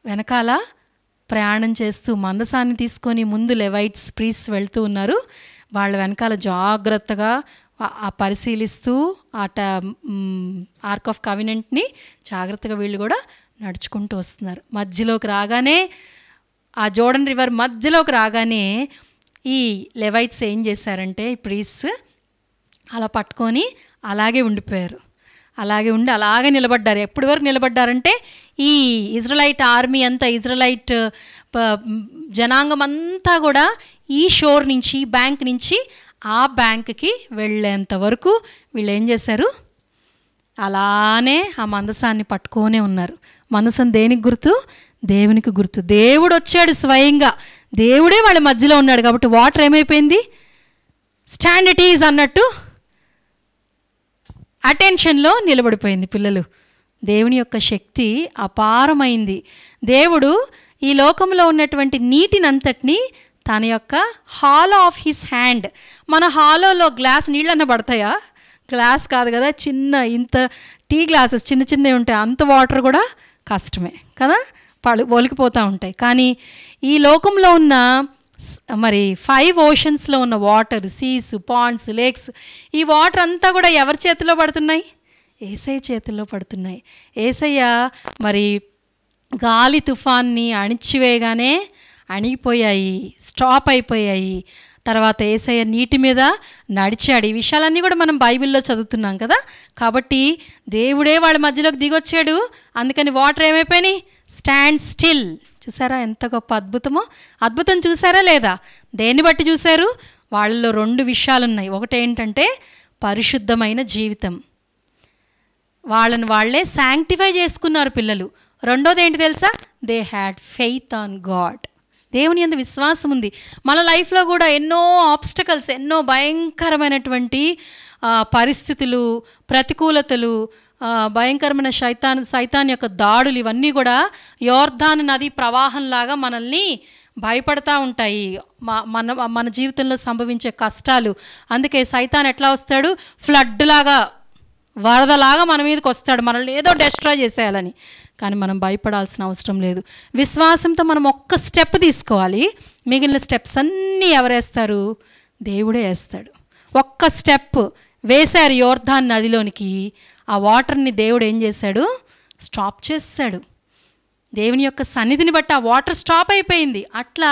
వెనకాల ప్రయాణం చేస్తూ మందసాన్ని తీసుకొని ముందు లెవైట్స్ ప్రీస్ వెళ్తూ ఉన్నారు. వాళ్ళ వెనకాల జాగ్రత్తగా పరిశీలిస్తూ ఆర్క్ ఆఫ్ కవినెంట్ని జాగ్రత్తగా వీళ్ళు కూడా నడుచుకుంటూ వస్తున్నారు. మధ్యలోకి రాగానే, ఆ జోర్డన్ రివర్ మధ్యలోకి రాగానే ఈ లెవైట్స్ ఏం చేశారంటే, ఈ ప్రీస్ అలా పట్టుకొని అలాగే ఉండిపోయారు. అలాగే నిలబడ్డారు. ఎప్పటి వరకు నిలబడ్డారంటే ఈ ఇజ్రాయెలైట్ ఆర్మీ అంతా, ఇజ్రాయెలైట్ జనాంగం అంతా కూడా ఈ షోర్ నుంచి, ఈ బ్యాంక్ నుంచి ఆ బ్యాంక్కి వెళ్ళేంత వరకు వీళ్ళు ఏం చేశారు? అలానే ఆ మందసాన్ని పట్టుకొనే ఉన్నారు. మందసం దేనికి గుర్తు? దేవునికి గుర్తు. దేవుడు వచ్చాడు స్వయంగా, దేవుడే వాళ్ళ మధ్యలో ఉన్నాడు. కాబట్టి వాటర్ ఏమైపోయింది? స్టాండ్ ఇట్ ఈజ్ అన్నట్టు అటెన్షన్లో నిలబడిపోయింది పిల్లలు. దేవుని యొక్క శక్తి అపారమైంది. దేవుడు ఈ లోకంలో ఉన్నటువంటి నీటినంతటినీ తన యొక్క హాలో ఆఫ్ హిస్ హ్యాండ్, మన హాలోలో గ్లాస్ నీళ్ళన్న పడతాయా? గ్లాస్ కాదు కదా, చిన్న ఇంత టీ గ్లాసెస్ చిన్నవి ఉంటాయి, అంత వాటర్ కూడా కష్టమే కదా, ఒలికిపోతూ ఉంటాయి. కానీ ఈ లోకంలో ఉన్న మరి 5 ఓషన్స్లో ఉన్న వాటర్, సీస్, పాండ్స్, లేక్స్, ఈ వాటర్ అంతా కూడా ఎవరి చేతిలో పడుతున్నాయి? యేసయ్య చేతిలో పడుతున్నాయి. యేసయ్య మరి గాలి తుఫాన్ని అణిచివేయగానే అణిగిపోయాయి, స్టాప్ అయిపోయాయి. తర్వాత యేసయ్య నీటి మీద నడిచాడు. ఈ విషయాలన్నీ కూడా మనం బైబిల్లో చదువుతున్నాం కదా. కాబట్టి దేవుడే వాళ్ళ మధ్యలోకి దిగొచ్చాడు. అందుకని వాటర్ ఏమైపోయినాయి? Stand still. చూసారా ఎంత గొప్ప అద్భుతమో? అద్భుతం చూసారా లేదా? దేన్ని బట్టి చూశారు? వాళ్ళలో 2 విషయాలు ఉన్నాయి. ఒకటి ఏంటంటే పరిశుద్ధమైన జీవితం, వాళ్ళని వాళ్ళే శాంక్టిఫై చేసుకున్నారు పిల్లలు. రెండోది ఏంటి తెలుసా? They had faith on God. దేవుని యందు విశ్వాసం ఉంది. మన లైఫ్లో కూడా ఎన్నో ఆబ్స్టకల్స్, ఎన్నో భయంకరమైనటువంటి పరిస్థితులు, ప్రతికూలతలు, భయంకరమైన సైతాన్ యొక్క దాడులు, ఇవన్నీ కూడా యోర్దాను నది ప్రవాహంలాగా మనల్ని భయపడతా ఉంటాయి. మన జీవితంలో సంభవించే కష్టాలు. అందుకే సైతాన్ ఎట్లా వస్తాడు? ఫ్లడ్ లాగా, వరదలాగా మన మీదకి వస్తాడు, మనల్ని ఏదో డెస్ట్రాయ్ చేసేయాలని. కానీ మనం భయపడాల్సిన అవసరం లేదు. విశ్వాసంతో మనం ఒక్క స్టెప్ తీసుకోవాలి. మిగిలిన స్టెప్స్ అన్నీ ఎవరేస్తారు? దేవుడే వేస్తాడు. ఒక్క స్టెప్ వేశారు యోర్దాను నదిలోనికి, ఆ వాటర్ని దేవుడు ఏం చేశాడు? స్టాప్ చేశాడు. దేవుని యొక్క సన్నిధిని బట్టి ఆ వాటర్ స్టాప్ అయిపోయింది. అట్లా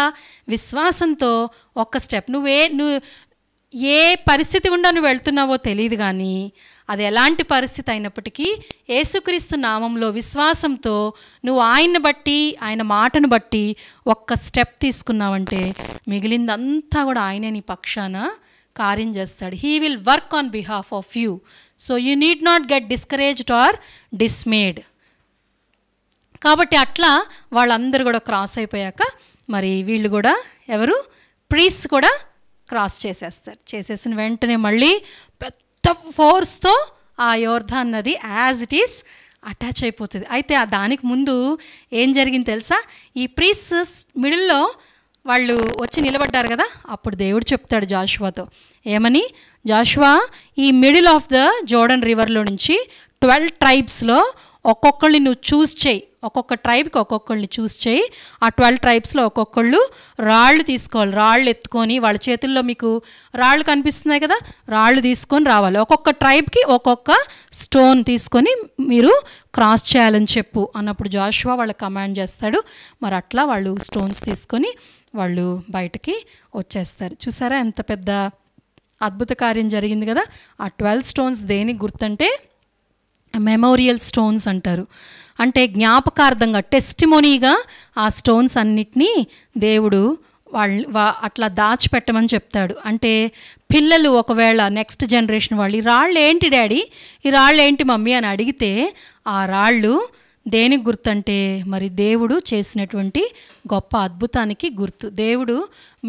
విశ్వాసంతో ఒక్క స్టెప్, నువ్వు ఏ పరిస్థితి గుండా నువ్వు వెళ్తున్నావో తెలియదు, కానీ అది ఎలాంటి పరిస్థితి అయినప్పటికీ యేసుక్రీస్తు నామంలో విశ్వాసంతో నువ్వు ఆయన్ని బట్టి, ఆయన మాటను బట్టి ఒక్క స్టెప్ తీసుకున్నావంటే మిగిలిందంతా కూడా ఆయనే నీ పక్షాన కార్యం చేస్తాడు. He will work on behalf of you. So you need not get discouraged or dismayed. కాబట్టి అట్లా వాళ్ళందరూ కూడా క్రాస్ అయిపోయాక మరి వీళ్ళు కూడా ఎవరు? ప్రీస్ట్ కూడా క్రాస్ చేసేస్తారు. చేసేసిన వెంటనే మళ్ళీ పెద్ద ఫోర్స్తో ఆ యోర్దాను నది యాజ్ ఇట్ ఈస్ అటాచ్ అయిపోతుంది. అయితే దానికి ముందు ఏం జరిగింది తెలుసా? ఈ ప్రీస్ట్ మిడిల్లో వాళ్ళు వచ్చి నిలబడ్డారు కదా, అప్పుడు దేవుడు చెప్తాడు జాషువాతో ఏమని? జాషువా, ఈ మిడిల్ ఆఫ్ ద జోర్డన్ రివర్లో నుంచి 12 ట్రైబ్స్లో ఒక్కొక్కళ్ళని నువ్వు చూస్ చేయి. ఒక్కొక్క ట్రైబ్కి ఒక్కొక్కళ్ళని చూస్ చేయి. ఆ 12 ట్రైబ్స్లో ఒక్కొక్కళ్ళు రాళ్ళు తీసుకోవాలి. రాళ్ళు ఎత్తుకొని, వాళ్ళ చేతుల్లో మీకు రాళ్ళు కనిపిస్తున్నాయి కదా, రాళ్ళు తీసుకొని రావాలి. ఒక్కొక్క ట్రైబ్కి ఒక్కొక్క స్టోన్ తీసుకొని మీరు క్రాస్ చేయాలని చెప్పు అన్నప్పుడు జాషువా వాళ్ళకి కమాండ్ చేస్తాడు. మరి అట్లా వాళ్ళు స్టోన్స్ తీసుకొని వాళ్ళు బయటకి వచ్చేస్తారు. చూసారా ఎంత పెద్ద అద్భుత కార్యం జరిగింది కదా. ఆ 12 స్టోన్స్ దేనికి గుర్తంటే మెమోరియల్ స్టోన్స్ అంటారు. అంటే జ్ఞాపకార్థంగా, టెస్టిమోనీగా ఆ స్టోన్స్ అన్నిటినీ దేవుడు అట్లా దాచిపెట్టమని చెప్తాడు. అంటే పిల్లలు ఒకవేళ నెక్స్ట్ జనరేషన్ వాళ్ళు, ఈ రాళ్ళు ఏంటి డాడీ, ఈ రాళ్ళు ఏంటి మమ్మీ అని అడిగితే ఆ రాళ్ళు దేనికి గుర్తంటే మరి దేవుడు చేసినటువంటి గొప్ప అద్భుతానికి గుర్తు. దేవుడు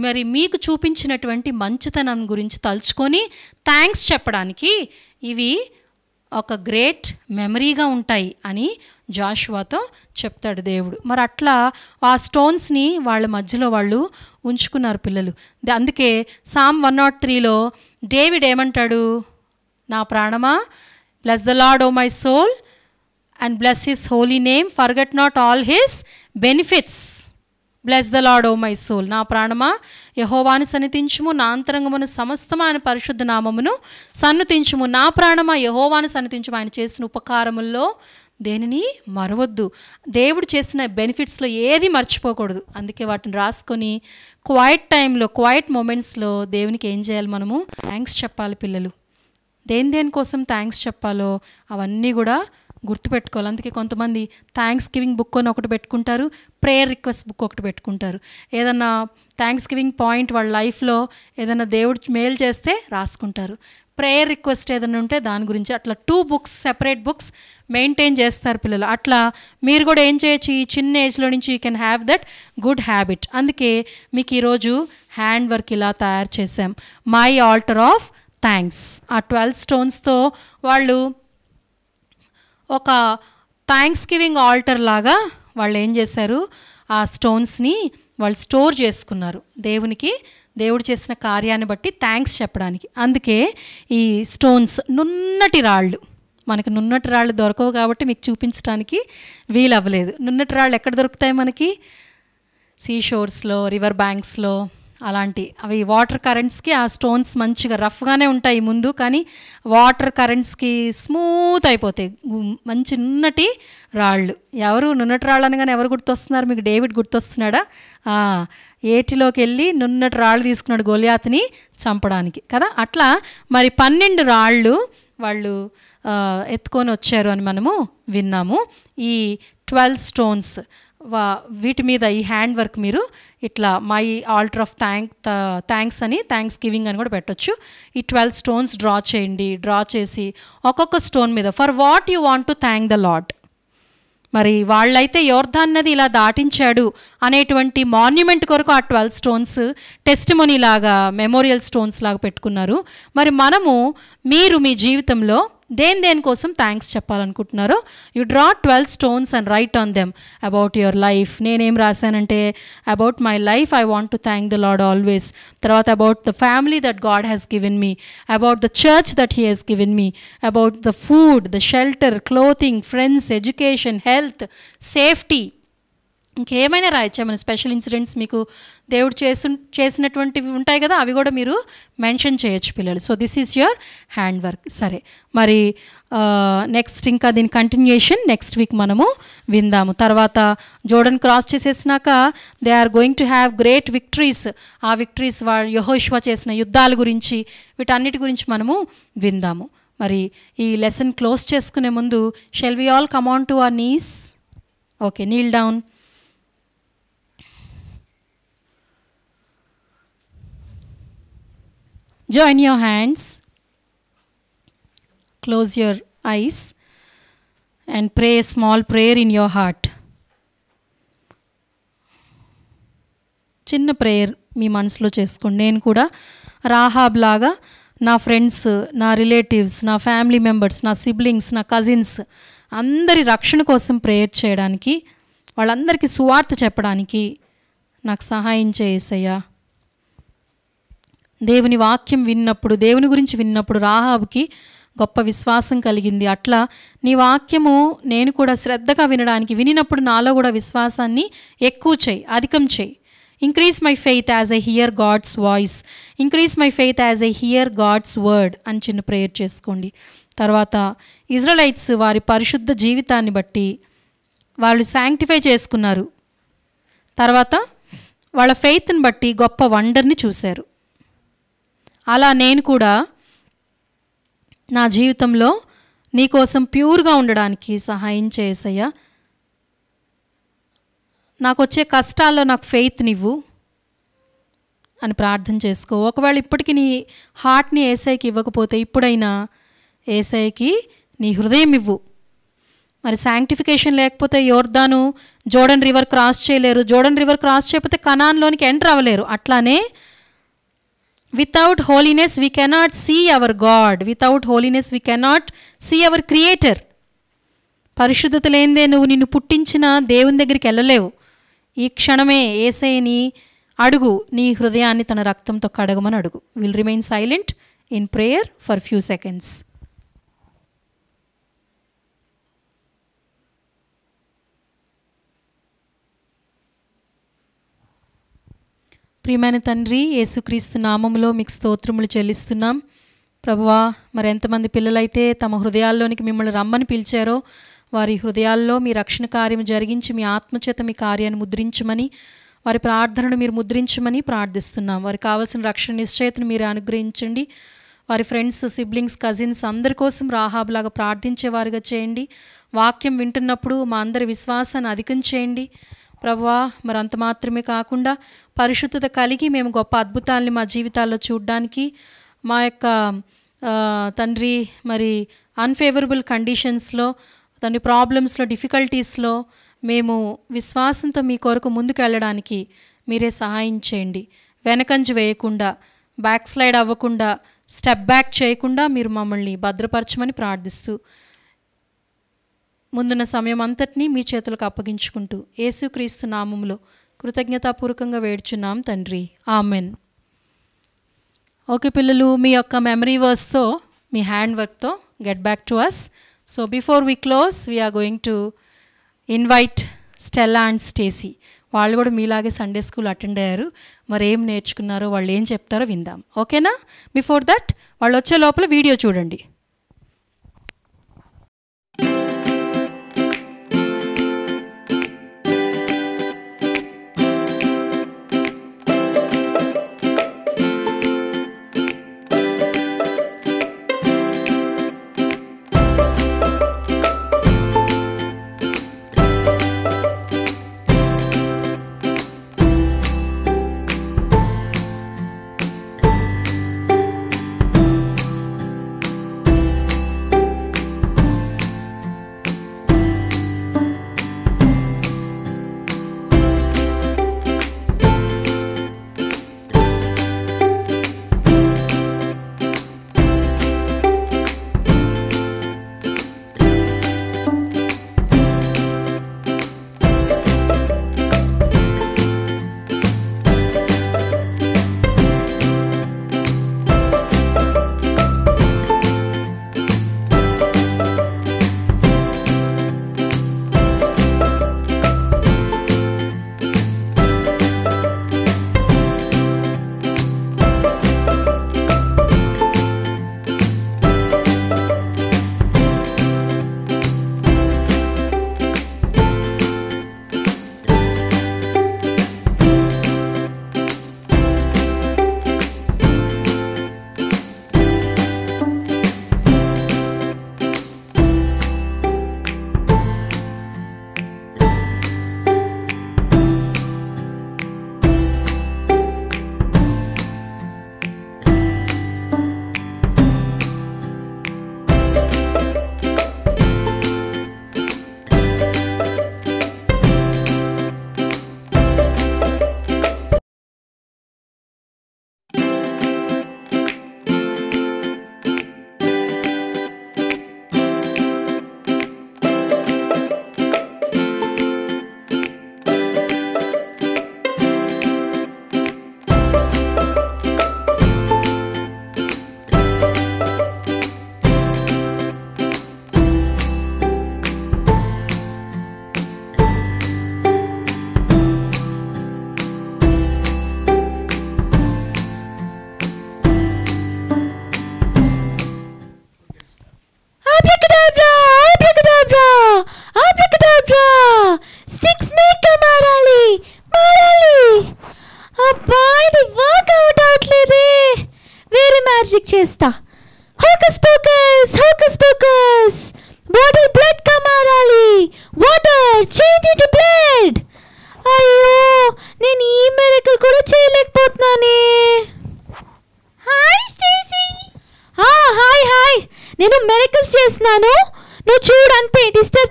మరి మీకు చూపించినటువంటి మంచితనం గురించి తలుచుకొని థ్యాంక్స్ చెప్పడానికి ఇవి ఒక గ్రేట్ మెమరీగా ఉంటాయి అని జాషువాతో చెప్తాడు దేవుడు. మరి అట్లా ఆ స్టోన్స్ని వాళ్ళ మధ్యలో వాళ్ళు ఉంచుకున్నారు పిల్లలు. అందుకే సామ్ 103లో డేవిడ్ ఏమంటాడు? నా ప్రాణమా, bless the Lord O my soul and bless his holy name, forget not all his benefits. Bless the Lord O my soul, నా ప్రాణమా యెహోవాను సన్నిధించుము, నా అంతరంగమును సమస్తమైన పరిశుద్ధ నామమును సన్నుతించుము. నా ప్రాణమా యెహోవాను సన్నిధించుము, ఆయన చేసిన ఉపకారముల్లో దేనిని మరవద్దు. దేవుడు చేసిన బెనిఫిట్స్లో ఏది మర్చిపోకూడదు. అందుకే వాటిని రాసుకొని క్వైట్ టైంలో, క్వైట్ మూమెంట్స్లో దేవునికి ఏం చేయాలి? మనము థ్యాంక్స్ చెప్పాలి పిల్లలు. దేనికోసం థ్యాంక్స్ చెప్పాలో అవన్నీ కూడా గుర్తుపెట్టుకోవాలి. అందుకే కొంతమంది థ్యాంక్స్ గివింగ్ బుక్ అని ఒకటి పెట్టుకుంటారు, ప్రేయర్ రిక్వెస్ట్ బుక్ ఒకటి పెట్టుకుంటారు. ఏదన్నా థ్యాంక్స్ గివింగ్ పాయింట్ వాళ్ళ లైఫ్లో ఏదైనా దేవుడు మేలు చేస్తే రాసుకుంటారు, ప్రేయర్ రిక్వెస్ట్ ఏదైనా ఉంటే దాని గురించి. అట్లా 2 బుక్స్, సెపరేట్ బుక్స్ మెయింటైన్ చేస్తారు పిల్లలు. అట్లా మీరు కూడా ఏం చేయొచ్చు? ఈ చిన్న ఏజ్లో నుంచి you can have that good habit. అందుకే మీకు ఈరోజు హ్యాండ్ వర్క్ ఇలా తయారు చేసాం, మై ఆల్టర్ ఆఫ్ థ్యాంక్స్. ఆ 12 స్టోన్స్తో వాళ్ళు ఒక థ్యాంక్స్ గివింగ్ ఆల్టర్ లాగా వాళ్ళు ఏం చేశారు? ఆ స్టోన్స్ని వాళ్ళు స్టోర్ చేసుకున్నారు దేవునికి, దేవుడు చేసిన కార్యాన్ని బట్టి థ్యాంక్స్ చెప్పడానికి. అందుకే ఈ స్టోన్స్ నున్నటి రాళ్ళు, మనకి నున్నటి రాళ్ళు దొరకవు కాబట్టి మీకు చూపించడానికి వీలు అవ్వలేదు. నున్నటి రాళ్ళు ఎక్కడ దొరుకుతాయి మనకి? సీ షోర్స్లో, రివర్ బ్యాంక్స్లో, అలాంటి అవి వాటర్ కరెంట్స్కి ఆ స్టోన్స్ మంచిగా రఫ్గానే ఉంటాయి ముందు, కానీ వాటర్ కరెంట్స్కి స్మూత్ అయిపోతాయి. మంచి నున్నటి రాళ్ళు. ఎవరు నున్నటి రాళ్ళు అనగానే ఎవరు గుర్తొస్తున్నారు మీకు? డేవిడ్ గుర్తొస్తున్నాడా? ఏటిలోకి వెళ్ళి నున్నటి రాళ్ళు తీసుకున్నాడు గొలియాతుని చంపడానికి కదా. అట్లా మరి 12 రాళ్ళు వాళ్ళు ఎత్తుకొని వచ్చారు అని మనము విన్నాము. ఈ 12 స్టోన్స్ వీటి మీద ఈ హ్యాండ్ వర్క్ మీరు ఇట్లా మై ఆల్టర్ ఆఫ్ థ్యాంక్స్ అని థ్యాంక్స్ గివింగ్ అని కూడా పెట్టొచ్చు. ఈ 12 స్టోన్స్ డ్రా చేయండి. డ్రా చేసి ఒక్కొక్క స్టోన్ మీద for what you want to thank the lord. మరి వాళ్ళైతే యోర్దాన్ నది ఇలా దాటించాడు అనేటువంటి మాన్యుమెంట్ కొరకు ఆ 12 స్టోన్స్ టెస్టిమోనీ లాగా, మెమోరియల్ స్టోన్స్ లాగా పెట్టుకున్నారు. మరి మీరు మీ జీవితంలో దేనికోసం థ్యాంక్స్ చెప్పాలనుకుంటున్నారో you draw 12 stones and write on them about your life. నేనేం రాశానంటే about my life I want to thank the Lord always. తర్వాత about the family that God has given me, about the church that he has given me, about the food, the shelter, clothing, friends, education, health, safety. ఇంకేమైనా రాయొచ్చా? మన special incidents మీకు దేవుడు చేసినటువంటివి ఉంటాయి కదా, అవి కూడా మీరు మెన్షన్ చేయొచ్చు పిల్లలు. So this is your hand work. సరే, మరి నెక్స్ట్ ఇంకా దీని కంటిన్యూషన్ నెక్స్ట్ వీక్ మనము విందాము. తర్వాత జోర్డన్ క్రాస్ చేసేసినాక they are going to have great victories. ఆ విక్టరీస్ యెహోషువ చేసిన యుద్ధాల గురించి, వీటన్నిటి గురించి మనము విందాము. మరి ఈ లెసన్ క్లోజ్ చేసుకునే ముందు shall we all come on to our knees? Okay, kneel down. Join your hands, close your eyes and pray a small prayer in your heart. చిన్న ప్రేయర్ మీ మనసులో చేసుకోండి. నేను కూడా రాహాబ్ లాగా నా ఫ్రెండ్స్, నా రిలేటివ్స్, నా ఫ్యామిలీ మెంబర్స్, నా సిబ్లింగ్స్, నా కజిన్స్ అందరి రక్షణ కోసం ప్రేయర్ చేయడానికి, వాళ్ళందరికీ సువార్త చెప్పడానికి నాకు సహాయం చేయేసయ్యా. దేవుని వాక్యం విన్నప్పుడు, దేవుని గురించి విన్నప్పుడు రాహాబుకి గొప్ప విశ్వాసం కలిగింది. అట్లా నీ వాక్యము నేను కూడా శ్రద్ధగా వినినప్పుడు నాలో కూడా విశ్వాసాన్ని ఎక్కువ చేయి, అధికం చేయి. Increase my faith as I hear God's voice, increase my faith as I hear God's word అని చిన్న ప్రేయర్ చేసుకోండి. తర్వాత ఇజ్రాయెలైట్స్ వారి పరిశుద్ధ జీవితాన్ని బట్టి వాళ్ళు శాంక్టిఫై చేసుకున్నారు. తర్వాత వాళ్ళ ఫెయిత్ని బట్టి గొప్ప వండర్ని చూశారు. అలా నేను కూడా నా జీవితంలో నీకోసం ప్యూర్గా ఉండడానికి సహాయం చేసయ్యా. నాకు వచ్చే కష్టాల్లో నాకు ఫెయిత్నివ్వు అని ప్రార్థన చేసుకో. ఒకవేళ ఇప్పటికీ నీ హార్ట్ని ఏసైకి ఇవ్వకపోతే ఇప్పుడైనా ఏసైకి నీ హృదయం ఇవ్వు. మరి శాంక్టిఫికేషన్ లేకపోతే జోర్డన్ రివర్ క్రాస్ చేయలేరు. జోర్డన్ రివర్ క్రాస్ చేయకపోతే కనాన్లోనికి ఎంటర్ అవ్వలేరు. అట్లానే without holiness we cannot see our God, without holiness we cannot see our creator. పరిశుద్ధత లేనిదే నువ్వు నిన్ను పుట్టించిన దేవుని దగ్గరికి వెళ్ళలేవు. ఈ క్షణమే యేసయ్యని అడుగు, నీ హృదయాన్ని తన రక్తంతో కడగమని అడుగు. Will remain silent in prayer for few seconds. ప్రియమైన తండ్రి, యేసుక్రీస్తు నామములో మీకు స్తోత్రములు చెల్లిస్తున్నాం. ప్రభువా, మరి ఎంతమంది పిల్లలైతే తమ హృదయాల్లోనికి మిమ్మల్ని రమ్మని పిలిచారో వారి హృదయాల్లో మీ రక్షణ కార్యం జరిగించి మీ ఆత్మచేత మీ కార్యాన్ని ముద్రించమని, వారి ప్రార్థనను మీరు ముద్రించమని ప్రార్థిస్తున్నాం. వారికి కావాల్సిన రక్షణ నిశ్చయతను మీరు అనుగ్రహించండి. వారి ఫ్రెండ్స్, సిబ్లింగ్స్, కజిన్స్ అందరి కోసం రాహాబులాగా ప్రార్థించేవారుగా చేయండి. వాక్యం వింటున్నప్పుడు మా అందరి విశ్వాసాన్ని అధికం చేయండి. ప్రభువా, మరి అంత మాత్రమే కాకుండా పరిశుద్ధత కలిగి మేము గొప్ప అద్భుతాలని మా జీవితాల్లో చూడడానికి, మా యొక్క తండ్రి మరి అన్ఫేవరబుల్ కండిషన్స్లో, తండ్రి ప్రాబ్లమ్స్లో, డిఫికల్టీస్లో మేము విశ్వాసంతో మీ కొరకు ముందుకు వెళ్ళడానికి మీరే సహాయం చేయండి. వెనకంజ వేయకుండా, బ్యాక్ స్లైడ్ అవ్వకుండా, స్టెప్ బ్యాక్ చేయకుండా మీరు మమ్మల్ని భద్రపరచమని ప్రార్థిస్తూ ముందున్న సమయం అంతటినీ మీ చేతులకు అప్పగించుకుంటూ యేసుక్రీస్తు నామములో కృతజ్ఞతాపూర్వకంగా వేడుచున్నాం తండ్రి, ఆమెన్. ఓకే పిల్లలు, మీ యొక్క మెమరీ వర్స్తో, మీ హ్యాండ్ వర్క్తో get back to us. So before we close we are going to invite Stella and Stacey. వాళ్ళు కూడా మీలాగే సండే స్కూల్ అటెండ్ అయ్యారు. మరి ఏం నేర్చుకున్నారో, వాళ్ళు ఏం చెప్తారో విందాం. ఓకేనా? బిఫోర్ దట్ వాళ్ళు వచ్చే లోపల వీడియో చూడండి.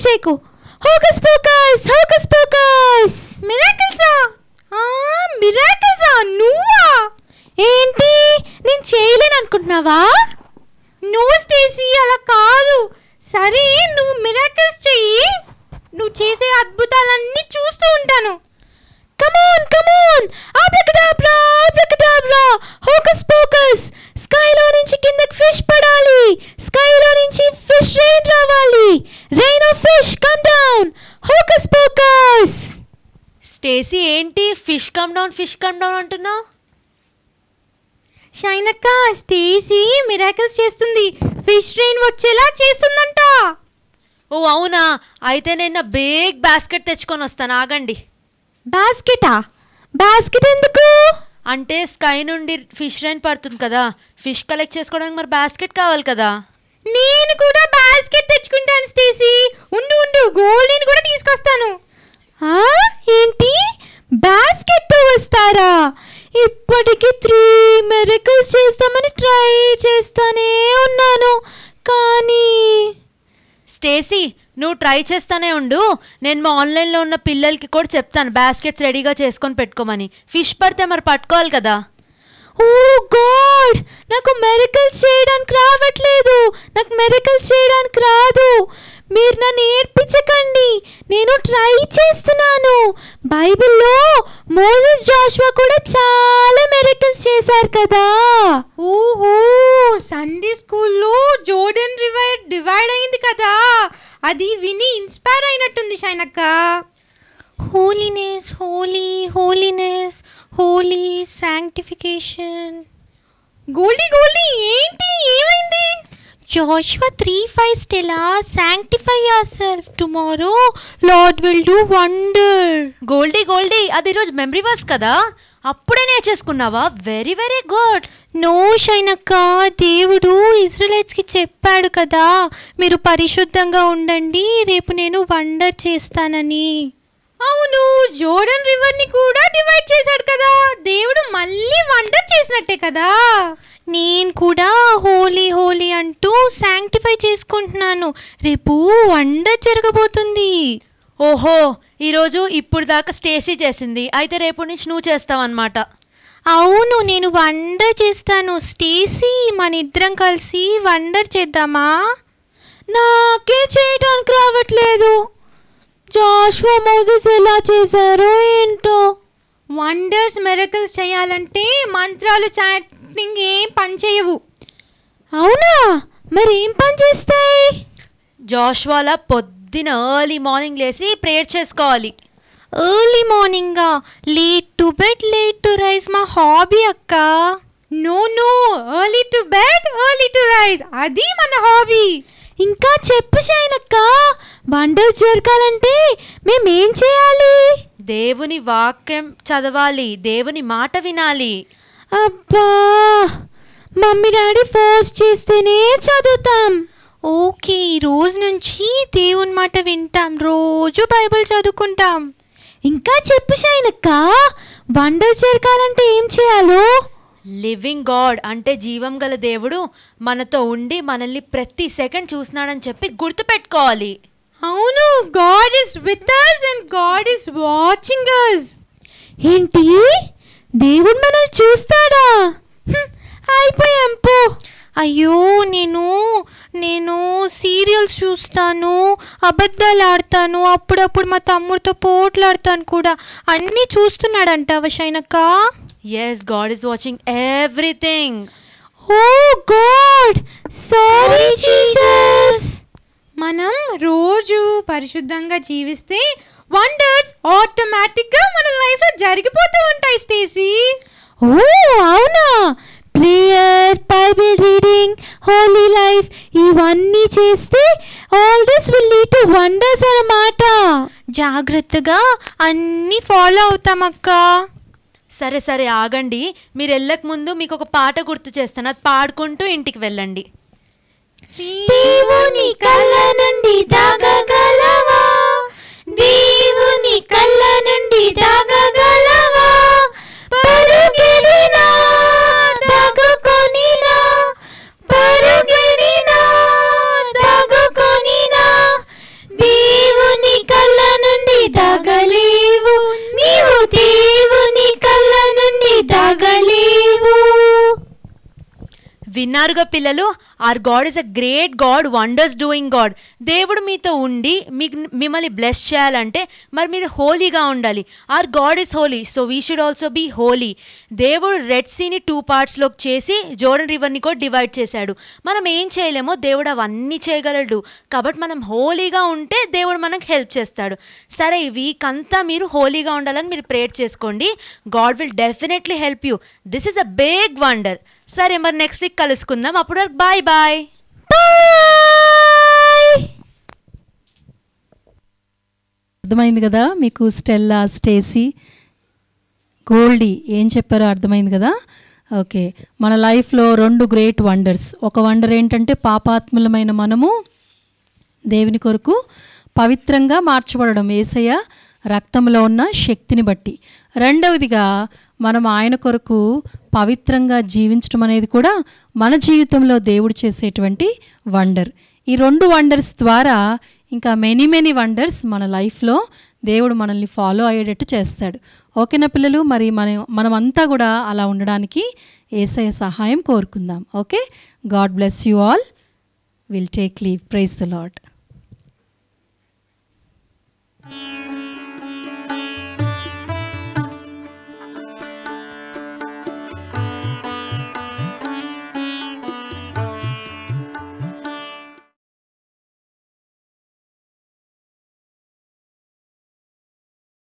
చేయకు. హోకస్ పోకస్ హోకస్ పోకస్. మిరాకిల్సా? మిరాకిల్సా? నువ్వా? ఏంటి, నేను చేయలేను అనుకుంటున్నావా? నో స్టేసీ, అలా కాదు. సరే, నువ్వు మిరాకిల్స్ చెయ్యి. నువ్వు చేసే అద్భుతాలన్నీ చూస్తూ ఉంటాను. Come on come on. అబ్రకడాబ్రా అబ్రకడాబ్రా. హోకస్ పోకస్. స్కైలో నుంచి కిందకి ఫిష్ పడాలి. స్కైలో నుంచి ఫిష్ రెయిన్ రావాలి. Rain of fish come down. Hocus pocus. Stacy, ఏంటి ఫిష్ కమ్ డౌన్ అంటున్నావు? షైనక్క, స్టేసీ మిరాకిల్స్ చేస్తుంది. ఫిష్ రెయిన్ వచ్చేలా చేస్తుందంట. ఓ అవునా? అయితే నేను బిగ్ బాస్కెట్ తెచ్చుకొని వస్తాను, ఆగండి. బాస్కెటా? బాస్కెట్ ఎందుకు? అంటే స్కై నుండి ఫిష్ రెయిన్ పడుతుంది కదా, ఫిష్ కలెక్ట్ చేసుకోవడానికి మరి బాస్కెట్ కావాలి కదా. నేను కూడా బాస్కెట్ తెచ్చుకుంటాను స్టేసీ. ఉండు గోల్డీని కూడా తీసుకొస్తాను. ఏంటి, బాస్కెట్ తో వస్తారా? ఇప్పటికి 3 మిరకల్స్ చేస్తామని ట్రై చేస్తానే ఉన్నాను, కానీ స్టేసీ నువ్వు ట్రై చేస్తానే ఉండు. నేను మా ఆన్లైన్లో ఉన్న పిల్లలకి కూడా చెప్తాను బాస్కెట్స్ రెడీగా చేసుకొని పెట్టుకోమని. ఫిష్ పడితే మరి పట్టుకోవాలి కదా. ఓ గాడ్, నాకు మిరకల్స్ చేయడానికి రావట్లేదు. నాకు మిరకల్స్ చేయడానికి రాదు. మీరు నన్ను ఏడ్పించకండి, నేను ట్రై చేస్తున్నాను. బైబిల్లో మోసెస్ జాషువా కూడా చాలా మిరకల్స్ చేశారు కదా. ఓహో, సండే స్కూల్లో జోర్డన్ రివర్ డివైడ్ అయింది కదా, అది విని ఇన్స్పైర్ అయినట్టుంది షైనక్క. Holiness holy holiness holy sanctification. Goldie ఏంటి, ఏమైంది? Joshua 3:5 Stella, sanctify yourself. Tomorrow Lord will do wonder. Goldie అది ఈరోజు మెమరీ వర్స్ కదా, అప్పుడే నేర్చేసుకున్నావా? Very very good. నో షైనక్క, దేవుడు ఇజ్రాయెలైట్స్కి చెప్పాడు కదా, మీరు పరిశుద్ధంగా ఉండండి, రేపు నేను వండర్ చేస్తానని. అవును, జోర్డన్ రివర్ని కూడా డివైడ్ చేశాడు కదా, దేవుడు మళ్ళీ వండర్ చేసినట్టే కదా. నేను కూడా హోలీ అంటూ శాంక్టిఫై చేసుకుంటున్నాను, రేపు వండర్ జరగబోతుంది. ఓహో, ఈరోజు ఇప్పుడు దాకా స్టేసీ చేసింది, అయితే రేపు నుంచి నువ్వు చేస్తావు అన్నమాట. అవును, నేను వండర్ చేస్తాను. స్టేసీ, మన ఇద్దరం కలిసి వండర్ చేద్దామా? నాకే చేయడానికి రావట్లేదు. జాషువా మోసెస్ ఎలా చేశారో ఏంటో. వండర్స్ మిరకల్స్ చేయాలంటే మంత్రాలు చాటింగ్ ఏం పని చేయవు. అవునా, మరి ఏం పని చేస్తాయి? జాషువాలా పొద్దున ఎర్లీ మార్నింగ్ లేసి ప్రేయర్ చేసుకోవాలి. ఎర్లీ మార్నింగా? Late to bed late to rise మా హాబీ అక్క. No early to bed early to rise, అది మన హాబీ. ఇంకా చెప్పు షైనక్క, వండర్స్ జరగాలంటే మేమేం చేయాలి? దేవుని వాక్యం చదవాలి, దేవుని మాట వినాలి. అబ్బా, మమ్మీ డాడీ ఫోర్స్ చేస్తేనే చదువుతాం. ఓకే, ఈ రోజు నుంచి దేవుని మాట వింటాం, రోజు బైబిల్ చదువుకుంటాం. ఇంకా చెప్పు షైనక్క, వండర్స్ జరగాలంటే ఏం చేయాలో? లివింగ్ గాడ్ అంటే జీవం గల దేవుడు మనతో ఉండి మనల్ని ప్రతి సెకండ్ చూస్తున్నాడని చెప్పి గుర్తుపెట్టుకోవాలి. అవును, God is with us and God is watching us. ఏంటి, దేవుడు మనల్ని చూస్తాడా? అయిపోయాం పో. అయ్యో, నేను సీరియల్స్ చూస్తాను, అబద్ధాలు ఆడతాను, అప్పుడప్పుడు మా తమ్ముడితో పోట్లాడతాను కూడా. అన్నీ చూస్తున్నాడంటావా షైనక్క? Yes, God is watching everything. Oh God, sorry Jesus. మనం రోజు పరిశుద్ధంగా జీవిస్తే వండర్స్ ఆటోమేటిక్గా మన లైఫ్లో జరిగిపోతూ ఉంటాయి స్టేసీ. ఓ అవునా, prayer, Bible reading, Holi life, ఇవన్నీ చేస్తే all this will lead to wonders అన్నమాట. జాగ్రత్తగా అన్నీ ఫాలో అవుతాం అక్క. సరే ఆగండి, మీరు వెళ్ళక ముందు మీకు ఒక పాట గుర్తు చేస్తాను, అది పాడుకుంటూ ఇంటికి వెళ్ళండి. దేవుని కళ్ళ నుండి దాగగలవా, దేవుని కళ్ళ నుండి దాగగలవా, పరుగెడినా దాగుకొనినా, పరుగెడినా దాగుకొనినా, దేవుని విన్నారుగా పిల్లలు, our God is a great God, wonders doing God. దేవుడు మీతో ఉండి మిమ్మల్ని బ్లెస్ చేయాలంటే మరి మీరు హోలీగా ఉండాలి. Our God is holy, so we should also be holy. దేవుడు రెడ్ సీని 2 పార్ట్స్లోకి చేసి జోర్డన్ రివర్ని కూడా డివైడ్ చేశాడు. మనం ఏం చేయలేమో దేవుడు అవన్నీ చేయగలడు. కాబట్టి మనం హోలీగా ఉంటే దేవుడు మనకు హెల్ప్ చేస్తాడు. సరే, ఈ వీక్ అంతా మీరు హోలీగా ఉండాలని మీరు ప్రేయర్ చేసుకోండి. God will definitely help you. This is a big wonder. సరే, మరి నెక్స్ట్ వీక్ కలుసుకుందాం. అప్పుడు వరకు బాయ్ బాయ్. అర్థమైంది కదా మీకు? స్టెల్లా, స్టేసీ, గోల్డీ ఏం చెప్పారో అర్థమైంది కదా? ఓకే, మన లైఫ్లో 2 గ్రేట్ వండర్స్. ఒక వండర్ ఏంటంటే పాపాత్ములమైన మనము దేవుని కొరకు పవిత్రంగా మార్చబడడం యేసయ్య రక్తంలో ఉన్న శక్తిని బట్టి. రెండవదిగా మనం ఆయన కొరకు పవిత్రంగా జీవించడం అనేది కూడా మన జీవితంలో దేవుడు చేసేటువంటి వండర్. ఈ 2 వండర్స్ ద్వారా ఇంకా మెనీ వండర్స్ మన లైఫ్లో దేవుడు మనల్ని ఫాలో అయ్యేటట్టు చేస్తాడు. ఓకేనా పిల్లలు? మరి మనమంతా కూడా అలా ఉండడానికి యేసయ్య సహాయం కోరుకుందాం. Okay, God bless you all. Will take leave. Praise the lord.